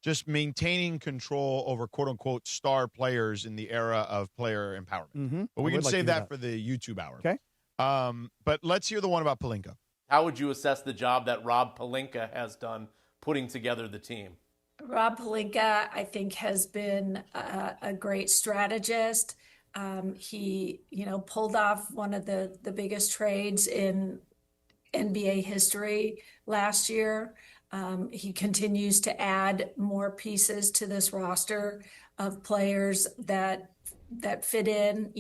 just maintaining control over quote-unquote star players in the era of player empowerment.
Mm-hmm.
But we can save that for the YouTube hour.
Okay.
But let's hear the one about Pelinka.
How would you assess the job that Rob Pelinka has done putting together the team?
Rob Pelinka, I think, has been a great strategist. He, pulled off one of the biggest trades in NBA history last year. He continues to add more pieces to this roster of players that fit in.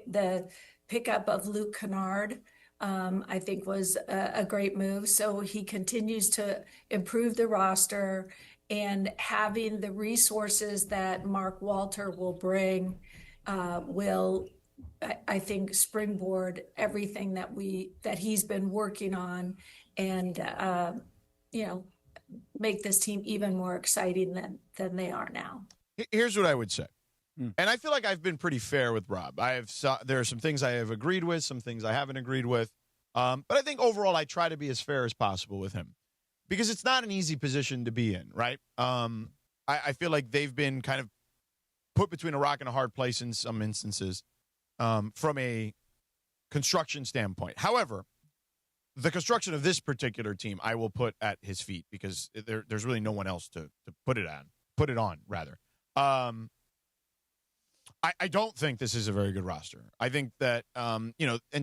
The pickup of Luke Kennard, I think, was a great move. So he continues to improve the roster, and having the resources that Mark Walter will bring will, I think, springboard everything that he's been working on, and make this team even more exciting than they are now.
Here's what I would say. And I feel like I've been pretty fair with Rob. There are some things I have agreed with, some things I haven't agreed with. But I think overall I try to be as fair as possible with him, because it's not an easy position to be in, right? I feel like they've been kind of put between a rock and a hard place in some instances from a construction standpoint. However, the construction of this particular team I will put at his feet, because there's really no one else to put it on, rather. I don't think this is a very good roster. I think that, and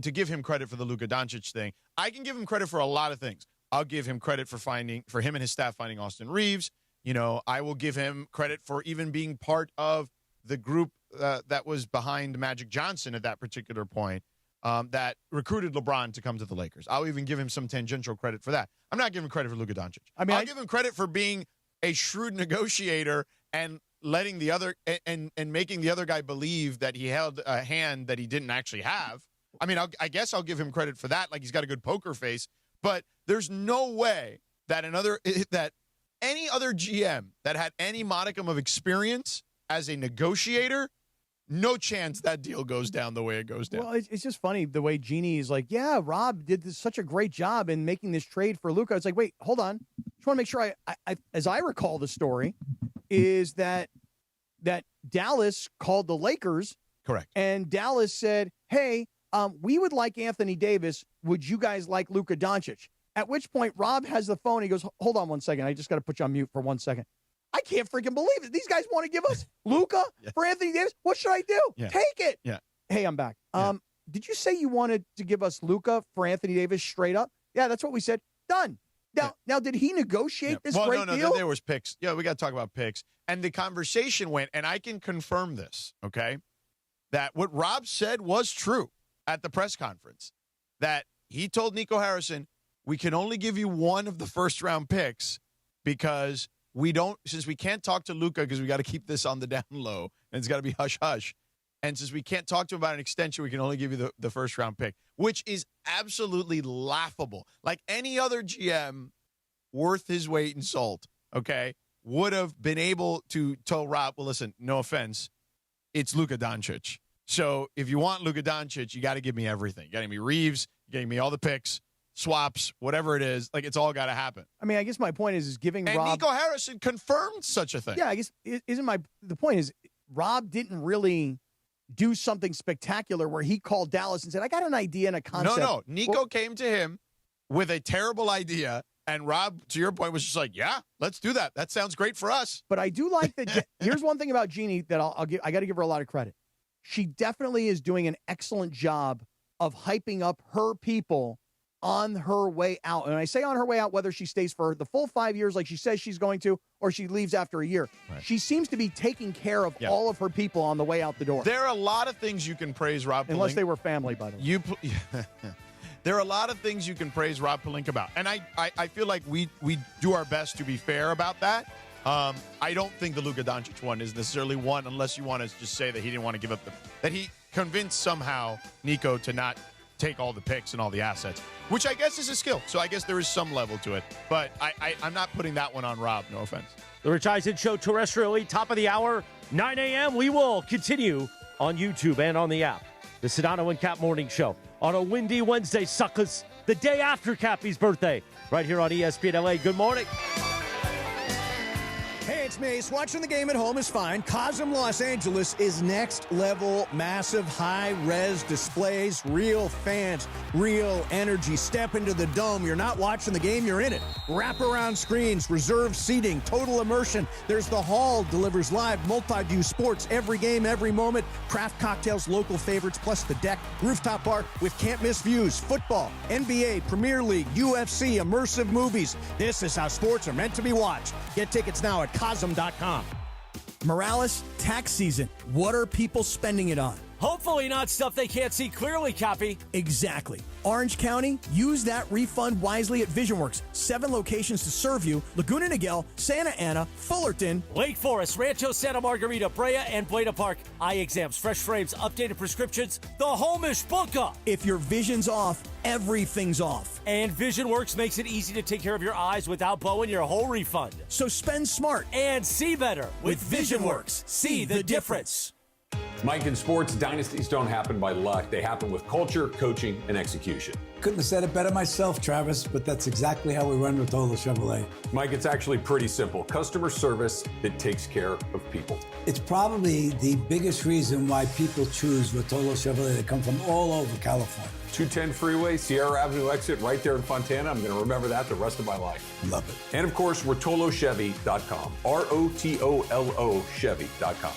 to give him credit for the Luka Doncic thing, I can give him credit for a lot of things. I'll give him credit for him and his staff finding Austin Reeves. I will give him credit for even being part of the group that was behind Magic Johnson at that particular point, that recruited LeBron to come to the Lakers. I'll even give him some tangential credit for that. I'm not giving credit for Luka Doncic. I'll give him credit for being a shrewd negotiator and letting the other and making the other guy believe that he held a hand that he didn't actually have. I mean, I guess I'll give him credit for that. Like, he's got a good poker face, but there's no way that any other GM that had any modicum of experience as a negotiator, no chance that deal goes down the way it goes down.
Well, it's just funny the way Genie is like, yeah, Rob did such a great job in making this trade for Luka. It's like, wait, hold on. Just want to make sure I as I recall the story, is that Dallas called the Lakers.
Correct.
And Dallas said, hey, we would like Anthony Davis. Would you guys like Luka Doncic? At which point, Rob has the phone. He goes, hold on one second. I just got to put you on mute for 1 second. I I can't freaking believe it. These guys want to give us Luka for Anthony Davis. What should I do?
Yeah.
Take it.
Yeah.
Hey, I'm back.
Yeah.
Did you say you wanted to give us Luka for Anthony Davis straight up? Yeah, that's what we said. Done. Now, did he negotiate this great deal?
There was picks. Yeah, we got to talk about picks. And the conversation went, and I can confirm this, okay, that what Rob said was true at the press conference, that he told Nico Harrison, we can only give you one of the first-round picks because since we can't talk to Luka because we got to keep this on the down low, and it's got to be hush-hush, and since we can't talk to him about an extension, we can only give you the first-round pick, which is absolutely laughable. Like any other GM worth his weight in salt, okay, would have been able to tell Rob, well, listen, no offense, it's Luka Doncic. So if you want Luka Doncic, you got to give me everything. You got to give me Reeves, you got to give me all the picks, swaps, whatever it is. Like, it's all got to happen.
I mean, I guess my point is giving
and
Rob...
Nico Harrison confirmed such a thing.
Yeah, I guess the point is Rob didn't really do something spectacular where he called Dallas and said, I got an idea and a concept.
No. Nico came to him with a terrible idea, and Rob, to your point, was just like, yeah, let's do that. That sounds great for us.
But I do like that. Here's one thing about Genie that I got to give her a lot of credit. She definitely is doing an excellent job of hyping up her people on her way out. And I say on her way out, whether she stays for the full 5 years like she says she's going to, or she leaves after a year. Right. She seems to be taking care of all of her people on the way out the door.
There are a lot of things you can praise Rob Pelinka.
Unless they were family, by the way.
There are a lot of things you can praise Rob Pelinka about. And I feel like we do our best to be fair about that. I don't think the Luka Doncic one is necessarily one, unless you want to just say that he didn't want to give up that he convinced somehow Nico to not take all the picks and all the assets, which I guess is a skill. So I guess there is some level to it. But I'm not putting that one on Rob, no offense.
The Rich Eisen Show terrestrially, top of the hour, 9 a.m. We will continue on YouTube and on the app. The Sedano and Kap Morning Show on a windy Wednesday, suckers. The day after Kappy's birthday, right here on ESPN LA. Good morning.
Hey, it's Mace. Watching the game at home is fine. Cosm Los Angeles is next level, massive, high-res displays, real fans, real energy. Step into the dome. You're not watching the game, you're in it. Wraparound screens, reserved seating, total immersion. There's the hall, delivers live, multi-view sports, every game, every moment. Craft cocktails, local favorites, plus the deck. Rooftop bar with can't-miss views. Football, NBA, Premier League, UFC, immersive movies. This is how sports are meant to be watched. Get tickets now at Cosm.com.
Morales, tax season. What are people spending it on?
Hopefully not stuff they can't see clearly, Kappy.
Exactly. Orange County, use that refund wisely at VisionWorks. 7 locations to serve you. Laguna Niguel, Santa Ana, Fullerton,
Lake Forest, Rancho Santa Margarita, Brea, and Buena Park. Eye exams, fresh frames, updated prescriptions. The home is Boca.
If your vision's off, everything's off.
And VisionWorks makes it easy to take care of your eyes without blowing your whole refund.
So spend smart
and see better with VisionWorks. See the difference.
Mike, in sports, dynasties don't happen by luck. They happen with culture, coaching, and execution.
Couldn't have said it better myself, Travis, but that's exactly how we run Rotolo Chevrolet.
Mike, it's actually pretty simple. Customer service that takes care of people.
It's probably the biggest reason why people choose Rotolo Chevrolet. They come from all over California.
210 freeway, Sierra Avenue exit, right there in Fontana. I'm going to remember that the rest of my life.
Love it.
And of course, RotoloChevy.com. ROTOLO Chevy.com.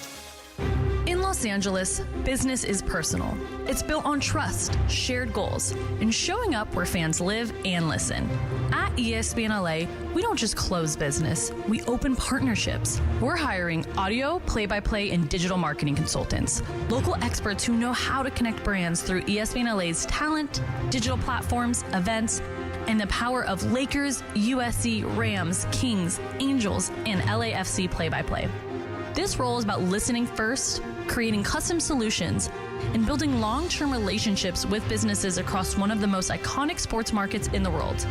In Los Angeles, business is personal. It's built on trust, shared goals, and showing up where fans live and listen. At ESPN LA, we don't just close business, we open partnerships. We're hiring audio, play-by-play, and digital marketing consultants, local experts who know how to connect brands through ESPN LA's talent, digital platforms, events, and the power of Lakers, USC, Rams, Kings, Angels, and LAFC play-by-play. This role is about listening first, creating custom solutions, and building long-term relationships with businesses across one of the most iconic sports markets in the world.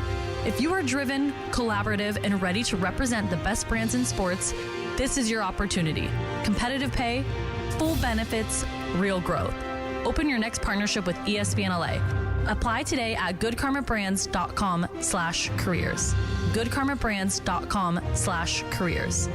If you are driven, collaborative, and ready to represent the best brands in sports, this is your opportunity. Competitive pay, full benefits, real growth. Open your next partnership with ESPN LA. Apply today at goodkarmabrands.com/careers. goodkarmabrands.com/careers.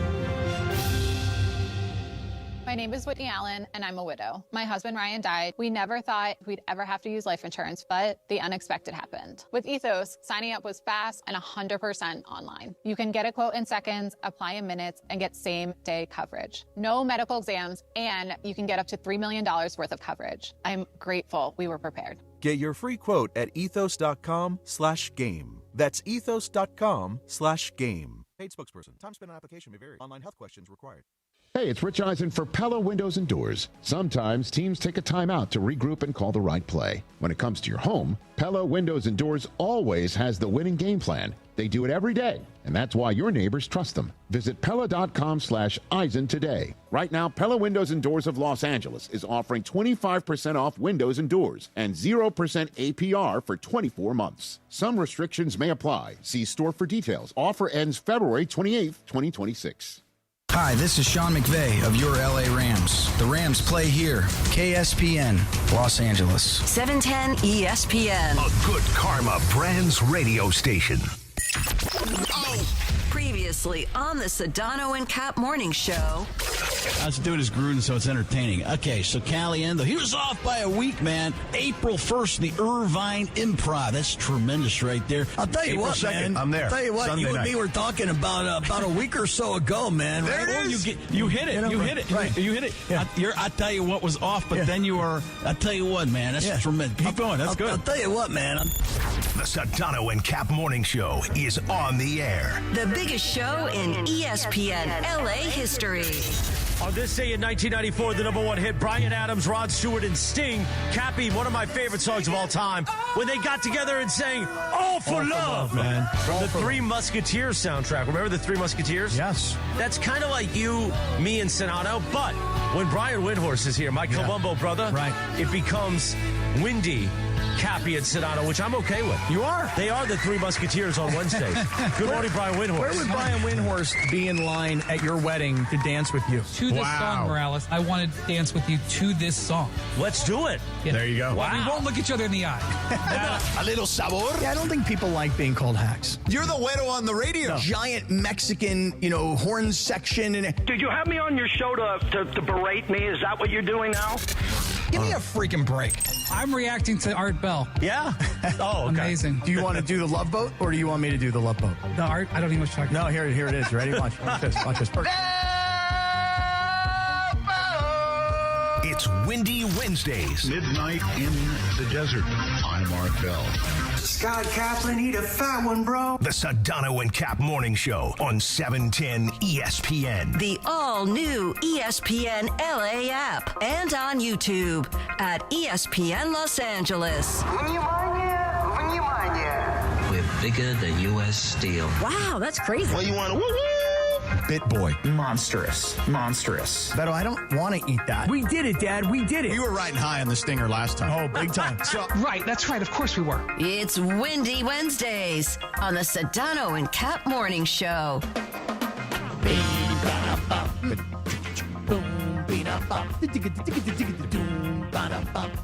My
name is Whitney Allen, and I'm a widow. My husband, Ryan, died. We never thought we'd ever have to use life insurance, but the unexpected happened. With Ethos, signing up was fast and 100% online. You can get a quote in seconds, apply in minutes, and get same-day coverage. No medical exams, and you can get up to $3 million worth of coverage. I'm grateful we were prepared.
Get your free quote at ethos.com/game. That's ethos.com/game. Paid spokesperson. Time spent on application may vary. Online health questions required.
Hey, it's Rich Eisen for Pella Windows and Doors. Sometimes teams take a timeout to regroup and call the right play. When it comes to your home, Pella Windows and Doors always has the winning game plan. They do it every day, and that's why your neighbors trust them. Visit Pella.com/Eisen today. Right now, Pella Windows and Doors of Los Angeles is offering 25% off windows and doors and 0% APR for 24 months. Some restrictions may apply. See store for details. Offer ends February 28th, 2026.
Hi, this is Sean McVay of your LA Rams. The Rams play here. KSPN, Los Angeles.
710 ESPN.
A good karma brands radio station.
Previously on the Sedano and Kap Morning Show.
Let's do it as Gruden so it's entertaining. Okay, so Caliendo, he was off by a week, man. April 1st, the Irvine Improv. That's tremendous right there. I'll tell you
April
what,
2nd,
man.
I'm there.
I'll tell you what,
Sunday
you and
night.
me were talking about a week or so ago, man.
There
right?
it is.
You hit it. You hit it. Right. You hit it.
Yeah.
I tell you what was off, but then you were, I tell you what, man. That's tremendous. Keep going. That's good.
I'll tell you what, man.
The Sedano and Kap Morning Show is on the air.
The biggest show in ESPN LA history.
On this day in 1994, the number one hit, Bryan Adams, Rod Stewart, and Sting, Kappy, one of my favorite songs of all time, when they got together and sang All for Love,
man.
From the Three Musketeers soundtrack. Remember the Three Musketeers?
Yes.
That's kind of like you, me, and Sedano, but when Brian Windhorst is here, my Columbo brother, it becomes Windy, Kappy, and Sedano, which I'm okay with.
You are?
They are the Three Musketeers on Wednesdays. Good morning, Brian Windhorst.
Where would Brian Windhorst be in line at your wedding to dance with you?
To this song, Morales. I want to dance with you to this song.
Let's do it.
Yeah. There you go.
Well, we won't look each other in the eye.
A little sabor.
Yeah, I don't think people like being called hacks.
You're the güero on the radio.
Giant Mexican, horn section.
Did you have me on your show to berate me? Is that what you're doing now?
Give me a freaking break.
I'm reacting to Art Bell.
Yeah?
Oh, okay. Amazing.
Do you want to do the Love Boat, or do you want me to do the Love Boat?
The Art? I don't even know what you're talking
about. No, here it is. You ready? Watch this. Watch this.
It's Windy Wednesdays.
Midnight in the desert. I'm Art Bell.
Scott Kaplan, eat a fat one, bro.
The Sedano and Kap Morning Show on 710 ESPN.
The all-new ESPN LA app and on YouTube at ESPN Los Angeles.
We're bigger than U.S. Steel.
Wow, that's crazy.
Well, you want to woo-woo?
Bit boy.
Monstrous.
Beto, I don't want to eat that. We did it, Dad. We did it.
You were riding high on the stinger last time.
Oh, big time.
Right, that's right. Of course we were.
It's Windy Wednesdays on the Sedano and Kap Morning Show.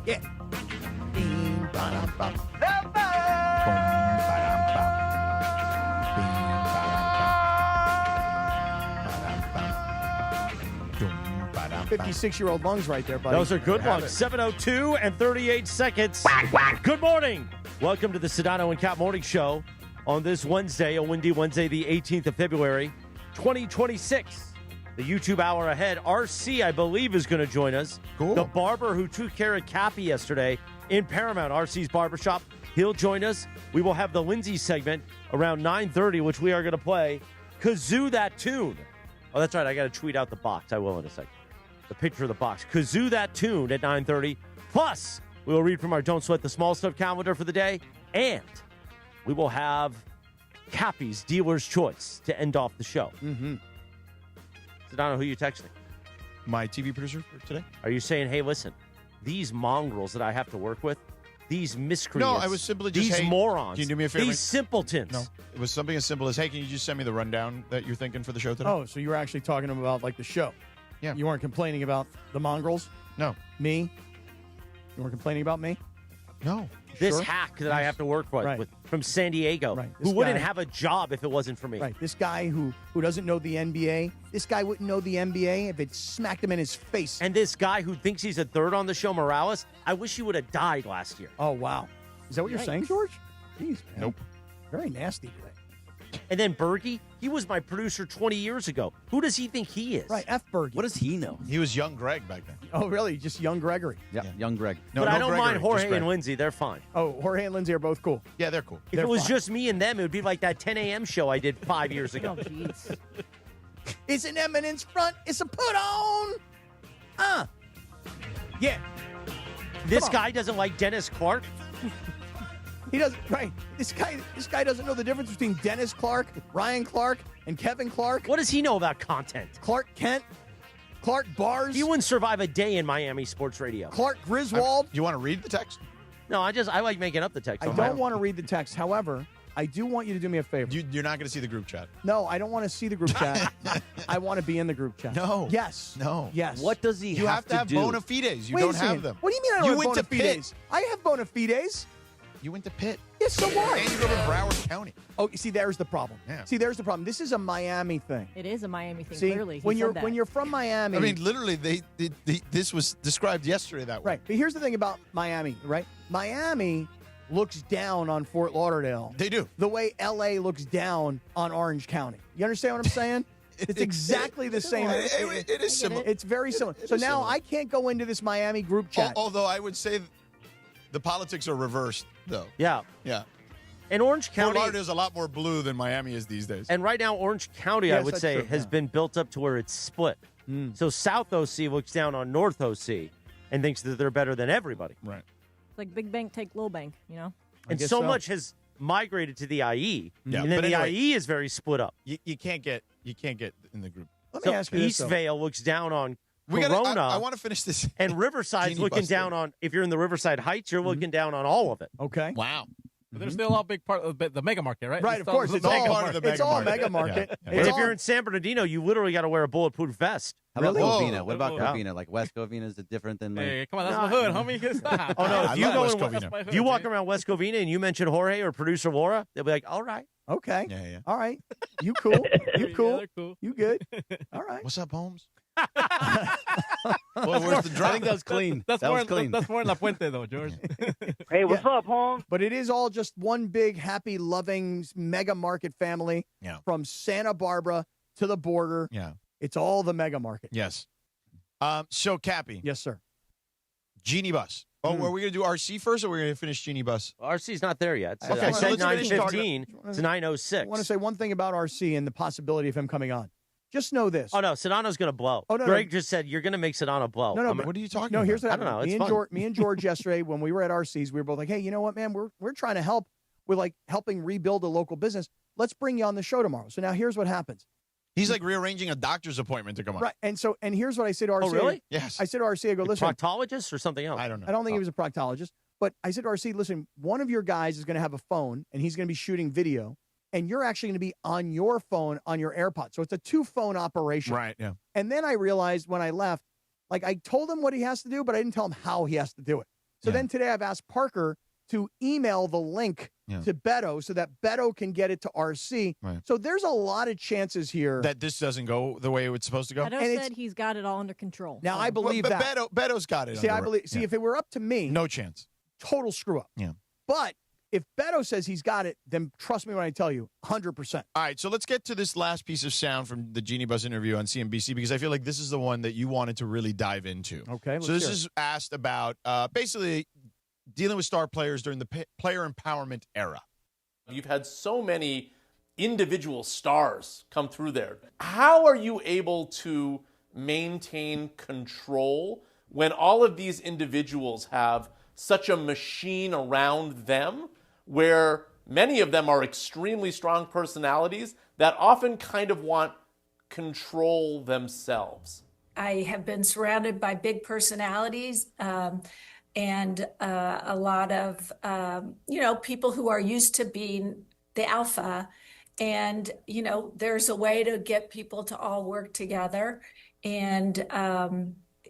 Yeah. 56-year-old lungs right there, buddy.
Those are good ones. 7:02 and 38 seconds. Good morning. Welcome to the Sedano and Kap Morning Show on this Wednesday, a windy Wednesday, the 18th of February, 2026. The YouTube hour ahead. RC, I believe, is going to join us.
Cool.
The barber who took care of Kappy yesterday in Paramount, RC's Barbershop. He'll join us. We will have the Lindsay segment around 9:30, which we are going to play Kazoo That Tune. Oh, that's right. I got to tweet out the box. I will in a second. The picture of the box. Kazoo That Tune at 9:30. Plus, we will read from our Don't Sweat the Small Stuff calendar for the day. And we will have Kappy's Dealer's Choice to end off the show.
Mm-hmm.
Sedano, who are you texting?
My TV producer for today.
Are you saying, hey, listen, these mongrels that I have to work with, these miscreants,
No, I was simply just,
these
hey,
morons,
can you do me a favor?
these simpletons.
No, it was something as simple as, hey, can you just send me the rundown that you're thinking for the show today?
Oh, so you were actually talking about like the show.
Yeah.
You weren't complaining about the mongrels?
No.
Me? You weren't complaining about me?
No.
This hack that I have to work with from San Diego, who wouldn't have a job if it wasn't for me.
Right. This guy who doesn't know the NBA, this guy wouldn't know the NBA if it smacked him in his face.
And this guy who thinks he's a third on the show, Morales, I wish he would have died last year.
Oh, wow. Is that what you're saying, George? Jeez, man.
Nope.
Very nasty today.
And then Bergie, he was my producer 20 years ago. Who does he think he is?
Right, F. Bergie.
What does he know?
He was young Greg back then.
Oh, really? Just young Gregory?
Yeah, young Greg.
But I don't mind Jorge and Lindsay. They're fine.
Oh, Jorge and Lindsay are both cool.
Yeah, they're cool.
If it was just me and them, it would be like that 10 a.m. show I did 5 years ago.
It's an eminence front. It's a put on. Yeah.
This guy doesn't like Dennis Clark.
He doesn't. Right. This guy doesn't know the difference between Dennis Clark, Ryan Clark, and Kevin Clark.
What does he know about content?
Clark Kent, Clark Bars.
He wouldn't survive a day in Miami sports radio.
Clark Griswold.
You want to read the text?
No, I like making up the text.
I don't want to read the text. However, I do want you to do me a favor.
You're not going to see the group chat.
No, I don't want to see the group chat. I want to be in the group chat.
No.
Yes.
No.
Yes.
What does he
You have to have
do?
bona fides. You
Wait a
don't
second.
have them.
What do you mean I don't
You
have
went
bona
to Pitt.
fides? I have bona fides.
You went to Pitt.
Yes, so what?
And you go to Broward County.
Oh, you see, there's the problem.
Yeah.
See, there's the problem. This is a Miami thing.
It is a Miami thing,
See,
clearly.
when you're from Miami.
I mean, literally, this was described yesterday that way.
Right. But here's the thing about Miami, right? Miami looks down on Fort Lauderdale.
They do.
The way L.A. looks down on Orange County. You understand what I'm saying? It's exactly the same.
It is similar.
It's very similar. So now I can't go into this Miami group chat.
Although I would say the politics are reversed, though.
Yeah.
Yeah.
And Orange
Fort
County
Lauderdale is a lot more blue than Miami is these days.
And right now, Orange County, I
Yes,
would
that's
say,
true,
has
yeah.
been built up to where it's split. So South OC looks down on North OC and thinks that they're better than everybody.
Right.
It's like big bank take little bank, you know?
And so much has migrated to the IE.
Yeah,
And then
but
the
anyway,
IE is very split up.
You can't get in the group.
Let me ask you this, though.
Eastvale looks down on
We
Corona.
I want to finish this.
And Riverside's
Genie
looking
Buss
down
thing.
on, if you're in the Riverside Heights, you're looking down on all of it.
Okay.
Wow.
But they're still all big part of the mega market, right?
Right, of course. It's
all
all
part of the
It's
mega
all
market.
mega market.
Yeah.
And
It's
if
all-
you're in San Bernardino, you literally got to wear a bulletproof vest.
How about
Really?
Covina? What about
Yeah.
Covina? Like West Covina, is it different than like?
Hey, come on, that's my hood, homie. Stop.
Oh, no,
I
if you
love
go
West
in,
Covina.
That's my hood,
if you walk
man.
around West Covina and you mention Jorge or producer Laura, they'll be like, all right.
Okay.
Yeah.
All right. You cool. You
Yeah,
cool.
they're cool.
You good. All right.
What's up, Holmes? Well, where's the
I
drop?
think that was clean.
That's
that
more.
was clean.
That's more in La Puente, though, George.
Hey, what's up, Holmes?
But it is all just one big, happy, loving mega market family
Yeah.
from Santa Barbara to the border.
Yeah.
It's all the mega market.
Yes. So, Kappy,
Yes, sir.
Genie Buss. Oh, are we going to do RC first, or we're going to finish Genie Buss?
RC's not there yet. So
Okay,
I
so
said
let's finish talking
9:15. It's
I
9:06.
want to say one thing about RC and the possibility of him coming on. Just know this.
Oh, no, Sedano's going to blow.
Oh, no,
Greg
no.
just said you're going to make Sedano blow.
No, no,
I'm-
but-
What are you talking
No,
about?
here's what
I don't
happened.
know, it's fun.
Me and George yesterday, when we were at RC's, we were both like, hey, you know what, man? We're trying to help with like helping rebuild a local business. Let's bring you on the show tomorrow. So now here's what happens.
He's like rearranging a doctor's appointment to come on.
Right. And here's what I said to RC.
Oh, really?
Yes.
I said to RC, I go, listen,
proctologist or something else?
I don't know.
I don't think he was a proctologist, but I said to RC, listen, one of your guys is going to have a phone and he's going to be shooting video, and you're actually going to be on your phone on your AirPods. So it's a 2-phone operation.
Right, yeah.
And then I realized when I left, like I told him what he has to do, but I didn't tell him how he has to do it. So
Yeah.
then today I've asked Parker to email the link to Beto so that Beto can get it to RC.
Right.
So there's a lot of chances here.
That this doesn't go the way it's supposed to go?
Beto said he's got it all under control.
Now, I believe
but
that.
Beto's got it.
See, I
under-
believe. See,
yeah.
if it were up to me,
No chance.
total screw up.
Yeah.
But if Beto says he's got it, then trust me when I tell you, 100%.
All right, so let's get to this last piece of sound from the Genie Buss interview on CNBC, because I feel like this is the one that you wanted to really dive into.
Okay,
so this is asked about basically dealing with star players during the player empowerment era.
You've had so many individual stars come through there. How are you able to maintain control when all of these individuals have such a machine around them where many of them are extremely strong personalities that often kind of want control themselves?
I have been surrounded by big personalities and a lot of, people who are used to being the alpha. And, there's a way to get people to all work together. And,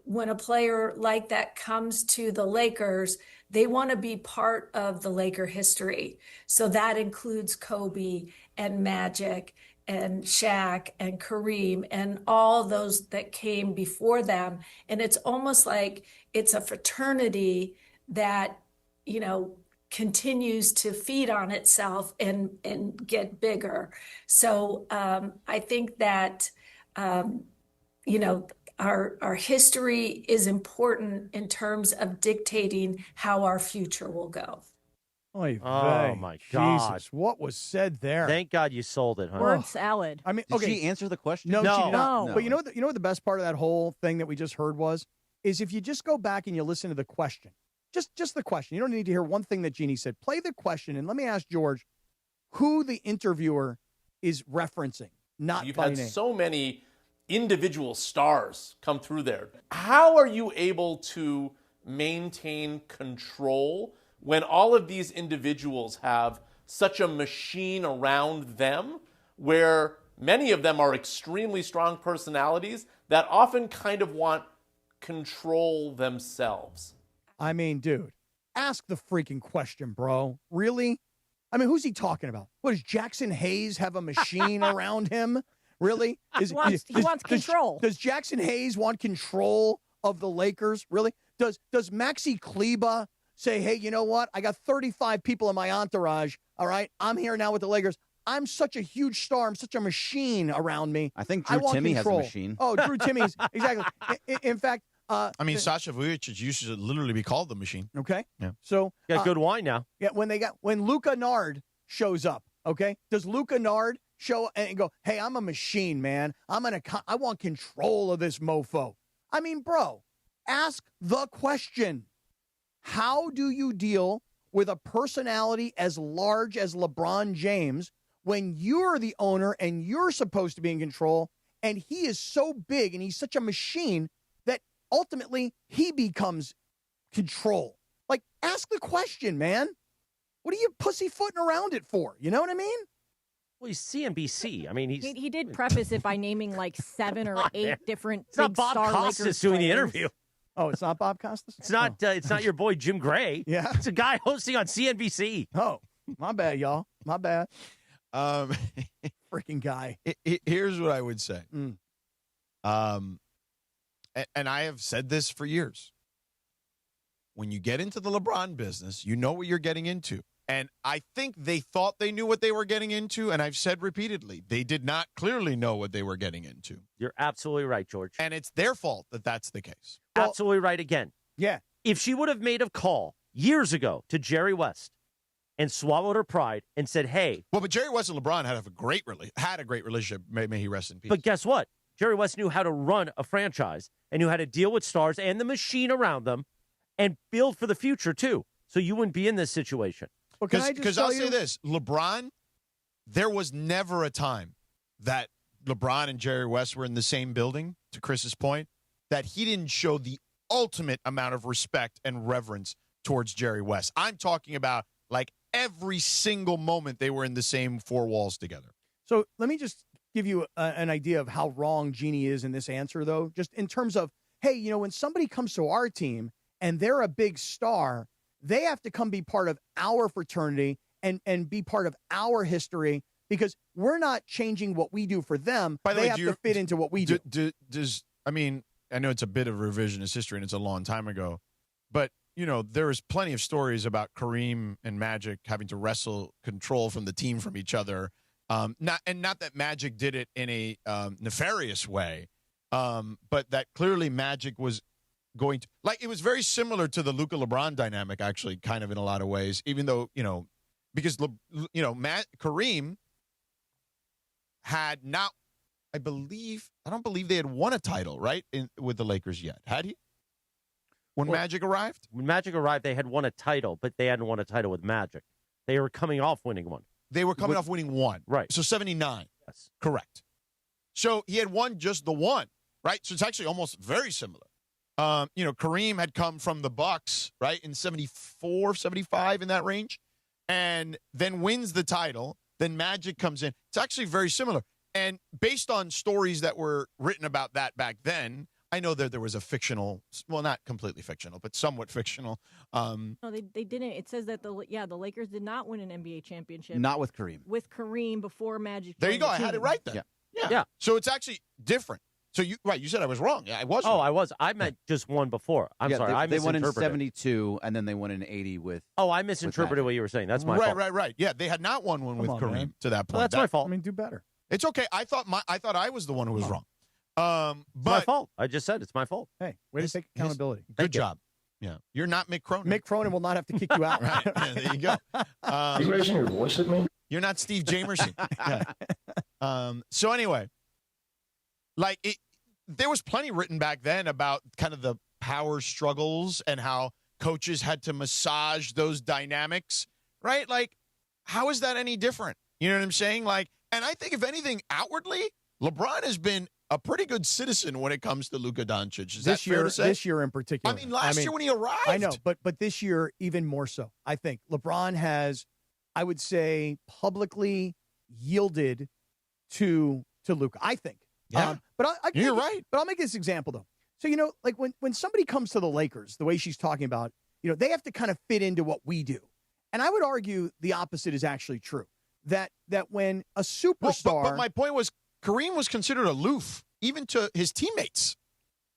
when a player like that comes to the Lakers, they want to be part of the Laker history. So that includes Kobe and Magic and Shaq and Kareem and all those that came before them. And it's almost like it's a fraternity that, continues to feed on itself and get bigger. So I think that, our history is important in terms of dictating how our future will go.
Oy
Oh,
vey.
my God.
Jesus, what was said there?
Thank God you sold it, huh?
Word salad.
I mean,
Did
okay.
she answer the question?
No, she did not.
No.
But you know what the best part of that whole thing that we just heard was if you just go back and you listen to the question, just the question. You don't need to hear one thing that Genie said. Play the question and let me ask George who the interviewer is referencing, not
You've
by
had
name.
so many individual stars come through there. How are you able to maintain control when all of these individuals have such a machine around them where many of them are extremely strong personalities that often kind of want control themselves?
I mean, dude, ask the freaking question, bro. Really? I mean, who's he talking about? What, does Jackson Hayes have a machine around him? Really?
He wants control.
Does Jackson Hayes want control of the Lakers? Really? Does Maxi Kleba say, hey, you know what? I got 35 people in my entourage. All right, I'm here now with the Lakers. I'm such a huge star. I'm such a machine around me.
I think Drew
want
Timme has a
control.
machine.
Oh, Drew Timme's exactly. In fact,
Sasha Vujic used to literally be called the machine.
Okay.
Yeah.
So
Got good wine now.
Yeah, when Luka Nard shows up, okay? Does Luka Nard show and go, "Hey, I'm a machine, man. I want control of this mofo." I mean, bro, ask the question. How do you deal with a personality as large as LeBron James when you're the owner and you're supposed to be in control and he is so big and he's such a machine that ultimately he becomes control? Like, ask the question, man. What are you pussyfooting around it for? You know what I mean?
Well, he's CNBC. I mean,
He did preface it by naming like 7 or 8 different
It's not
big
Bob
star
Costas
Lakers
doing the
players.
interview.
Oh, it's not Bob Costas?
It's not. It's not your boy Jim Gray.
Yeah,
it's a guy hosting on CNBC.
Oh, my bad, y'all. My bad. Freaking guy.
Here's what I would say. And I have said this for years. When you get into the LeBron business, you know what you're getting into. And I think they thought they knew what they were getting into. And I've said repeatedly, they did not clearly know what they were getting into.
You're absolutely right, George.
And it's their fault that that's the case.
Absolutely right again.
Yeah.
If she would have made a call years ago to Jerry West and swallowed her pride and said, hey.
Well, but Jerry West and LeBron had a great relationship. May he rest in peace.
But guess what? Jerry West knew how to run a franchise and knew how to deal with stars and the machine around them and build for the future, too. So you wouldn't be in this situation.
Because I'll say this, LeBron, there was never a time that LeBron and Jerry West were in the same building, to Chris's point, that he didn't show the ultimate amount of respect and reverence towards Jerry West. I'm talking about like every single moment they were in the same four walls together.
So let me just give you an idea of how wrong Genie is in this answer, though, just in terms of, hey, when somebody comes to our team and they're a big star, they have to come be part of our fraternity and be part of our history because we're not changing what we do for them.
By the
they
way,
have to fit into what we do.
I know it's a bit of revisionist history and it's a long time ago, but, there is plenty of stories about Kareem and Magic having to wrestle control from the team from each other. Not that Magic did it in a nefarious way, but that clearly Magic was going to, like, it was very similar to the Luka LeBron dynamic, actually, kind of in a lot of ways, even though, because, Kareem had not, I don't believe they had won a title, right, with the Lakers yet. Had he? When Magic arrived?
When Magic arrived, they had won a title, but they hadn't won a title with Magic. They were coming off winning one.
They were coming off winning one.
Right.
So 79.
Yes.
Correct. So he had won just the one, right? So it's actually almost very similar. Kareem had come from the Bucks, right, in 74, 75, in that range, and then wins the title. Then Magic comes in. It's actually very similar. And based on stories that were written about that back then, I know that there was a fictional, well, not completely fictional, but somewhat fictional.
No, they didn't. It says that the Lakers did not win an NBA championship.
Not with Kareem.
With Kareem before Magic.
There you
joined
go. I
the
had it
team.
right then. Yeah. So it's actually different. So you said I was wrong. Yeah, I was.
Oh,
wrong.
I was. I meant just one before. I'm sorry. I
They won in
misinterpreted.
72, and then they won in 80 with.
Oh, I misinterpreted what you were saying. That's my fault.
Right. Yeah, they had not won one with
on,
Kareem
man.
to that point.
Well, that's my fault.
I mean, do better.
It's okay. I thought I was the one who was wrong.
It's my fault. I just said it's my fault.
Hey, way to take accountability.
Good job. Yeah, you're not Mick Cronin.
Mick Cronin will not have to kick you out.
Right. Yeah, there you go.
you raising your voice at me?
You're not Steve Jamerson. Yeah. So anyway, there was plenty written back then about kind of the power struggles and how coaches had to massage those dynamics, right? Like, how is that any different? You know what I'm saying? Like, and I think if anything, outwardly, LeBron has been a pretty good citizen when it comes to Luka Doncic. Is that fair to say?
This year in particular.
I mean, last year when he arrived.
I know, but this year even more so. I think LeBron has, I would say, publicly yielded to Luka. I think.
Yeah. You're right.
But I'll make this example though. So like when somebody comes to the Lakers, the way she's talking about, they have to kind of fit into what we do, and I would argue the opposite is actually true. That when a superstar,
but my point was Kareem was considered aloof even to his teammates.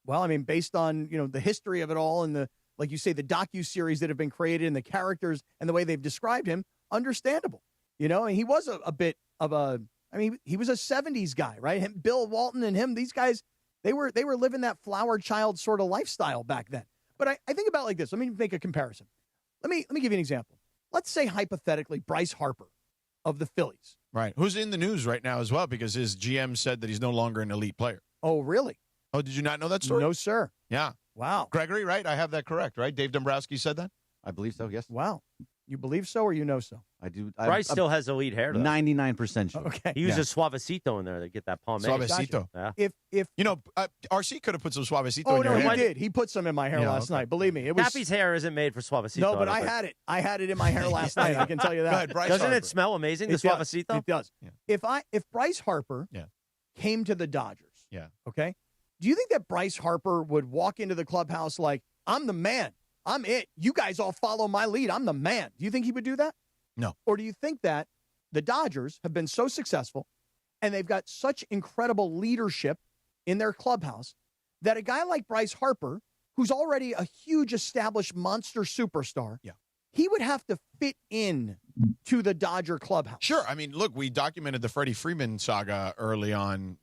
Well, I mean, based on the history of it all and the, like you say, the docuseries that have been created and the characters and the way they've described him, understandable. And he was a bit of a. I mean, he was a 70s guy, right? Bill Walton and him, these guys, they were living that flower child sort of lifestyle back then. But I think about it like this. Let me make a comparison. Let me give you an example. Let's say, hypothetically, Bryce Harper of the Phillies.
Right. Who's in the news right now as well because his GM said that he's no longer an elite player.
Oh, really?
Oh, did you not know that story?
No, sir.
Yeah.
Wow.
Gregory, right? I have that correct, right? Dave Dombrowski said that?
I believe so, yes.
Wow. You believe so or you know so?
I do.
Bryce still has elite hair, though.
99% sure.
Okay.
He uses Suavecito in there to get that pomade.
Suavecito.
Yeah.
If
RC could have put some Suavecito
Oh,
in your
no,
hair.
he did. He put some in my hair last night. Believe me. It was
Kappy's hair isn't made for Suavecito.
No, but I had it. I had it in my hair last night. I can tell you that.
Go ahead, Bryce
Doesn't
Harper.
it smell amazing, the
It does.
Suavecito?
It does.
Yeah.
If Bryce Harper came to the Dodgers, okay, do you think that Bryce Harper would walk into the clubhouse like, I'm the man, I'm it, you guys all follow my lead, I'm the man? Do you think he would do that?
No.
Or do you think that the Dodgers have been so successful and they've got such incredible leadership in their clubhouse that a guy like Bryce Harper, who's already a huge established monster superstar, he would have to fit in to the Dodger clubhouse?
Sure. I mean, look, we documented the Freddie Freeman saga early on,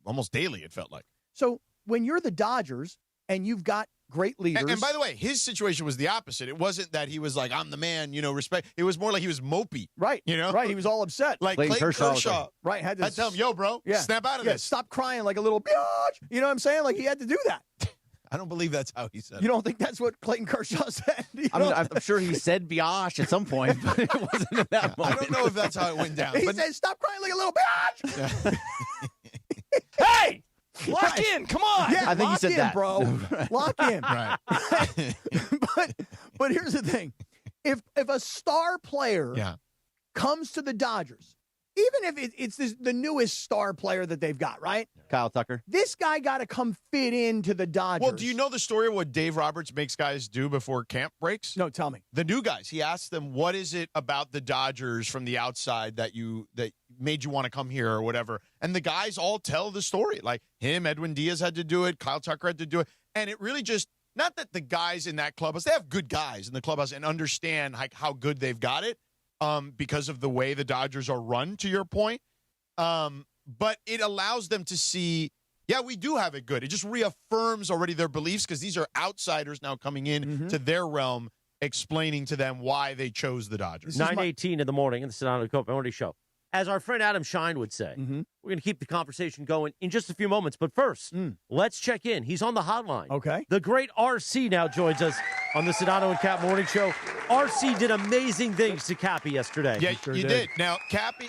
almost daily, it felt like.
So when you're the Dodgers and you've got great leaders.
And by the way, his situation was the opposite. It wasn't that he was like, I'm the man, respect. It was more like he was mopey.
Right. Right. He was all upset.
Like Clayton Kershaw.
Right. Had to
tell him, yo, bro, snap out of this.
Stop crying like a little bitch. You know what I'm saying? Like he had to do that.
I don't believe that's how he said it.
You don't think that's what Clayton Kershaw said?
I'm sure he said biatch at some point, but it wasn't at that moment.
I don't know if that's how it went down.
He said, stop crying like a little bitch.
Hey! Lock in, come on!
Yeah,
I think
lock
he said
in,
that.
bro. Lock in.
Right.
but here's the thing: if a star player comes to the Dodgers, even if it's the newest star player that they've got, right?
Kyle Tucker.
This guy got to come fit into the Dodgers.
Well, do you know the story of what Dave Roberts makes guys do before camp breaks?
No, tell me.
The new guys. He asks them, what is it about the Dodgers from the outside that made you want to come here or whatever? And the guys all tell the story. Like him, Edwin Diaz had to do it. Kyle Tucker had to do it. And it really just, not that the guys in that clubhouse, they have good guys in the clubhouse and understand like how good they've got it because of the way the Dodgers are run, to your point. But it allows them to see, yeah, we do have it good. It just reaffirms already their beliefs because these are outsiders now coming in to their realm, explaining to them why they chose the Dodgers.
9:18 in the morning in the Sedano Kap Morning Show. As our friend Adam Shine would say, we're going to keep the conversation going in just a few moments. But first, let's check in. He's on the hotline.
Okay.
The great RC now joins us on the Sedano and Kap Morning Show. RC did amazing things to Kappy yesterday.
Yeah, you did. Now, Kappy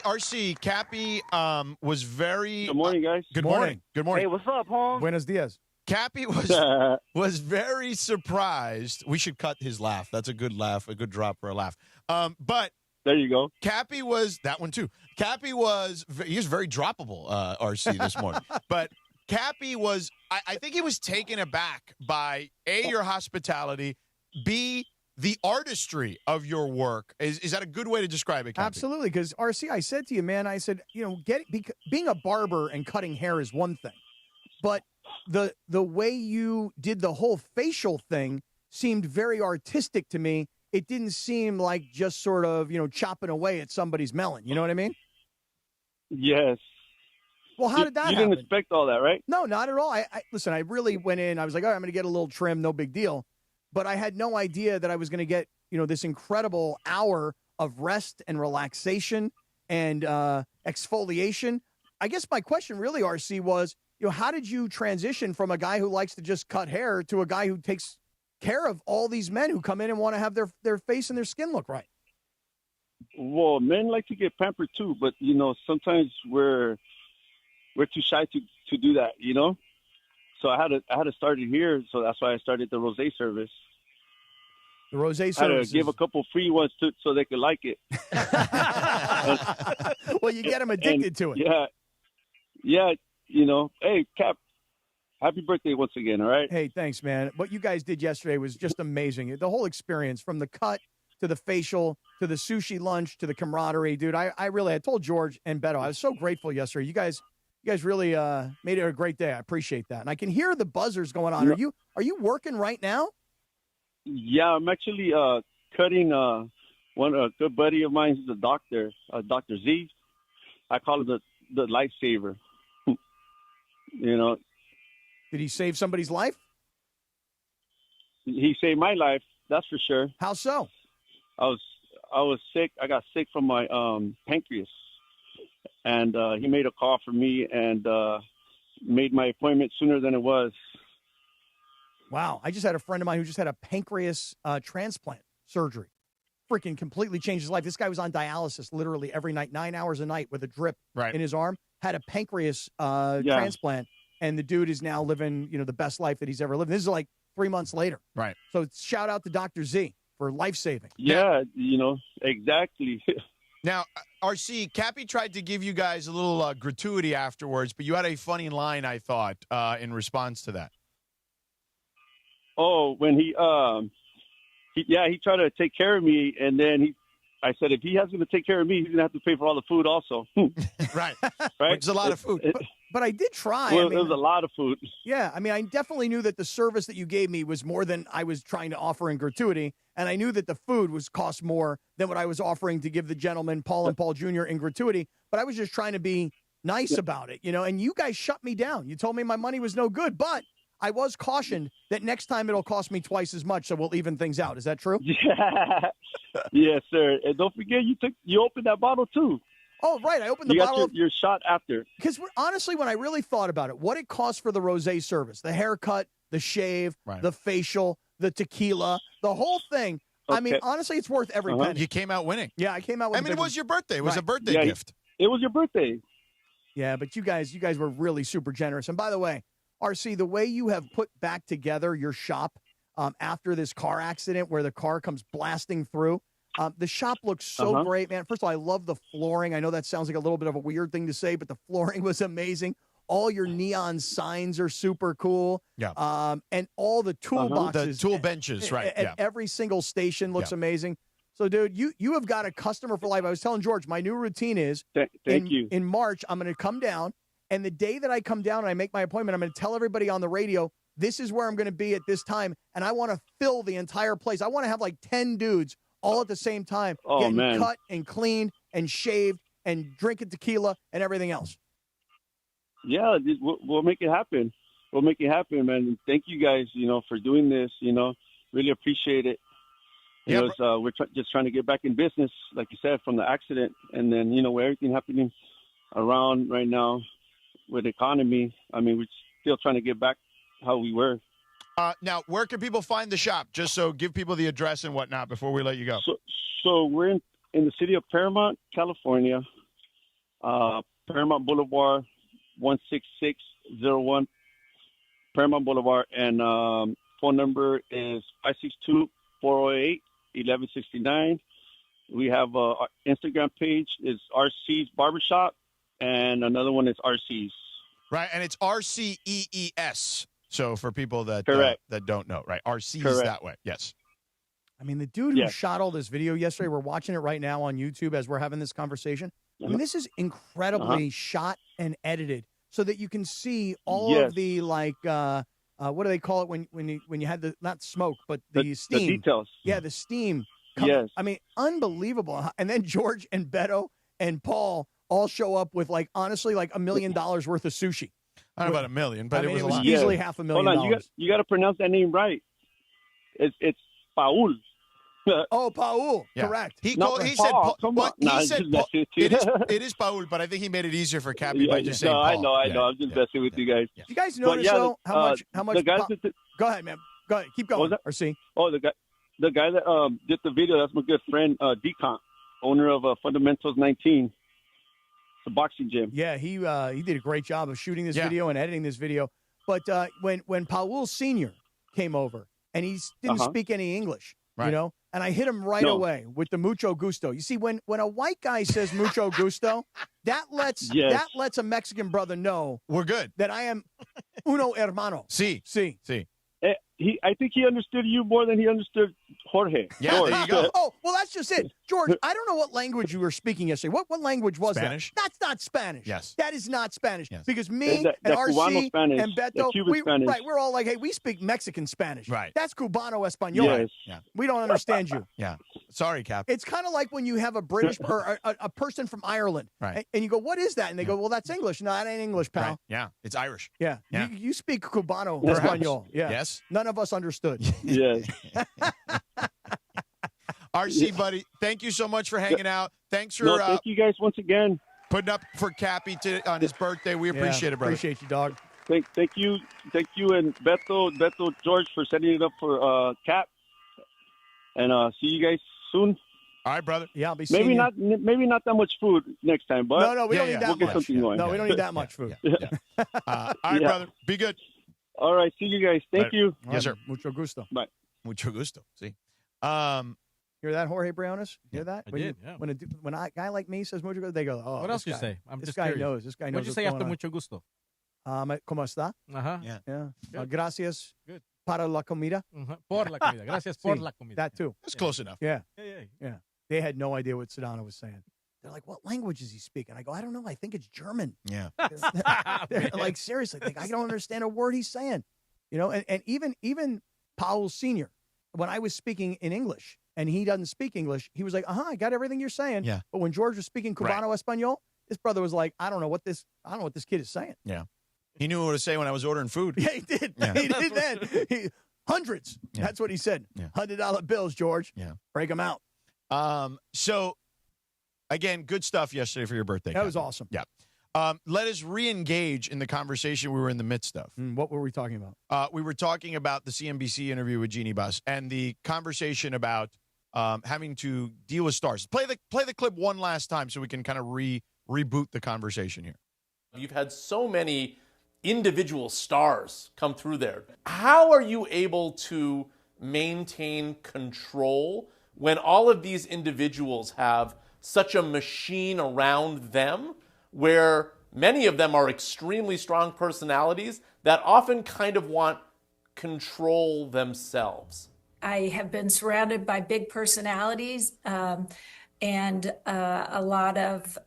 was very...
Good morning, guys.
Good morning. Good morning.
Hey, what's up, Holmes?
Buenos dias.
Kappy was very surprised. We should cut his laugh. That's a good laugh, a good drop for a laugh. But...
There you go.
Kappy was, that one too. Kappy was, he was very droppable, RC, this morning. But Kappy was, I think he was taken aback by, A, your hospitality, B, the artistry of your work. Is that a good way to describe it, Kappy?
Absolutely, because, RC, I said to you, man, I said, being a barber and cutting hair is one thing, but the way you did the whole facial thing seemed very artistic to me. It didn't seem like just sort of, chopping away at somebody's melon. You know what I mean?
Yes.
Well, how did that happen?
You didn't expect all that, right?
No, not at all. Listen, I really went in. I was like, all right, I'm going to get a little trim, no big deal. But I had no idea that I was going to get, this incredible hour of rest and relaxation and exfoliation. I guess my question really, RC, was, how did you transition from a guy who likes to just cut hair to a guy who takes care of all these men who come in and want to have their face and their skin look right?
Well, men like to get pampered too, but, sometimes we're too shy to do that, So I had to start it here, so that's why I started the rosé service.
The rosé service.
I had to give a couple free ones so they could like it.
Well, you get them addicted to it.
Yeah. Hey, Cap, happy birthday once again. All right.
Hey, thanks, man. What you guys did yesterday was just amazing. The whole experience, from the cut to the facial to the sushi lunch to the camaraderie, dude. I told George and Beto, I was so grateful yesterday. You guys really made it a great day. I appreciate that. And I can hear the buzzers going on.
Yeah.
Are you working right now?
Yeah, I'm actually cutting a good buddy of mine. He's a doctor, Dr. Z. I call him the lifesaver.
Did he save somebody's life?
He saved my life, that's for sure.
How so?
I was sick. I got sick from my pancreas. And he made a call for me and made my appointment sooner than it was.
Wow. I just had a friend of mine who just had a pancreas transplant surgery. Freaking completely changed his life. This guy was on dialysis literally every night, 9 hours a night with a drip in his arm, had a pancreas transplant, and the dude is now living, the best life that he's ever lived. This is like 3 months later.
Right.
So shout out to Dr. Z for life-saving.
Yeah, exactly.
Now, RC, Kappy tried to give you guys a little gratuity afterwards, but you had a funny line, I thought, in response to that.
Oh, when he tried to take care of me, and then I said, if he has to take care of me, he's going to have to pay for all the food also.
Right.
Right?
Which is a lot of food.
But I did try.
Well, it was a lot of food.
Yeah, I definitely knew that the service that you gave me was more than I was trying to offer in gratuity, and I knew that the food cost more than what I was offering to give the gentleman, Paul and Paul Jr., in gratuity, but I was just trying to be nice about it, and you guys shut me down. You told me my money was no good, but I was cautioned that next time it'll cost me twice as much, so we'll even things out. Is that true?
Yeah. Yes, sir. And don't forget, you opened that bottle, too.
Oh, right. I opened the bottle.
You got your shot after.
Because honestly, when I really thought about it, what it costs for the rosé service, the haircut, the shave, the facial, the tequila, the whole thing. Okay. Honestly, it's worth every penny.
You came out winning.
Yeah, I came out winning.
it was your birthday. It was a birthday gift.
It was your birthday.
Yeah, but you guys were really super generous. And by the way, RC, the way you have put back together your shop after this car accident where the car comes blasting through, the shop looks so great, man. First of all, I love the flooring. I know that sounds like a little bit of a weird thing to say, but the flooring was amazing. All your neon signs are super cool.
Yeah.
And all the toolboxes.
The tool benches, right.
At every single station looks amazing. So, dude, you have got a customer for life. I was telling George, my new routine is
Thank you.
In March, I'm going to come down. And the day that I come down and I make my appointment, I'm going to tell everybody on the radio, this is where I'm going to be at this time. And I want to fill the entire place. I want to have like 10 dudes all at the same time getting cut and cleaned and shaved and drinking tequila and everything else.
Yeah, we'll make it happen. We'll make it happen, man. And thank you guys, for doing this, really appreciate it. We're just trying to get back in business, like you said, from the accident. And then, with everything happening around right now with the economy, we're still trying to get back how we were.
Now, where can people find the shop? Just so give people the address and whatnot before we let you go.
So we're in the city of Paramount, California, Paramount Boulevard, 16601 Paramount Boulevard, and phone number is 562-408-1169. We have our Instagram page is RC's Barbershop, and another one is RC's.
Right, and it's RCEES. So for people that that don't know, right? RC is that way. Yes.
I mean, the dude who shot all this video yesterday, we're watching it right now on YouTube as we're having this conversation. I mean, this is incredibly shot and edited so that you can see all of the, like, what do they call it when you had the, not smoke, but the steam.
The details.
Yeah, the steam.
Yes.
I mean, unbelievable. And then George and Beto and Paul all show up with, like, honestly, like $1 million worth of sushi.
I don't know about $1 million, but it was a lot.
Easily $500,000.
Hold on, you got to pronounce that name right. It's Paul.
Oh, Paul.
Yeah.
Correct.
He
No,
said
Paul,
Paul.
come
Well,
on.
he said
Nah,
Paul. It is Paul, but I think he made it easier for Kappy by just saying Paul.
I know. I'm just messing with you guys.
Do you guys notice, though, how much?
The guys
go ahead, man. Go ahead. Keep going. Or see.
Oh, the guy that did the video, that's my good friend, Decon, owner of Fundamentals 19. It's a boxing gym.
Yeah, he did a great job of shooting this video and editing this video. But when Paul Sr. came over and he didn't speak any English, you know, and I hit him right away with the mucho gusto. You see, when a white guy says mucho gusto, that lets a Mexican brother know
we're good,
that I am uno hermano.
Sí.
I think he understood you more than he understood Jorge.
Yeah,
George.
there you go.
Oh, well, that's just it. George, I don't know what language you were speaking yesterday. What language was
Spanish?
that? That's not Spanish.
Yes.
That is not Spanish.
Yes.
Because me
That
and
Cubano
RC
Spanish,
and
that
Beto,
Cuban Spanish.
we're all like, hey, we speak Mexican Spanish.
Right.
That's Cubano Espanol.
Yes.
Yeah.
We don't understand you.
Yeah. Sorry, Cap.
It's kind of like when you have a British or a person from Ireland,
Right.
and you go, what is that? And they go, well, that's English. No, that ain't English, pal.
Right. Yeah. It's Irish.
Yeah.
Yeah.
You speak Cubano
Perhaps.
Espanol. Yeah.
Yes.
None of us understood.
Yes.
RC, buddy, thank you so much for hanging out. Thanks for
Thank you guys once again.
putting up for Kappy on his birthday. We appreciate it, brother.
Appreciate you, dog.
Thank you, and Beto, George for setting it up for Cap. And see you guys soon.
All right, brother.
Yeah, I'll be seeing
maybe not that much food next time, but
no, we don't need that
we'll
much.
get something going.
No, we don't need that much food.
All right, brother. Be good.
All right, see you guys. Thank you.
Yes, sir.
Mucho gusto.
Bye.
Mucho gusto. See.
Hear that, Jorge Briones? Hear that?
I did, yeah.
When a guy like me says mucho gusto, they go, oh,
What else you say? I'm
this
just
guy
curious.
knows. This guy knows
What'd you
what's
say after
going on.
mucho gusto?
¿Cómo está?
Uh-huh.
Yeah. Gracias
Good.
para la comida.
Por la comida. Gracias por
Sí,
la comida.
That too.
That's close enough.
Yeah.
Yeah.
They had no idea what Sedano was saying. They're like, what language is he speaking? I go, I don't know. I think it's German.
Yeah.
They're like, seriously, I don't understand a word he's saying. You know, and even Paul Sr., when I was speaking in English and he doesn't speak English, he was like, I got everything you're saying.
Yeah.
But when George was speaking Cubano Espanol, his brother was like, I don't know what this kid is saying.
Yeah. He knew what to say when I was ordering food.
Yeah, he did.
Yeah.
He did then. Hundreds.
Yeah.
That's what he said.
Yeah.
$100 bills, George.
Yeah.
Break them out.
So, again, good stuff yesterday for your birthday.
That was
Kappy.
awesome.
Yeah. Let us re-engage in the conversation we were in the midst of.
What were we talking about?
We were talking about the CNBC interview with Genie Buss and the conversation about having to deal with stars. Play the clip one last time so we can kind of reboot the conversation here.
You've had so many individual stars come through there. How are you able to maintain control when all of these individuals have such a machine around them where many of them are extremely strong personalities that often kind of want control themselves?
I have been surrounded by big personalities and a lot of,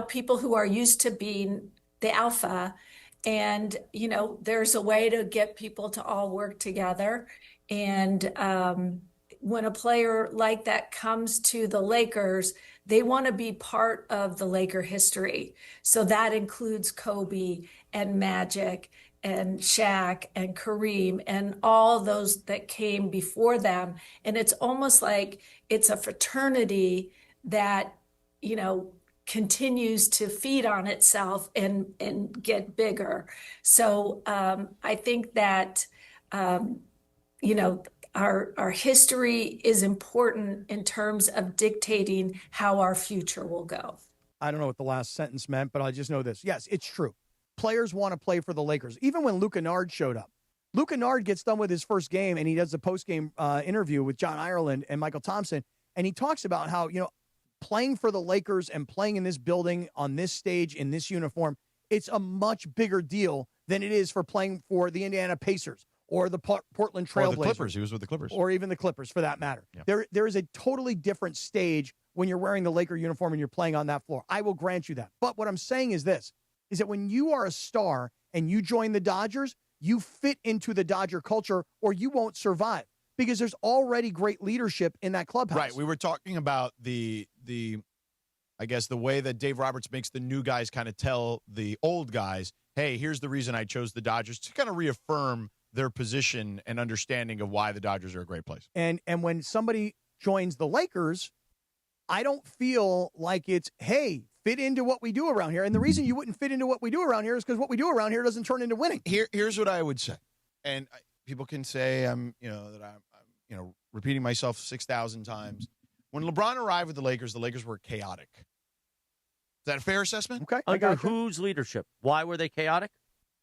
people who are used to being the alpha. And, there's a way to get people to all work together. And when a player like that comes to the Lakers, they want to be part of the Laker history. So that includes Kobe and Magic and Shaq and Kareem and all those that came before them. And it's almost like it's a fraternity that, continues to feed on itself and get bigger. So I think that, our history is important in terms of dictating how our future will go.
I don't know what the last sentence meant, but I just know this. Yes, it's true. Players want to play for the Lakers. Even when Luke Kennard showed up, Luke Kennard gets done with his first game and he does the post-game interview with John Ireland and Michael Thompson. And he talks about how, playing for the Lakers and playing in this building on this stage in this uniform, it's a much bigger deal than it is for playing for the Indiana Pacers or the Portland Trail
Or the
Blazers.
Clippers. He was with the Clippers.
Or even the Clippers, for that matter.
Yeah.
There is a totally different stage when you're wearing the Laker uniform and you're playing on that floor. I will grant you that. But what I'm saying is this, is that when you are a star and you join the Dodgers, you fit into the Dodger culture or you won't survive because there's already great leadership in that clubhouse.
Right. We were talking about the I guess the way that Dave Roberts makes the new guys kind of tell the old guys, hey, here's the reason I chose the Dodgers, to kind of reaffirm their position and understanding of why the Dodgers are a great place.
And when somebody joins the Lakers, I don't feel like it's, hey, fit into what we do around here. And the reason you wouldn't fit into what we do around here is because what we do around here doesn't turn into winning.
Here's what I would say. And people can say I'm repeating myself 6,000 times. When LeBron arrived with the Lakers were chaotic. Is that a fair assessment?
Okay.
Under whose leadership? Why were they chaotic?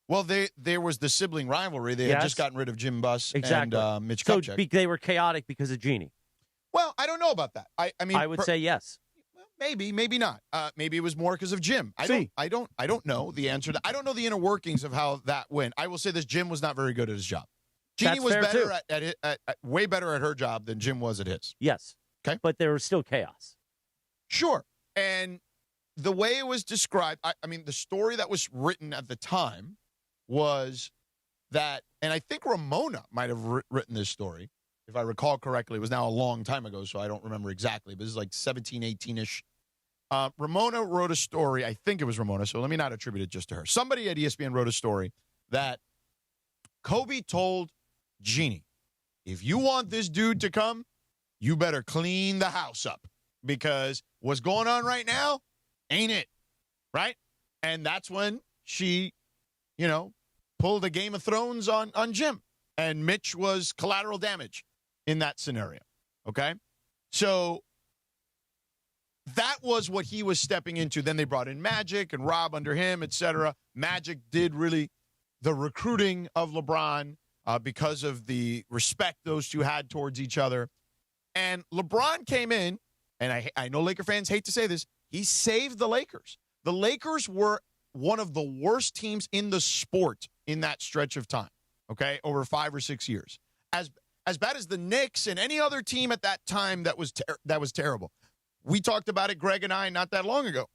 Well, there was the sibling rivalry. They had just gotten rid of Jim Buss
Exactly.
and Mitch
So
Kupchak.
they were chaotic because of Genie.
Well, I don't know about that. I mean,
I would say yes.
Maybe, maybe not. Maybe it was more because of Jim. I don't know the answer. I don't know the inner workings of how that went. I will say this: Jim was not very good at his job. Jeannie
That's
was
fair,
better
too.
at way better at her job than Jim was at his.
Yes.
Okay.
But there was still chaos.
Sure. And the way it was described, I mean, the story that was written at the time was that, and I think Ramona might have written this story, if I recall correctly. It was now a long time ago, so I don't remember exactly, but this is like 17, 18-ish. Ramona wrote a story. I think it was Ramona, so let me not attribute it just to her. Somebody at ESPN wrote a story that Kobe told Genie, if you want this dude to come, you better clean the house up because what's going on right now ain't it, right? And that's when she, pulled a Game of Thrones on Jim, and Mitch was collateral damage in that scenario, okay? So that was what he was stepping into. Then they brought in Magic and Rob under him, etc. Magic did really the recruiting of LeBron because of the respect those two had towards each other. And LeBron came in, and I know Laker fans hate to say this, he saved the Lakers. The Lakers were one of the worst teams in the sport in that stretch of time, okay, over 5 or 6 years. As bad as the Knicks and any other team at that time that was terrible. We talked about it, Greg and I, not that long ago.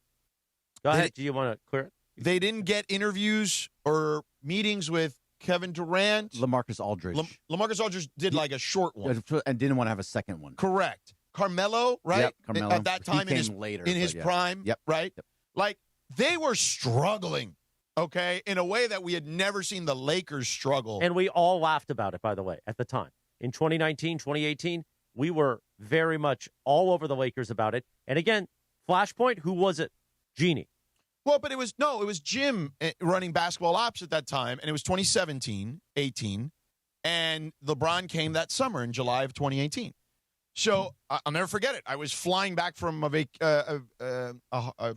Go ahead. Do you want to clear it?
They didn't get interviews or meetings with Kevin Durant.
LaMarcus Aldridge.
LaMarcus Aldridge did like a short one.
And didn't want to have a second one.
Correct. Carmelo, right?
Yep, Carmelo.
At that time
He
in
came later,
his
but
prime,
Yep.
right?
Yep.
Like, they were struggling, okay, in a way that we had never seen the Lakers struggle.
And we all laughed about it, by the way, at the time. In 2019, 2018, we were very much all over the Lakers about it. And again, Flashpoint, who was it? Genie.
Well, but it was Jim running basketball ops at that time, and it was 2017, 18, and LeBron came that summer in July of 2018. So I'll never forget it. I was flying back from a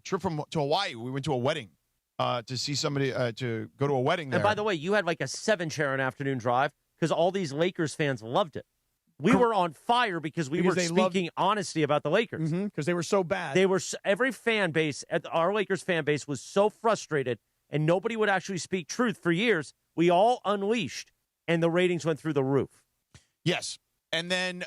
trip to Hawaii. We went to a wedding to see somebody, to go to a wedding there.
And by the way, you had like a 7-chair an afternoon drive because all these Lakers fans loved it. We were on fire because we were speaking honesty about the Lakers.
Because they were so bad.
They were every fan base, our Lakers fan base was so frustrated, and nobody would actually speak truth for years. We all unleashed, and the ratings went through the roof.
Yes, and then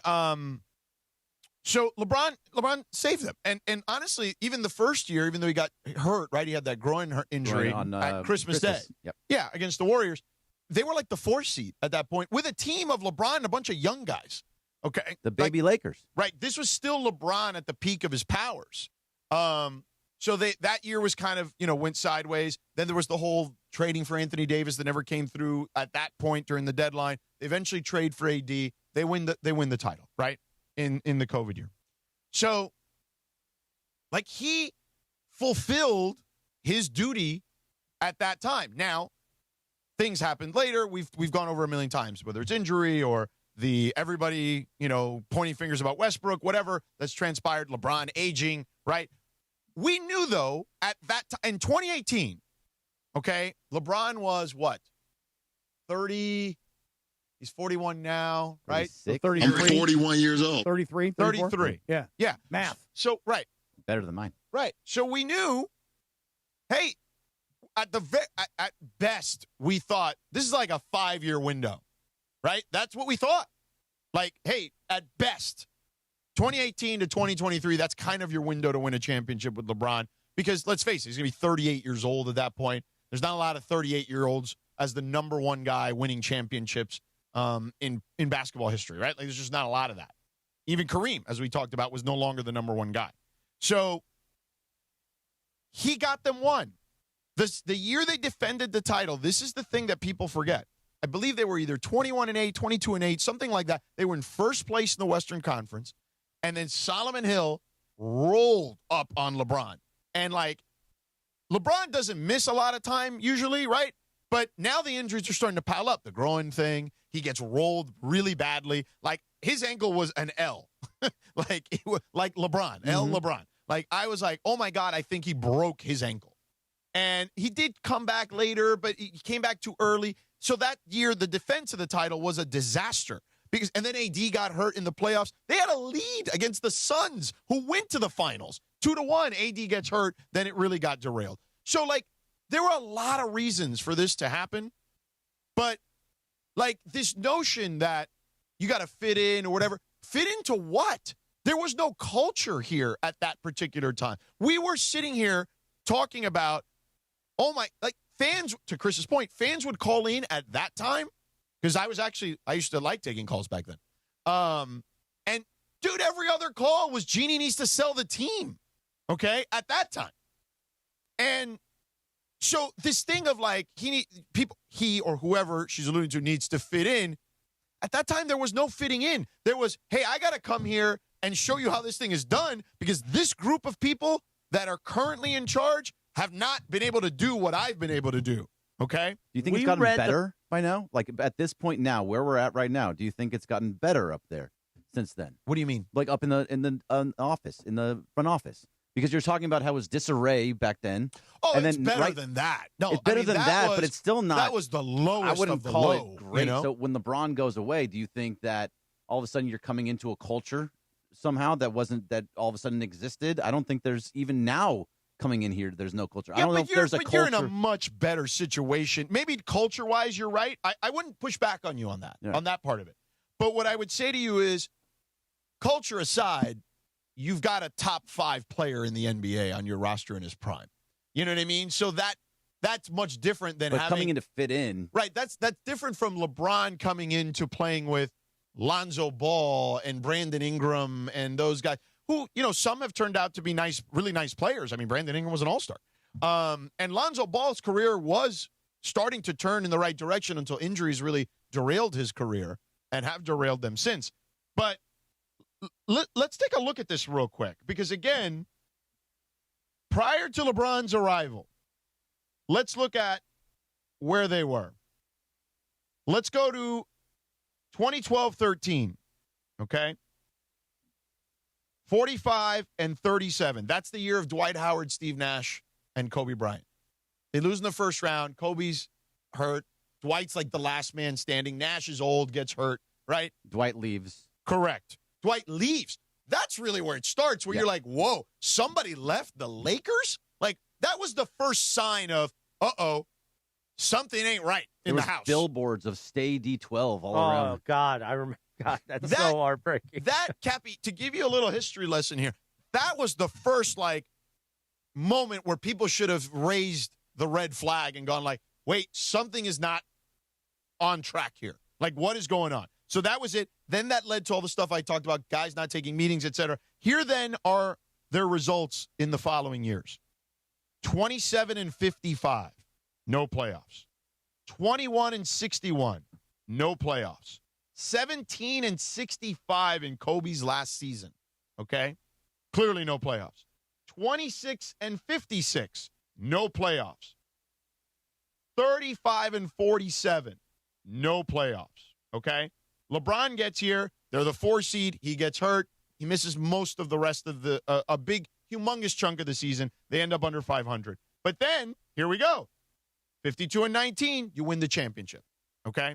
so LeBron saved them, and honestly, even the first year, even though he got hurt, right, he had that groin injury at Christmas Day.
Yep.
Yeah, against the Warriors. They were like the 4th seed at that point with a team of LeBron and a bunch of young guys. Okay.
The baby Lakers.
Right. This was still LeBron at the peak of his powers. So that year was kind of, went sideways. Then there was the whole trading for Anthony Davis that never came through at that point during the deadline. They eventually trade for AD. They win the title, right? In the COVID year. So like he fulfilled his duty at that time. Now, things happened later. We've gone over a million times, whether it's injury or everybody, pointing fingers about Westbrook, whatever that's transpired, LeBron aging, right? We knew, though, at that time, in 2018, okay, LeBron was what? 30, he's 41 now, right?
So 33. I'm 41 years old.
33?
33.
Yeah.
Yeah.
Math.
So, right.
Better than mine.
Right. So we knew, hey, At best, we thought this is like a 5-year window, right? That's what we thought. Like, hey, at best, 2018 to 2023, that's kind of your window to win a championship with LeBron. Because let's face it, he's going to be 38 years old at that point. There's not a lot of 38-year-olds as the number one guy winning championships in basketball history, right? Like, there's just not a lot of that. Even Kareem, as we talked about, was no longer the number one guy. So he got them one. The year they defended the title, this is the thing that people forget. I believe they were either 21-8, 22-8, something like that. They were in first place in the Western Conference. And then Solomon Hill rolled up on LeBron. And, like, LeBron doesn't miss a lot of time usually, right? But now the injuries are starting to pile up. The groin thing, he gets rolled really badly. Like, his ankle was an L. like LeBron, L LeBron. Like, I was like, oh, my God, I think he broke his ankle. And he did come back later, but he came back too early. So that year, the defense of the title was a disaster. And then AD got hurt in the playoffs. They had a lead against the Suns, who went to the finals. 2-1, AD gets hurt, then it really got derailed. So, like, there were a lot of reasons for this to happen. But, like, this notion that you got to fit in or whatever, fit into what? There was no culture here at that particular time. We were sitting here talking about, fans, to Chris's point, fans would call in at that time, because I used to like taking calls back then. And, dude, every other call was Genie needs to sell the team, okay, at that time. And so this thing of, like, he or whoever she's alluding to needs to fit in, at that time there was no fitting in. There was, hey, I got to come here and show you how this thing is done, because this group of people that are currently in charge have not been able to do what I've been able to do, okay?
Do you think it's gotten better by now? Like, at this point now, where we're at right now, do you think it's gotten better up there since then?
What do you mean?
Like, up in the office, in the front office? Because you're talking about how it was disarray back then.
Oh,
and
it's
then,
better than that. No,
it's better than that, but it's still not.
That was the lowest
I wouldn't
of the
call
low,
it great.
You know?
So when LeBron goes away, do you think that all of a sudden you're coming into a culture somehow that all of a sudden existed? I don't think there's, even now coming in here, there's no culture. I don't know if there's a culture.
You're in a much better situation. Maybe culture-wise, you're right. I wouldn't push back on you on that, on that part of it. But what I would say to you is, culture aside, you've got a top 5 player in the NBA on your roster in his prime. You know what I mean? So that's much different than
coming in to fit in.
Right. That's different from LeBron coming into playing with Lonzo Ball and Brandon Ingram and those guys who, you know, some have turned out to be really nice players. I mean, Brandon Ingram was an all-star. And Lonzo Ball's career was starting to turn in the right direction until injuries really derailed his career and have derailed them since. But let's take a look at this real quick, because, again, prior to LeBron's arrival, let's look at where they were. Let's go to 2012-13, okay? 45-37. That's the year of Dwight Howard, Steve Nash, and Kobe Bryant. They lose in the first round. Kobe's hurt. Dwight's like the last man standing. Nash is old, gets hurt, right?
Dwight leaves.
Correct. Dwight leaves. That's really where it starts, where you're like, whoa, somebody left the Lakers? Like, that was the first sign of, something ain't right in the house.
Billboards of Stay D12 all around.
Oh, God, I remember. God, that's so heartbreaking.
That, Kappy, to give you a little history lesson here, that was the first, like, moment where people should have raised the red flag and gone like, wait, something is not on track here. Like, what is going on? So that was it. Then that led to all the stuff I talked about, guys not taking meetings, etc. Here then are their results in the following years. 27-55, no playoffs. 21-61, no playoffs. 17-65 in Kobe's last season, okay? Clearly no playoffs. 26-56, no playoffs. 35-47, no playoffs, okay? LeBron gets here. They're the 4 seed. He gets hurt. He misses most of the rest of the a big, humongous chunk of the season. They end up under 500. But then, here we go. 52-19, you win the championship, okay?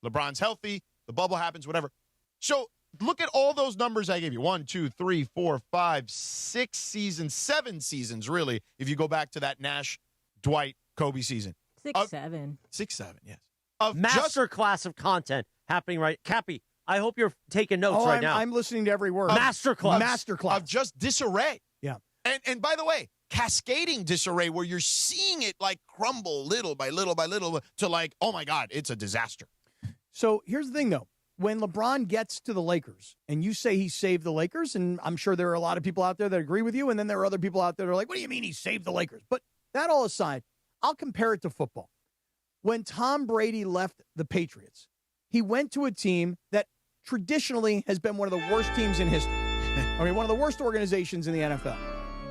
LeBron's healthy. The bubble happens, whatever. So look at all those numbers I gave you. 1, 2, 3, 4, 5, 6 seasons, 7 seasons, really, if you go back to that Nash, Dwight Kobe season.
6'7".
6'7", yes.
Master class of content happening right. Kappy, I hope you're taking notes right now.
I'm listening to every word.
Masterclass.
Of just disarray.
Yeah.
And by the way, cascading disarray where you're seeing it like crumble little by little by little to like, oh my God, it's a disaster.
So here's the thing, though. When LeBron gets to the Lakers and you say he saved the Lakers, and I'm sure there are a lot of people out there that agree with you, and then there are other people out there that are like, what do you mean he saved the Lakers? But that all aside, I'll compare it to football. When Tom Brady left the Patriots, he went to a team that traditionally has been one of the worst teams in history. I mean, one of the worst organizations in the NFL.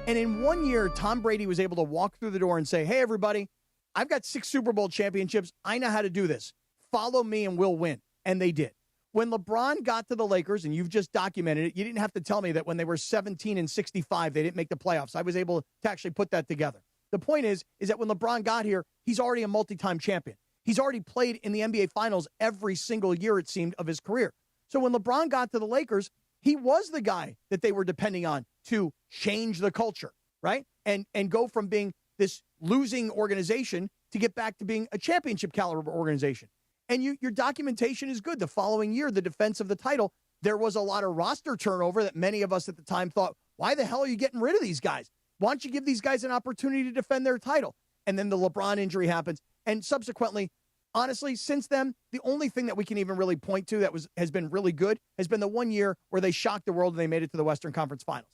And in 1 year, Tom Brady was able to walk through the door and say, hey, everybody, I've got 6 Super Bowl championships. I know how to do this. Follow me and we'll win. And they did. When LeBron got to the Lakers, and you've just documented it, you didn't have to tell me that when they were 17-65, they didn't make the playoffs. I was able to actually put that together. The point is that when LeBron got here, he's already a multi-time champion. He's already played in the NBA Finals every single year, it seemed, of his career. So when LeBron got to the Lakers, he was the guy that they were depending on to change the culture, right? And go from being this losing organization to get back to being a championship caliber organization. And your documentation is good. The following year, the defense of the title, there was a lot of roster turnover that many of us at the time thought, why the hell are you getting rid of these guys? Why don't you give these guys an opportunity to defend their title? And then the LeBron injury happens. And subsequently, honestly, since then, the only thing that we can even really point to that has been really good has been the 1 year where they shocked the world and they made it to the Western Conference Finals.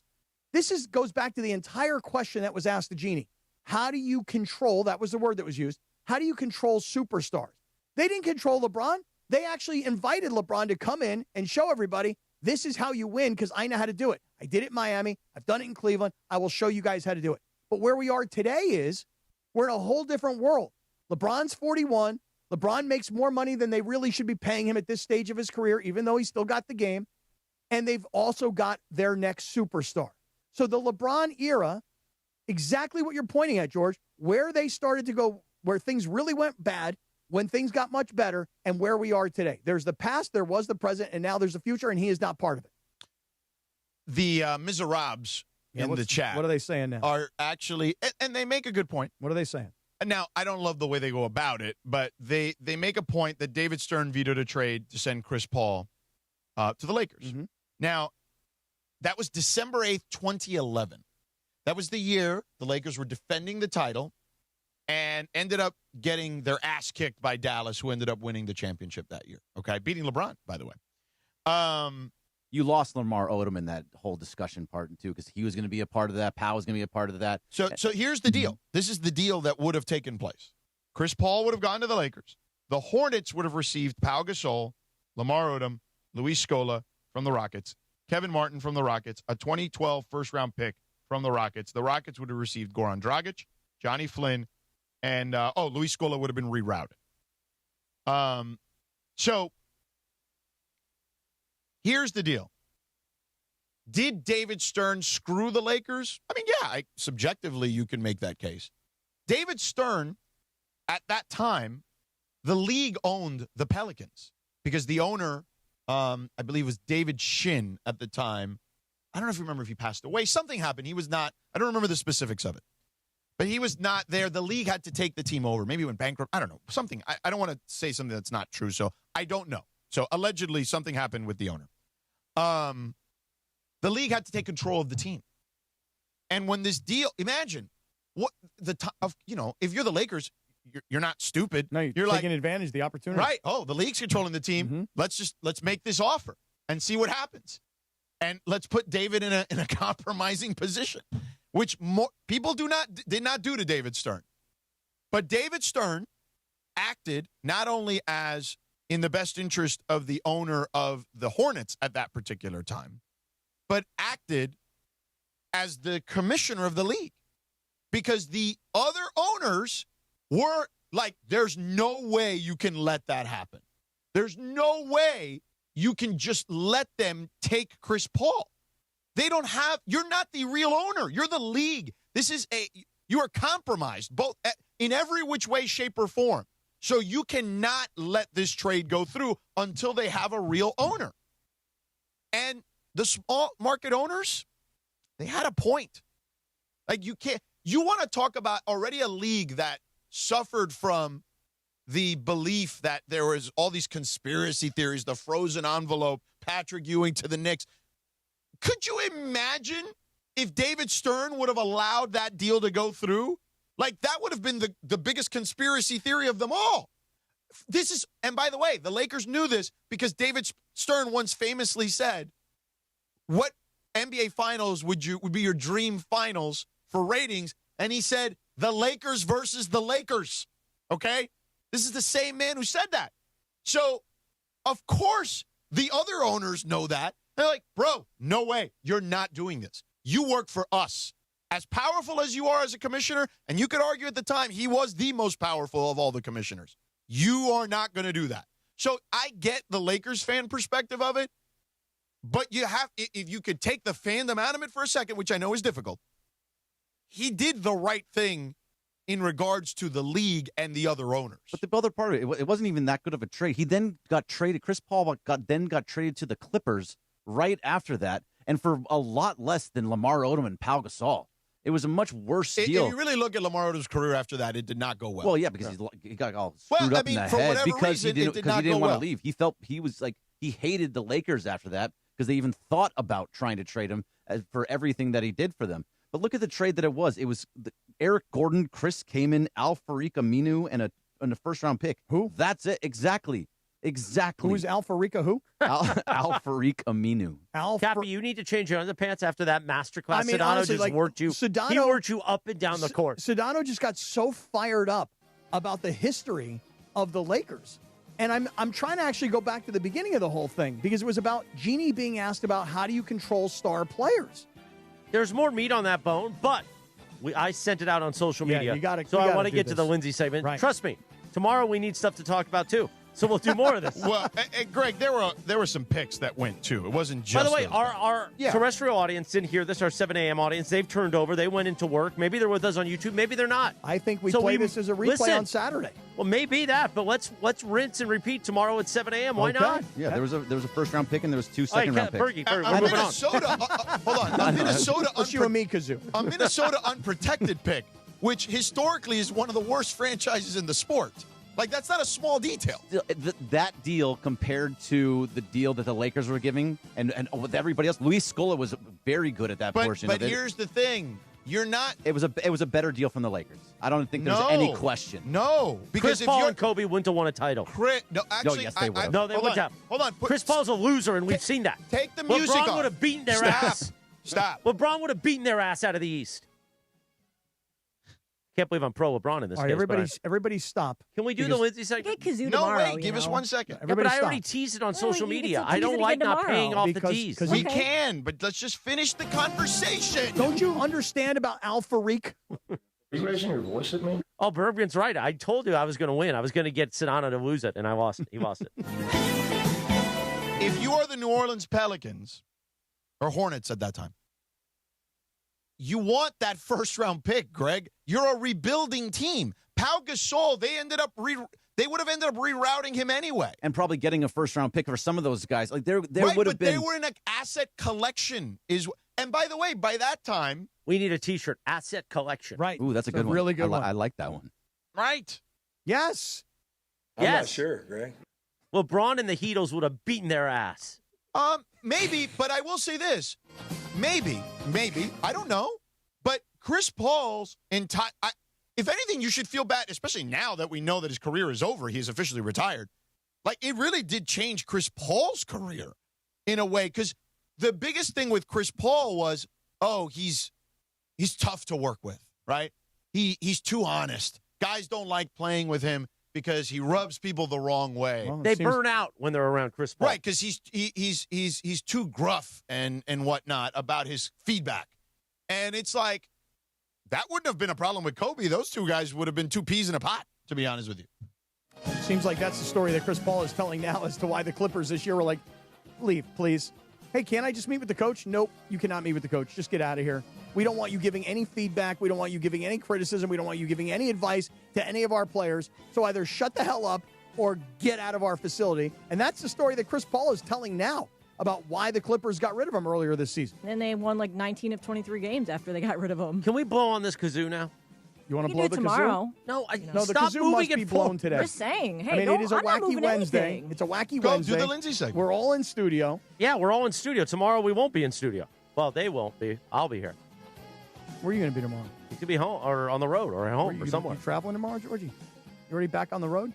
This goes back to the entire question that was asked to Genie. How do you control, that was the word that was used, how do you control superstars? They didn't control LeBron. They actually invited LeBron to come in and show everybody, this is how you win because I know how to do it. I did it in Miami. I've done it in Cleveland. I will show you guys how to do it. But where we are today is we're in a whole different world. LeBron's 41. LeBron makes more money than they really should be paying him at this stage of his career, even though he's still got the game. And they've also got their next superstar. So the LeBron era, exactly what you're pointing at, George, where they started to go, where things really went bad, when things got much better, and where we are today. There's the past, there was the present, and now there's the future, and he is not part of it.
The Miserables in the chat.
What are they saying now?
Are actually, and they make a good point.
What are they saying?
Now, I don't love the way they go about it, but they make a point that David Stern vetoed a trade to send Chris Paul to the Lakers.
Mm-hmm.
Now, that was December 8th, 2011. That was the year the Lakers were defending the title and ended up getting their ass kicked by Dallas, who ended up winning the championship that year. Okay, beating LeBron, by the way.
You lost Lamar Odom in that whole discussion part, too, because he was going to be a part of that. Powell was going to be a part of that.
So here's the deal. This is the deal that would have taken place. Chris Paul would have gone to the Lakers. The Hornets would have received Pau Gasol, Lamar Odom, Luis Scola from the Rockets, Kevin Martin from the Rockets, a 2012 first-round pick from the Rockets. The Rockets would have received Goran Dragic, Johnny Flynn, and, Luis Scola would have been rerouted. So here's the deal. Did David Stern screw the Lakers? I mean, yeah, subjectively you can make that case. David Stern, at that time, the league owned the Pelicans because the owner, I believe, was David Shin at the time. I don't know if you remember if he passed away. Something happened. He was not, I don't remember the specifics of it. But he was not there. The league had to take the team over. Maybe he went bankrupt. I don't know. Something. I don't want to say something that's not true, so I don't know. So allegedly something happened with the owner. The league had to take control of the team. And when this deal, imagine what if you're the Lakers, you're not stupid.
No, you're taking advantage of the opportunity.
Right. Oh, the league's controlling the team. Mm-hmm. Let's make this offer and see what happens. And let's put David in a compromising position, which people did not do to David Stern. But David Stern acted not only as in the best interest of the owner of the Hornets at that particular time, but acted as the commissioner of the league. Because the other owners were like, there's no way you can let that happen. There's no way you can just let them take Chris Paul. You're not the real owner. You're the league. You are compromised both in every which way, shape, or form. So you cannot let this trade go through until they have a real owner. And the small market owners, they had a point. Like you want to talk about already a league that suffered from the belief that there was all these conspiracy theories, the frozen envelope, Patrick Ewing to the Knicks. Could you imagine if David Stern would have allowed that deal to go through? Like, that would have been the biggest conspiracy theory of them all. And by the way, the Lakers knew this because David Stern once famously said, what NBA finals would be your dream finals for ratings? And he said, the Lakers versus the Lakers. Okay? This is the same man who said that. So, of course, the other owners know that. They're like, bro, no way. You're not doing this. You work for us. As powerful as you are as a commissioner, and you could argue at the time he was the most powerful of all the commissioners, you are not going to do that. So I get the Lakers fan perspective of it, but you have, if you could take the fandom out of it for a second, which I know is difficult, he did the right thing in regards to the league and the other owners.
But the other part of it wasn't even that good of a trade. He then got traded. Chris Paul got traded to the Clippers right after that, and for a lot less than Lamar Odom and Pau Gasol. It was a much worse deal.
If you really look at Lamar Odom's career after that, it did not go well.
Well, yeah, because he got all screwed up in the head because he didn't want to leave. He felt he was like he hated the Lakers after that because they even thought about trying to trade him for everything that he did for them. But look at the trade that it was. It was Eric Gordon, Chris Kaman, Al-Farouq Aminu, and a first-round pick.
Who?
That's it. Exactly.
Who's Al-Farouq who?
Al-Farouq Aminu.
Kappy, you need to change your underpants after that masterclass.
I mean,
Sedano
honestly,
just worked you. He worked you up and down the court.
Sedano just got so fired up about the history of the Lakers. And I'm trying to actually go back to the beginning of the whole thing because it was about Genie being asked about how do you control star players.
There's more meat on that bone, but I sent it out on social media.
You gotta,
so I want to get to the Lindsay segment. Right. Trust me, tomorrow we need stuff to talk about too. So we'll do more of this.
Well, Greg, there were some picks that went too. It wasn't just.
By the way, our terrestrial audience didn't hear this. Our 7 a.m. audience, they've turned over. They went into work. Maybe they're with us on YouTube. Maybe they're not.
I think we play this as a replay on Saturday.
Well, maybe that, but let's rinse and repeat tomorrow at 7 a.m. Why not?
Yeah, there was a first round pick and there was 2 second-round picks.
Fergie, we're moving
on. Hold on, a Minnesota.
You and me, Kazoo.
A Minnesota unprotected pick, which historically is one of the worst franchises in the sport. Like, that's not a small detail.
That deal compared to the deal that the Lakers were giving and with everybody else, Luis Scola was very good at that portion of it.
But here's the thing. You're not.
It was a better deal from the Lakers. I don't think there's any question.
No. Because
Chris Paul and Kobe wouldn't have won a title.
Actually,
yes, they would have.
No, they wouldn't have.
Hold on.
Chris Paul's a loser, and we've seen that.
Take the music off.
LeBron would have beaten their ass.
Stop.
LeBron would have beaten their ass out of the East. Can't believe I'm pro LeBron in this
All right,
case.
everybody stop.
Can we do the Lindsay segment?
Get Kazoo
No,
tomorrow,
wait. Give us 1 second.
Yeah, but I already teased it on social media. I don't like not paying off the tease.
We can, but let's just finish the conversation.
Don't you understand about Al-Farouq?
Are you raising your voice at me?
Oh, Bergen's right. I told you I was going to win. I was going to get Sedano to lose it, and I lost it. He lost it.
If you are the New Orleans Pelicans, or Hornets at that time, you want that first-round pick, Greg. You're a rebuilding team. Pau Gasol, they would have ended up rerouting him anyway.
And probably getting a first-round pick for some of those guys. Like there would have been.
They were in an asset collection. And by the way, by that time,
we need a T-shirt. Asset collection.
Right.
Ooh, that's a good one.
Really good one.
I like that one.
Right.
Yes.
I'm not sure, Greg.
LeBron and the Heatles would have beaten their ass.
Maybe, but I will say this. Maybe, I don't know. But Chris Paul's entire, if anything, you should feel bad, especially now that we know that his career is over. He's officially retired. Like, it really did change Chris Paul's career in a way. Because the biggest thing with Chris Paul was, he's tough to work with, right? He's too honest. Guys don't like playing with him because he rubs people the wrong way.
Well, they burn out when they're around Chris Paul.
Right, because he's too gruff and whatnot about his feedback. And it's like, that wouldn't have been a problem with Kobe. Those two guys would have been 2 peas in a pot, to be honest with you.
Seems like that's the story that Chris Paul is telling now as to why the Clippers this year were like, leave, please. Hey, can't I just meet with the coach? Nope, you cannot meet with the coach. Just get out of here. We don't want you giving any feedback. We don't want you giving any criticism. We don't want you giving any advice to any of our players. So either shut the hell up or get out of our facility. And that's the story that Chris Paul is telling now about why the Clippers got rid of him earlier this season.
And they won like 19 of 23 games after they got rid of him.
Can we blow on this kazoo now?
You want to
You
blow
do
the
tomorrow.
kazoo?
No,
No, the
stop
kazoo
moving
must
it
be
forward.
blown today.
Just saying. Hey,
I mean, it is a
I'm not
wacky
moving
Wednesday.
anything.
It's a wacky
Go
Wednesday.
do the Lindsay segment.
We're all in studio.
Yeah, we're all in studio. Tomorrow we won't be in studio. Well, they won't be. I'll be here.
Where are you going to be tomorrow?
You could be home or on the road or at home or somewhere.
You traveling tomorrow, Georgie? You already back on the road?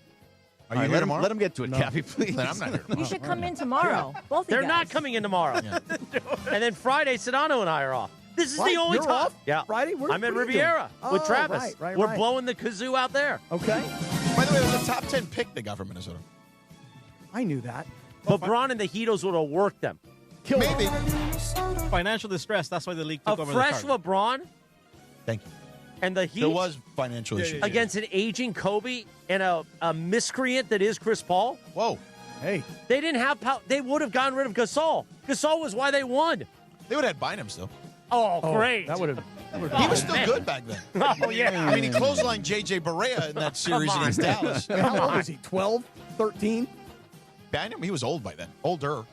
Are
All
you
right,
here tomorrow?
Let him get to it,
No.
Kappy, please.
Then I'm not here tomorrow.
You should come in tomorrow. Both of you
They're
guys.
not coming in tomorrow. And then Friday, Sedano and I are off. This is
What?
the only
You're
time.
off?
Yeah.
Friday?
I'm at
what are you doing?
Riviera with
Oh,
Travis.
right,
We're
right.
blowing the kazoo out there.
Okay.
By the way, it was a top 10 pick they got from Minnesota.
I knew that.
LeBron and the Heatles would have worked them.
Maybe.
Financial distress. That's why the league took
A
over
fresh
the Cardinals.
LeBron
Thank you.
and the Heat
There was financial issues.
against an aging Kobe and a miscreant that is Chris Paul.
Whoa.
Hey.
They didn't have power. They would have gotten rid of Gasol. Gasol was why they won.
They would have had Bynum still.
Oh, great.
That would have.
He was still good back then.
Oh, yeah.
I mean, he clotheslined J.J. Barea in that series
Come on.
against Dallas.
How old was he? 12? 13?
Bynum, he was old by then. Older.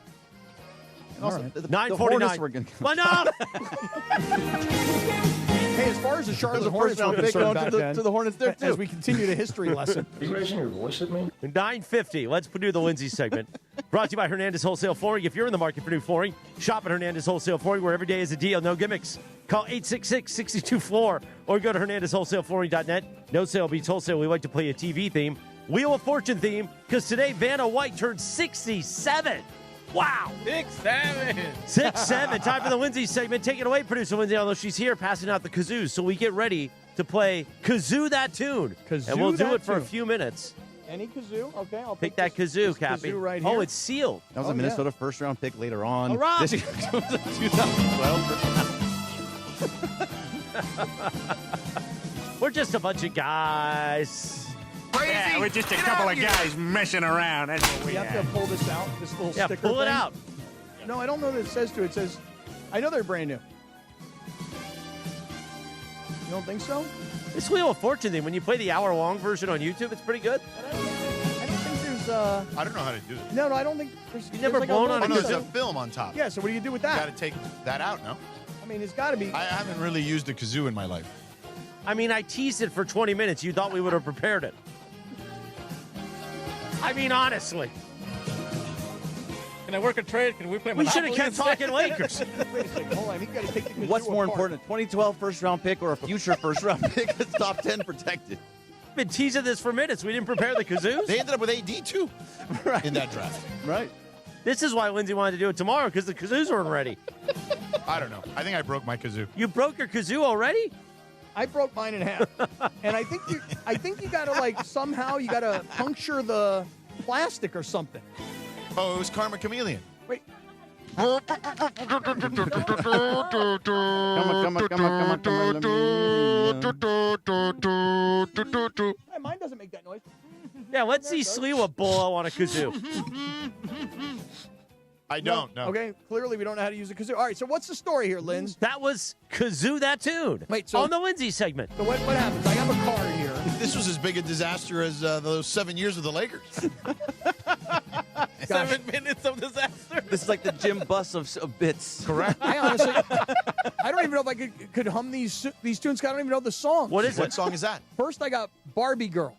All right.
The
9:49.
Hornets were going
Why not?
Hey, as far as the Charlotte
There's a
Hornets were
first-round pick
concerned
going
back
to the-
then,
to the Hornets there, too.
As we continue the history lesson.
Are you raising your voice at me?
9:50. Let's do the Lindsay segment. Brought to you by Hernandez Wholesale Flooring. If you're in the market for new flooring, shop at Hernandez Wholesale Flooring, where every day is a deal. No gimmicks. Call 866-62-FLOOR or go to HernandezWholesaleFlooring.net. No sale beats wholesale. We like to play a TV theme. Wheel of Fortune theme, because today Vanna White turned 67. Wow.
6'7".
6'7". Time for the Lindsay segment. Take it away, producer Lindsay, although she's here passing out the kazoos. So we get ready to play Kazoo That Tune.
Kazoo
and we'll do
That
it for a
Tune.
few minutes.
Any kazoo? Okay, I'll
Pick
pick
that
this
kazoo, Kappy.
kazoo right
Oh,
here.
it's sealed.
That was
Oh,
a Minnesota first-round pick later on.
Oh, Rob.
This was a 2012
We're just a bunch of guys.
Yeah, we're just a couple of guys messing around. That's what we
You have to pull this out, this little
Yeah,
sticker
pull it
thing.
out.
No, I don't know that it says to it. It says, I know they're brand new. You don't think so?
This Wheel of Fortune thing, when you play the hour-long version on YouTube, it's pretty good.
I don't think there's,
I don't know how to do this.
no, I don't think there's.
You never
there's
blown
like
on
Oh,
a
no,
little
there's a
thing.
film on top.
Yeah, so what do you do with
You got
that?
to take that out, no?
I mean, it's got to be.
I haven't really used a kazoo in my life.
I mean, I teased it for 20 minutes. You thought we would have prepared it. I mean, honestly.
Can I work a trade? Can we play
We should have
Monopoly
kept talking Lakers.
Wait a second, hold on. You got to take the kazoo
What's more
apart.
important, a 2012 first-round pick or a future first-round pick that's top 10 protected?
Been teasing this for minutes. We didn't prepare the kazoos.
They ended up with AD, too, in that draft.
Right.
This is why Lindsay wanted to do it tomorrow, because the kazoos weren't ready.
I don't know. I think I broke my kazoo.
You broke your kazoo already?
I broke mine in half, and I think you got to like somehow you got to puncture the plastic or something.
Oh, it was Karma Chameleon.
Wait.
Come on.
Hey, mine doesn't make that noise.
Yeah, let's see Sliwa blow on a kazoo.
I don't know.
Okay, clearly we don't know how to use a kazoo. All right, so what's the story here, Linz?
That was Kazoo That Tune.
Wait, so
on the Lindsay segment.
So what happens? I have a card here.
This was as big a disaster as those 7 years with the Lakers.
7 minutes of disaster.
This is like the Jim Buss of bits.
Correct.
I honestly, I don't even know if I could hum these tunes. 'Cause I don't even know the song.
What is
What
it?
song is that?
First, I got Barbie Girl.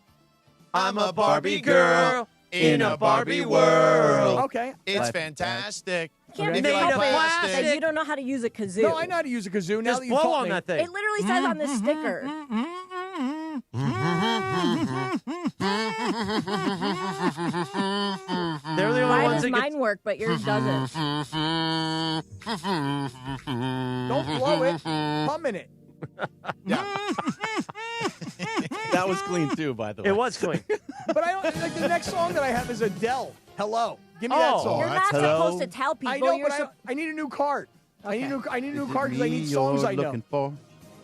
I'm a Barbie girl in a Barbie world.
Okay.
It's fantastic.
Can't
If
be
you
Made
like
of
helped
plastic.
that you don't know how to use a kazoo.
No, I know how to use a kazoo. Now
Just
that you
blow
taught
on
me.
that thing.
It literally says on this sticker.
They're the only
Why
ones
does
that get...
mine work, but yours doesn't?
Don't blow it. Hum in it.
That was clean, too, by the way.
It was clean.
But I don't like the next song that I have is Adele. Hello. Give me that
Oh,
song.
You're not
hello.
supposed to tell people.
I know,
you're
but I need a new card. I need a new card because I
Me
need songs
you're
I know.
looking for?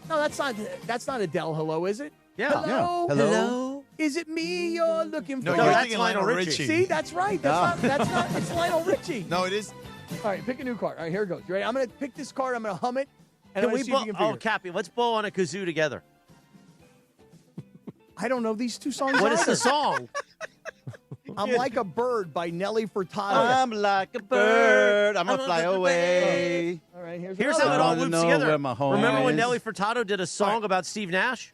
No, that's not Adele. Hello, is it?
Yeah.
Hello.
Yeah. Hello.
Is it me you're looking for?
No,
No,
you're
that's
thinking
Lionel
Lionel
Richie.
Richie.
See, that's right. That's not. It's Lionel Richie.
No, it is.
All right, pick a new card. All right, here it goes. You ready? I'm gonna pick this card. I'm gonna hum it, and
Can
I'm
we
gonna see
blow...
if you can figure
Oh,
it.
Kappy, let's blow on a kazoo together.
I don't know these two songs.
What is
either.
the song?
I'm Like a Bird by Nelly Furtado.
I'm like a bird. I'm going to fly away.
All right,
Here's
another
how it
one.
all
wanna
loops
know
together.
where my home
Remember when
is.
Nelly Furtado did a song about Steve Nash?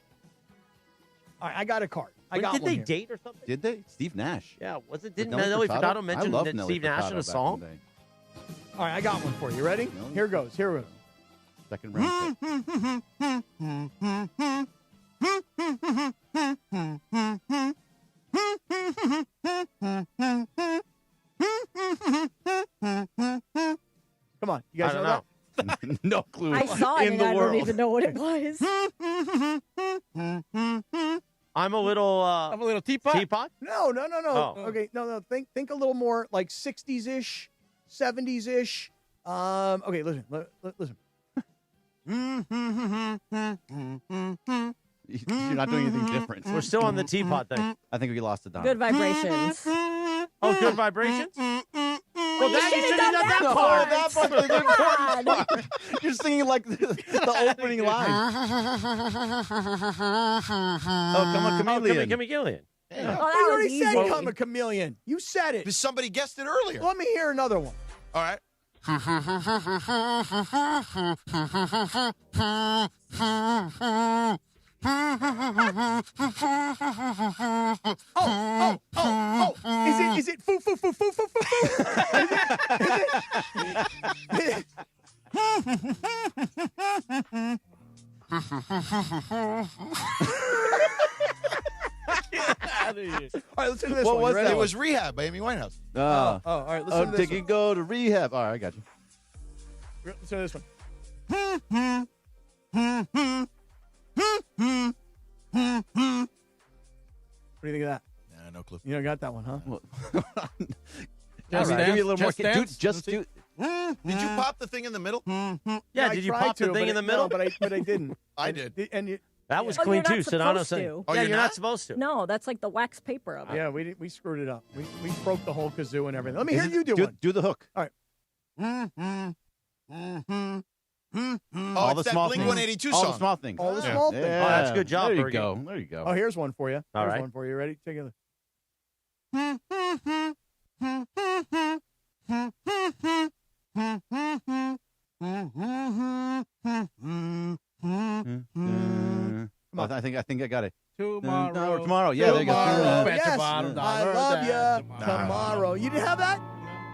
All right, I got a card.
Did they date or something?
Did they? Steve Nash.
Yeah, was it?
With
Didn't
Nelly
Nelly
Furtado?
Furtado mention
I love
that
Nelly
Steve Nash
Furtado
in a
back
song?
in the day.
All right, I got one for you. Ready? Here goes. Here we go.
Second round
Come on. You guys know that?
No clue.
I saw it
in
and
the
I
world.
don't even know what it was.
I'm a little
teapot.
Teapot?
No.
Oh.
Okay, no. Think a little more like 60s-ish, 70s-ish. Okay, listen. Listen.
You're not doing anything different.
We're still on the teapot thing.
I think we lost it, Don.
Good vibrations.
Oh, good vibrations? Well,
You should have done that
Oh,
part.
that part's the good part. You're singing like the opening line. Oh, come on, chameleon.
Chameleon.
Oh,
You
that
already
was
said
easy.
come a chameleon. You said it.
Somebody guessed it earlier.
Let me hear another one.
All right.
Oh. Is it foo foo foo foo foo foo foo?
Out of here.
All right, listen to this
What
one.
was
You ready?
that? It was Rehab by Amy Winehouse.
All right, listen to this
Did he go to rehab? All right, I got you.
Listen to this one. What do you think of that?
Nah, no clue.
You don't got that one, huh?
All right, give me a little more. Dude,
dance?
just do.
Did you pop the thing in the middle?
Yeah,
I
did you
tried
pop the
to,
thing
but
in the
it-
middle?
No, but I didn't.
I did.
And you,
That was
Oh,
clean
you're not
too. Sedano
supposed
saying.
to.
Oh,
Yeah,
you're
you're
not?
not supposed to.
No, that's like the wax paper of it.
yeah, we screwed it up. We broke the whole kazoo and everything. Let me hear you do one.
Do the hook.
All right.
Oh,
All the
it's that
small
Blink
things.
182
All
song.
the small things.
All the small things.
Yeah.
Oh, that's a good job,
There you
Bergie.
go. There you go.
Oh, here's one for you.
All
Here's
right.
one for you. Ready? Take a look.
I think I got it.
Tomorrow.
Tomorrow. Yeah, there you go.
Tomorrow.
Bet your
Yes.
bottom
I
dollar
love
that
you. Tomorrow. You didn't have that?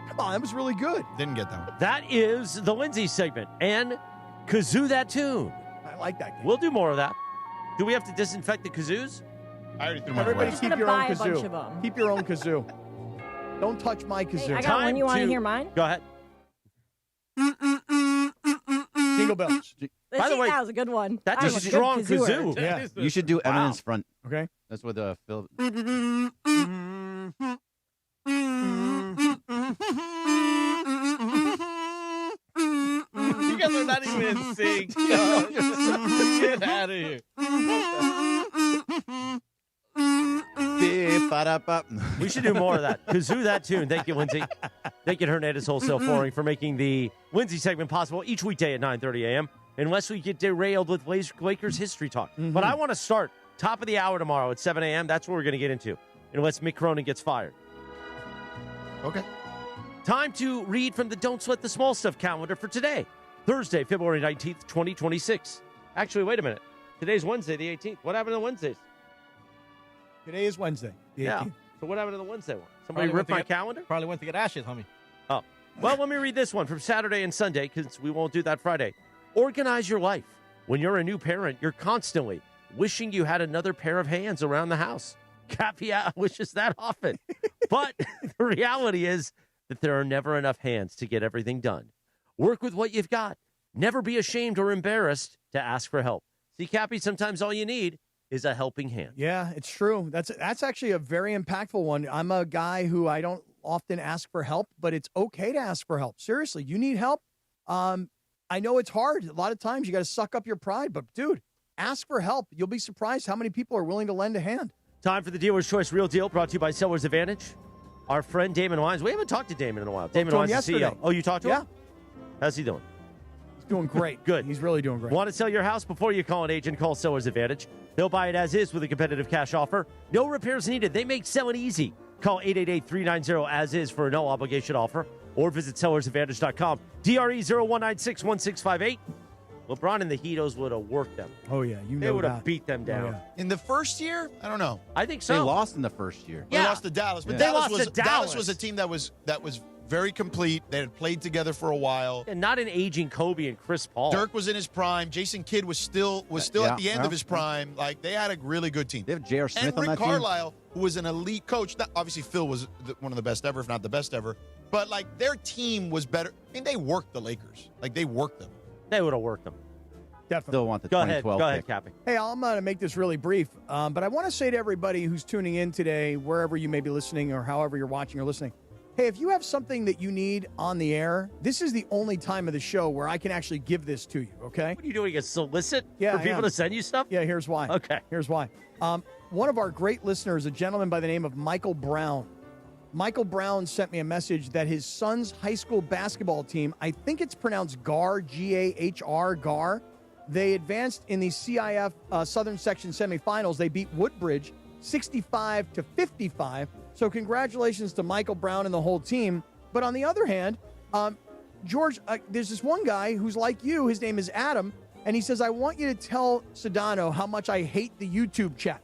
Come on, that was really good.
Didn't get that one.
That is the Lindsay segment. And kazoo that tune.
I like that game.
We'll do more of that. Do we have to disinfect the kazoos?
I already threw mine
Everybody
away.
keep
gonna
your own
buy a bunch of
kazoo.
'em.
Keep your own kazoo. Don't touch my
Hey,
kazoo.
I got one. You want to hear mine?
Go ahead.
Jingle bells.
By the way,
that was a good one.
that's
I'm
a
good
strong
kazooer.
kazoo.
Yeah.
You should do Eminence Front.
Okay.
That's what Phil.
You guys are not even in sync. Get out of here.
We should do more of that. Kazoo that tune. Thank you, Lindsay. Thank you to Hernandez Wholesale Flooring for making the Lindsay segment possible each weekday at 9:30 a.m. Unless we get derailed with Lakers history talk. But I want to start top of the hour tomorrow at 7 a.m. That's what we're going to get into. Unless Mick Cronin gets fired.
Okay.
Time to read from the Don't Sweat the Small Stuff calendar for today, Thursday, February 19th, 2026. Actually, wait a minute. Today's Wednesday, the 18th. What happened to Wednesdays?
Today is Wednesday. The 18th.
Yeah. So what happened to the Wednesday one? Somebody
Probably went
ripped
to
my
get-
calendar?
Probably went to get ashes, homie.
Oh. Well, let me read this one from Saturday and Sunday because we won't do that Friday. Organize your life. When you're a new parent, you're constantly wishing you had another pair of hands around the house. Kappy wishes that often. But the reality is that there are never enough hands to get everything done. Work with what you've got. Never be ashamed or embarrassed to ask for help. See, Kappy, sometimes all you need is a helping hand.
Yeah, it's true. That's actually a very impactful one. I'm a guy who I don't often ask for help, but it's okay to ask for help. Seriously, you need help. I know it's hard. A lot of times you got to suck up your pride, but dude, ask for help. You'll be surprised how many people are willing to lend a hand.
Time for the Dealer's Choice Real Deal, brought to you by Seller's Advantage. Our friend Damon Wines. We haven't talked to Damon in a while. Damon
to him
Wines, the
yesterday.
CEO. Oh, you talked to him? How's he doing?
He's doing great.
Good.
He's really doing great.
Want to sell your house before you call an agent? Call Seller's Advantage. They'll buy it as is with a competitive cash offer. No repairs needed. They make selling easy. Call 888-390-AS-IS for a no-obligation offer or visit sellersadvantage.com. DRE 01961658. LeBron and the Heatos would have worked them.
Oh, yeah.
They would have beat them down.
Oh, yeah.
In the first year? I don't know.
I think so.
They lost in the first year.
They lost to Dallas. But
They lost to Dallas.
Dallas was a team that was very complete. They had played together for a while.
And not an aging Kobe and Chris Paul.
Dirk was in his prime. Jason Kidd was still at the end of his prime. Like, they had a really good team.
They have J.R. Smith
and
on
Rick
that team.
Carlisle, who was an elite coach. Obviously, Phil was one of the best ever, if not the best ever. But, like, their team was better. I mean, they worked the Lakers. Like, they worked them.
They would have worked them.
Definitely.
Still want the 2012
Go ahead,
pick.
Kappy.
Hey, I'm going to make this really brief, but I want to say to everybody who's tuning in today, wherever you may be listening or however you're watching or listening, hey, if you have something that you need on the air, this is the only time of the show where I can actually give this to you, okay?
What are you doing, a solicit
Yeah,
for
I
people
am.
to send you stuff?
Yeah, here's why.
Okay.
Here's why. One of our great listeners, a gentleman by the name of Michael Brown. Michael Brown sent me a message that his son's high school basketball team, I think it's pronounced GAR, G-A-H-R, GAR, they advanced in the CIF Southern Section semifinals. They beat Woodbridge 65-55. So congratulations to Michael Brown and the whole team. But on the other hand, George, there's this one guy who's like you. His name is Adam. And he says, I want you to tell Sedano how much I hate the YouTube chat.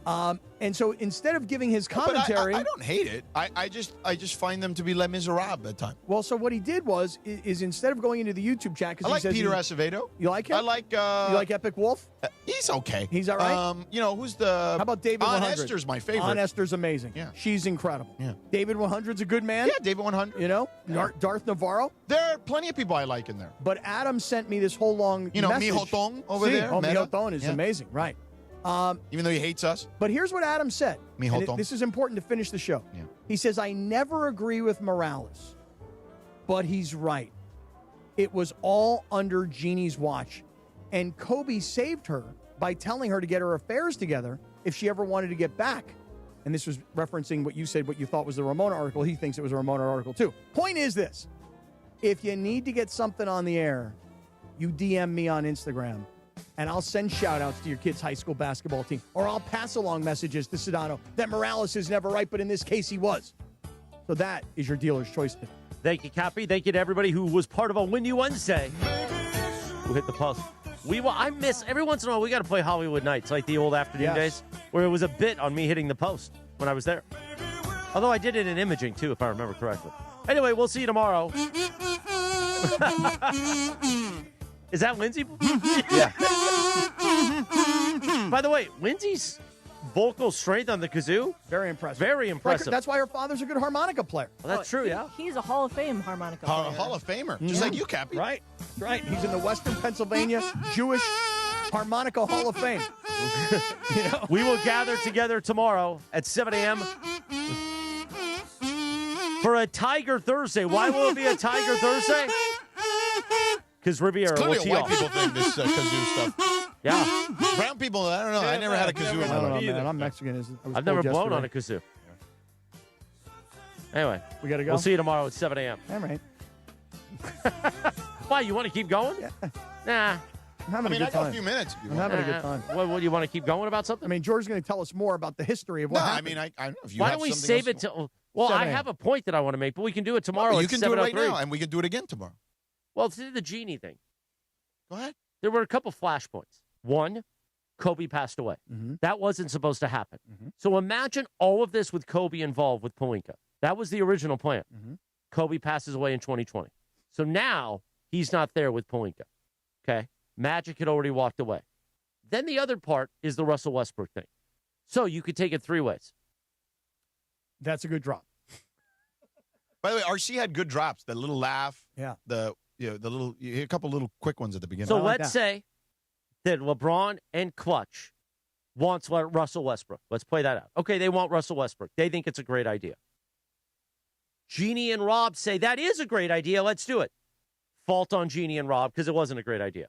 And so instead of giving his commentary,
I don't hate it. I just find them to be Les Miserables at times.
well, so what he did was is instead of going into the YouTube chat, because
I
he
like
says
Peter
he-
Acevedo.
You like him?
I like.
You like Epic Wolf?
He's okay.
He's all right.
Who's the?
How about David
Aunt
100?
Esther's my favorite.
Aunt Esther's amazing.
Yeah.
She's incredible.
Yeah.
David 100's a good man.
Yeah, David 100.
You know, Darth Navarro.
There are plenty of people I like in there.
But Adam sent me this whole long message.
Mijotong over
Sí,
there.
Oh,
Meta.
Mijotong is
Yeah.
amazing, right?
Even though he hates us.
But here's what Adam said. And
Mijotong.
this is important to finish the show.
Yeah.
He says, I never agree with Morales, but he's right. It was all under Genie's watch. And Kobe saved her by telling her to get her affairs together if she ever wanted to get back. And this was referencing what you said, what you thought was the Ramona article. He thinks it was a Ramona article too. Point is this. If you need to get something on the air, you DM me on Instagram. And I'll send shout-outs to your kid's high school basketball team. Or I'll pass along messages to Sedano that Morales is never right, but in this case, he was. So that is your dealer's choice today.
Thank you, Kappy. Thank you to everybody who was part of a Windy Wednesday who hit the post. I miss, every once in a while, we got to play Hollywood Nights, like the old afternoon days, where it was a bit on me hitting the post when I was there. Although I did it in imaging, too, if I remember correctly. Anyway, we'll see you tomorrow. Is that Lindsay?
Yeah.
By the way, Lindsay's vocal strength on the kazoo,
very impressive.
Very impressive.
That's why her father's a good harmonica player.
Well, that's true, yeah.
He's a Hall of Fame harmonica player.
Hall of Famer, just like you, Kappy.
Right, right. He's in the Western Pennsylvania Jewish Harmonica Hall of Fame.
We will gather together tomorrow at 7 a.m. for a Tiger Thursday. Why will it be a Tiger Thursday? Because Riviera will
Clearly,
tee
white
off.
people think this kazoo stuff.
Yeah.
Brown people, I don't know. I never had a kazoo in my
I don't
life.
know, man. I'm Mexican.
I've never blown on a kazoo. Anyway,
we got to go.
We'll see you tomorrow at 7 a.m.
All right.
Why, you want to keep going? Nah.
I'm having a good
I got
time.
a few minutes. If you
I'm
want.
having a good time.
What, do you want to keep going about something?
I mean, George's going to tell us more about the history of what
No, I
happened.
mean, I don't know if you
Why
have
don't we
something
save
else.
it till... Well,
7
I
a.m.
have a point that I want to make, but we can do it tomorrow
You
at
can do it right
7:03.
now, and we can do it again tomorrow.
Well, it's the Genie thing.
Go ahead.
There were a couple flashpoints. One, Kobe passed away.
Mm-hmm.
That wasn't supposed to happen. So imagine all of this with Kobe involved with Pelinka. That was the original plan.
Mm-hmm.
Kobe passes away in 2020. So now he's not there with Pelinka. Okay? Magic had already walked away. Then the other part is the Russell Westbrook thing. So you could take it three ways.
That's a good drop.
By the way, RC had good drops. The little laugh.
Yeah.
The little, a couple little quick ones at the beginning.
So let's say that LeBron and Clutch wants Russell Westbrook. Let's play that out. Okay, they want Russell Westbrook. They think it's a great idea. Genie and Rob say that is a great idea. Let's do it. Fault on Genie and Rob because it wasn't a great idea.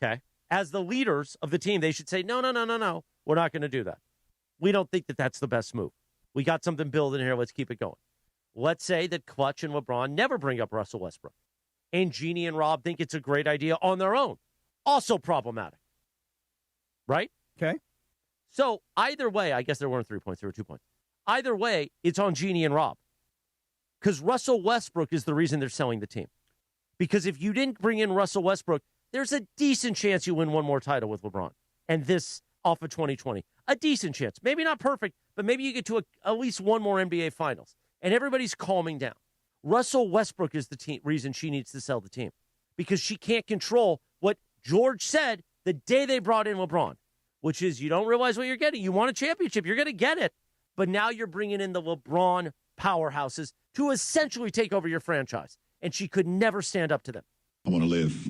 Okay? As the leaders of the team, they should say, no. We're not going to do that. We don't think that that's the best move. We got something building here. Let's keep it going. Let's say that Clutch and LeBron never bring up Russell Westbrook. And Genie and Rob think it's a great idea on their own. Also problematic. Right?
Okay.
So either way, I guess there weren't 3 points, there were 2 points. Either way, it's on Genie and Rob. Because Russell Westbrook is the reason they're selling the team. Because if you didn't bring in Russell Westbrook, there's a decent chance you win one more title with LeBron. And this off of 2020. A decent chance. Maybe not perfect, but maybe you get to at least one more NBA Finals. And everybody's calming down. Russell Westbrook is the reason she needs to sell the team. Because she can't control what George said the day they brought in LeBron, which is you don't realize what you're getting. You want a championship. You're going to get it. But now you're bringing in the LeBron powerhouses to essentially take over your franchise. And she could never stand up to them.
I want to live.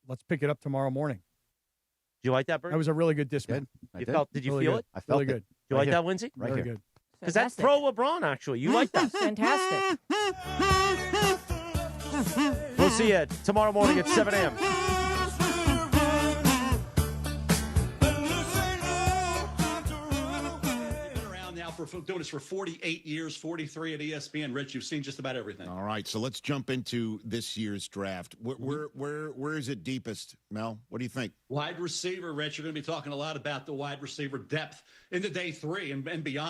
Let's pick it up tomorrow morning.
Do you like that, Bert?
That was a really good display.
Did you feel it?
I felt really good.
Do you like that, Lindsay?
Right really good.
Because that's pro LeBron, actually. You like that?
Fantastic.
We'll see you tomorrow morning at 7 a.m.
Doing this for 48 years, 43 at ESPN. Rich, you've seen just about everything.
All right, so let's jump into this year's draft. Where is it deepest, Mel? What do you think?
Wide receiver, Rich. You're going to be talking a lot about the wide receiver depth into day 3 and beyond.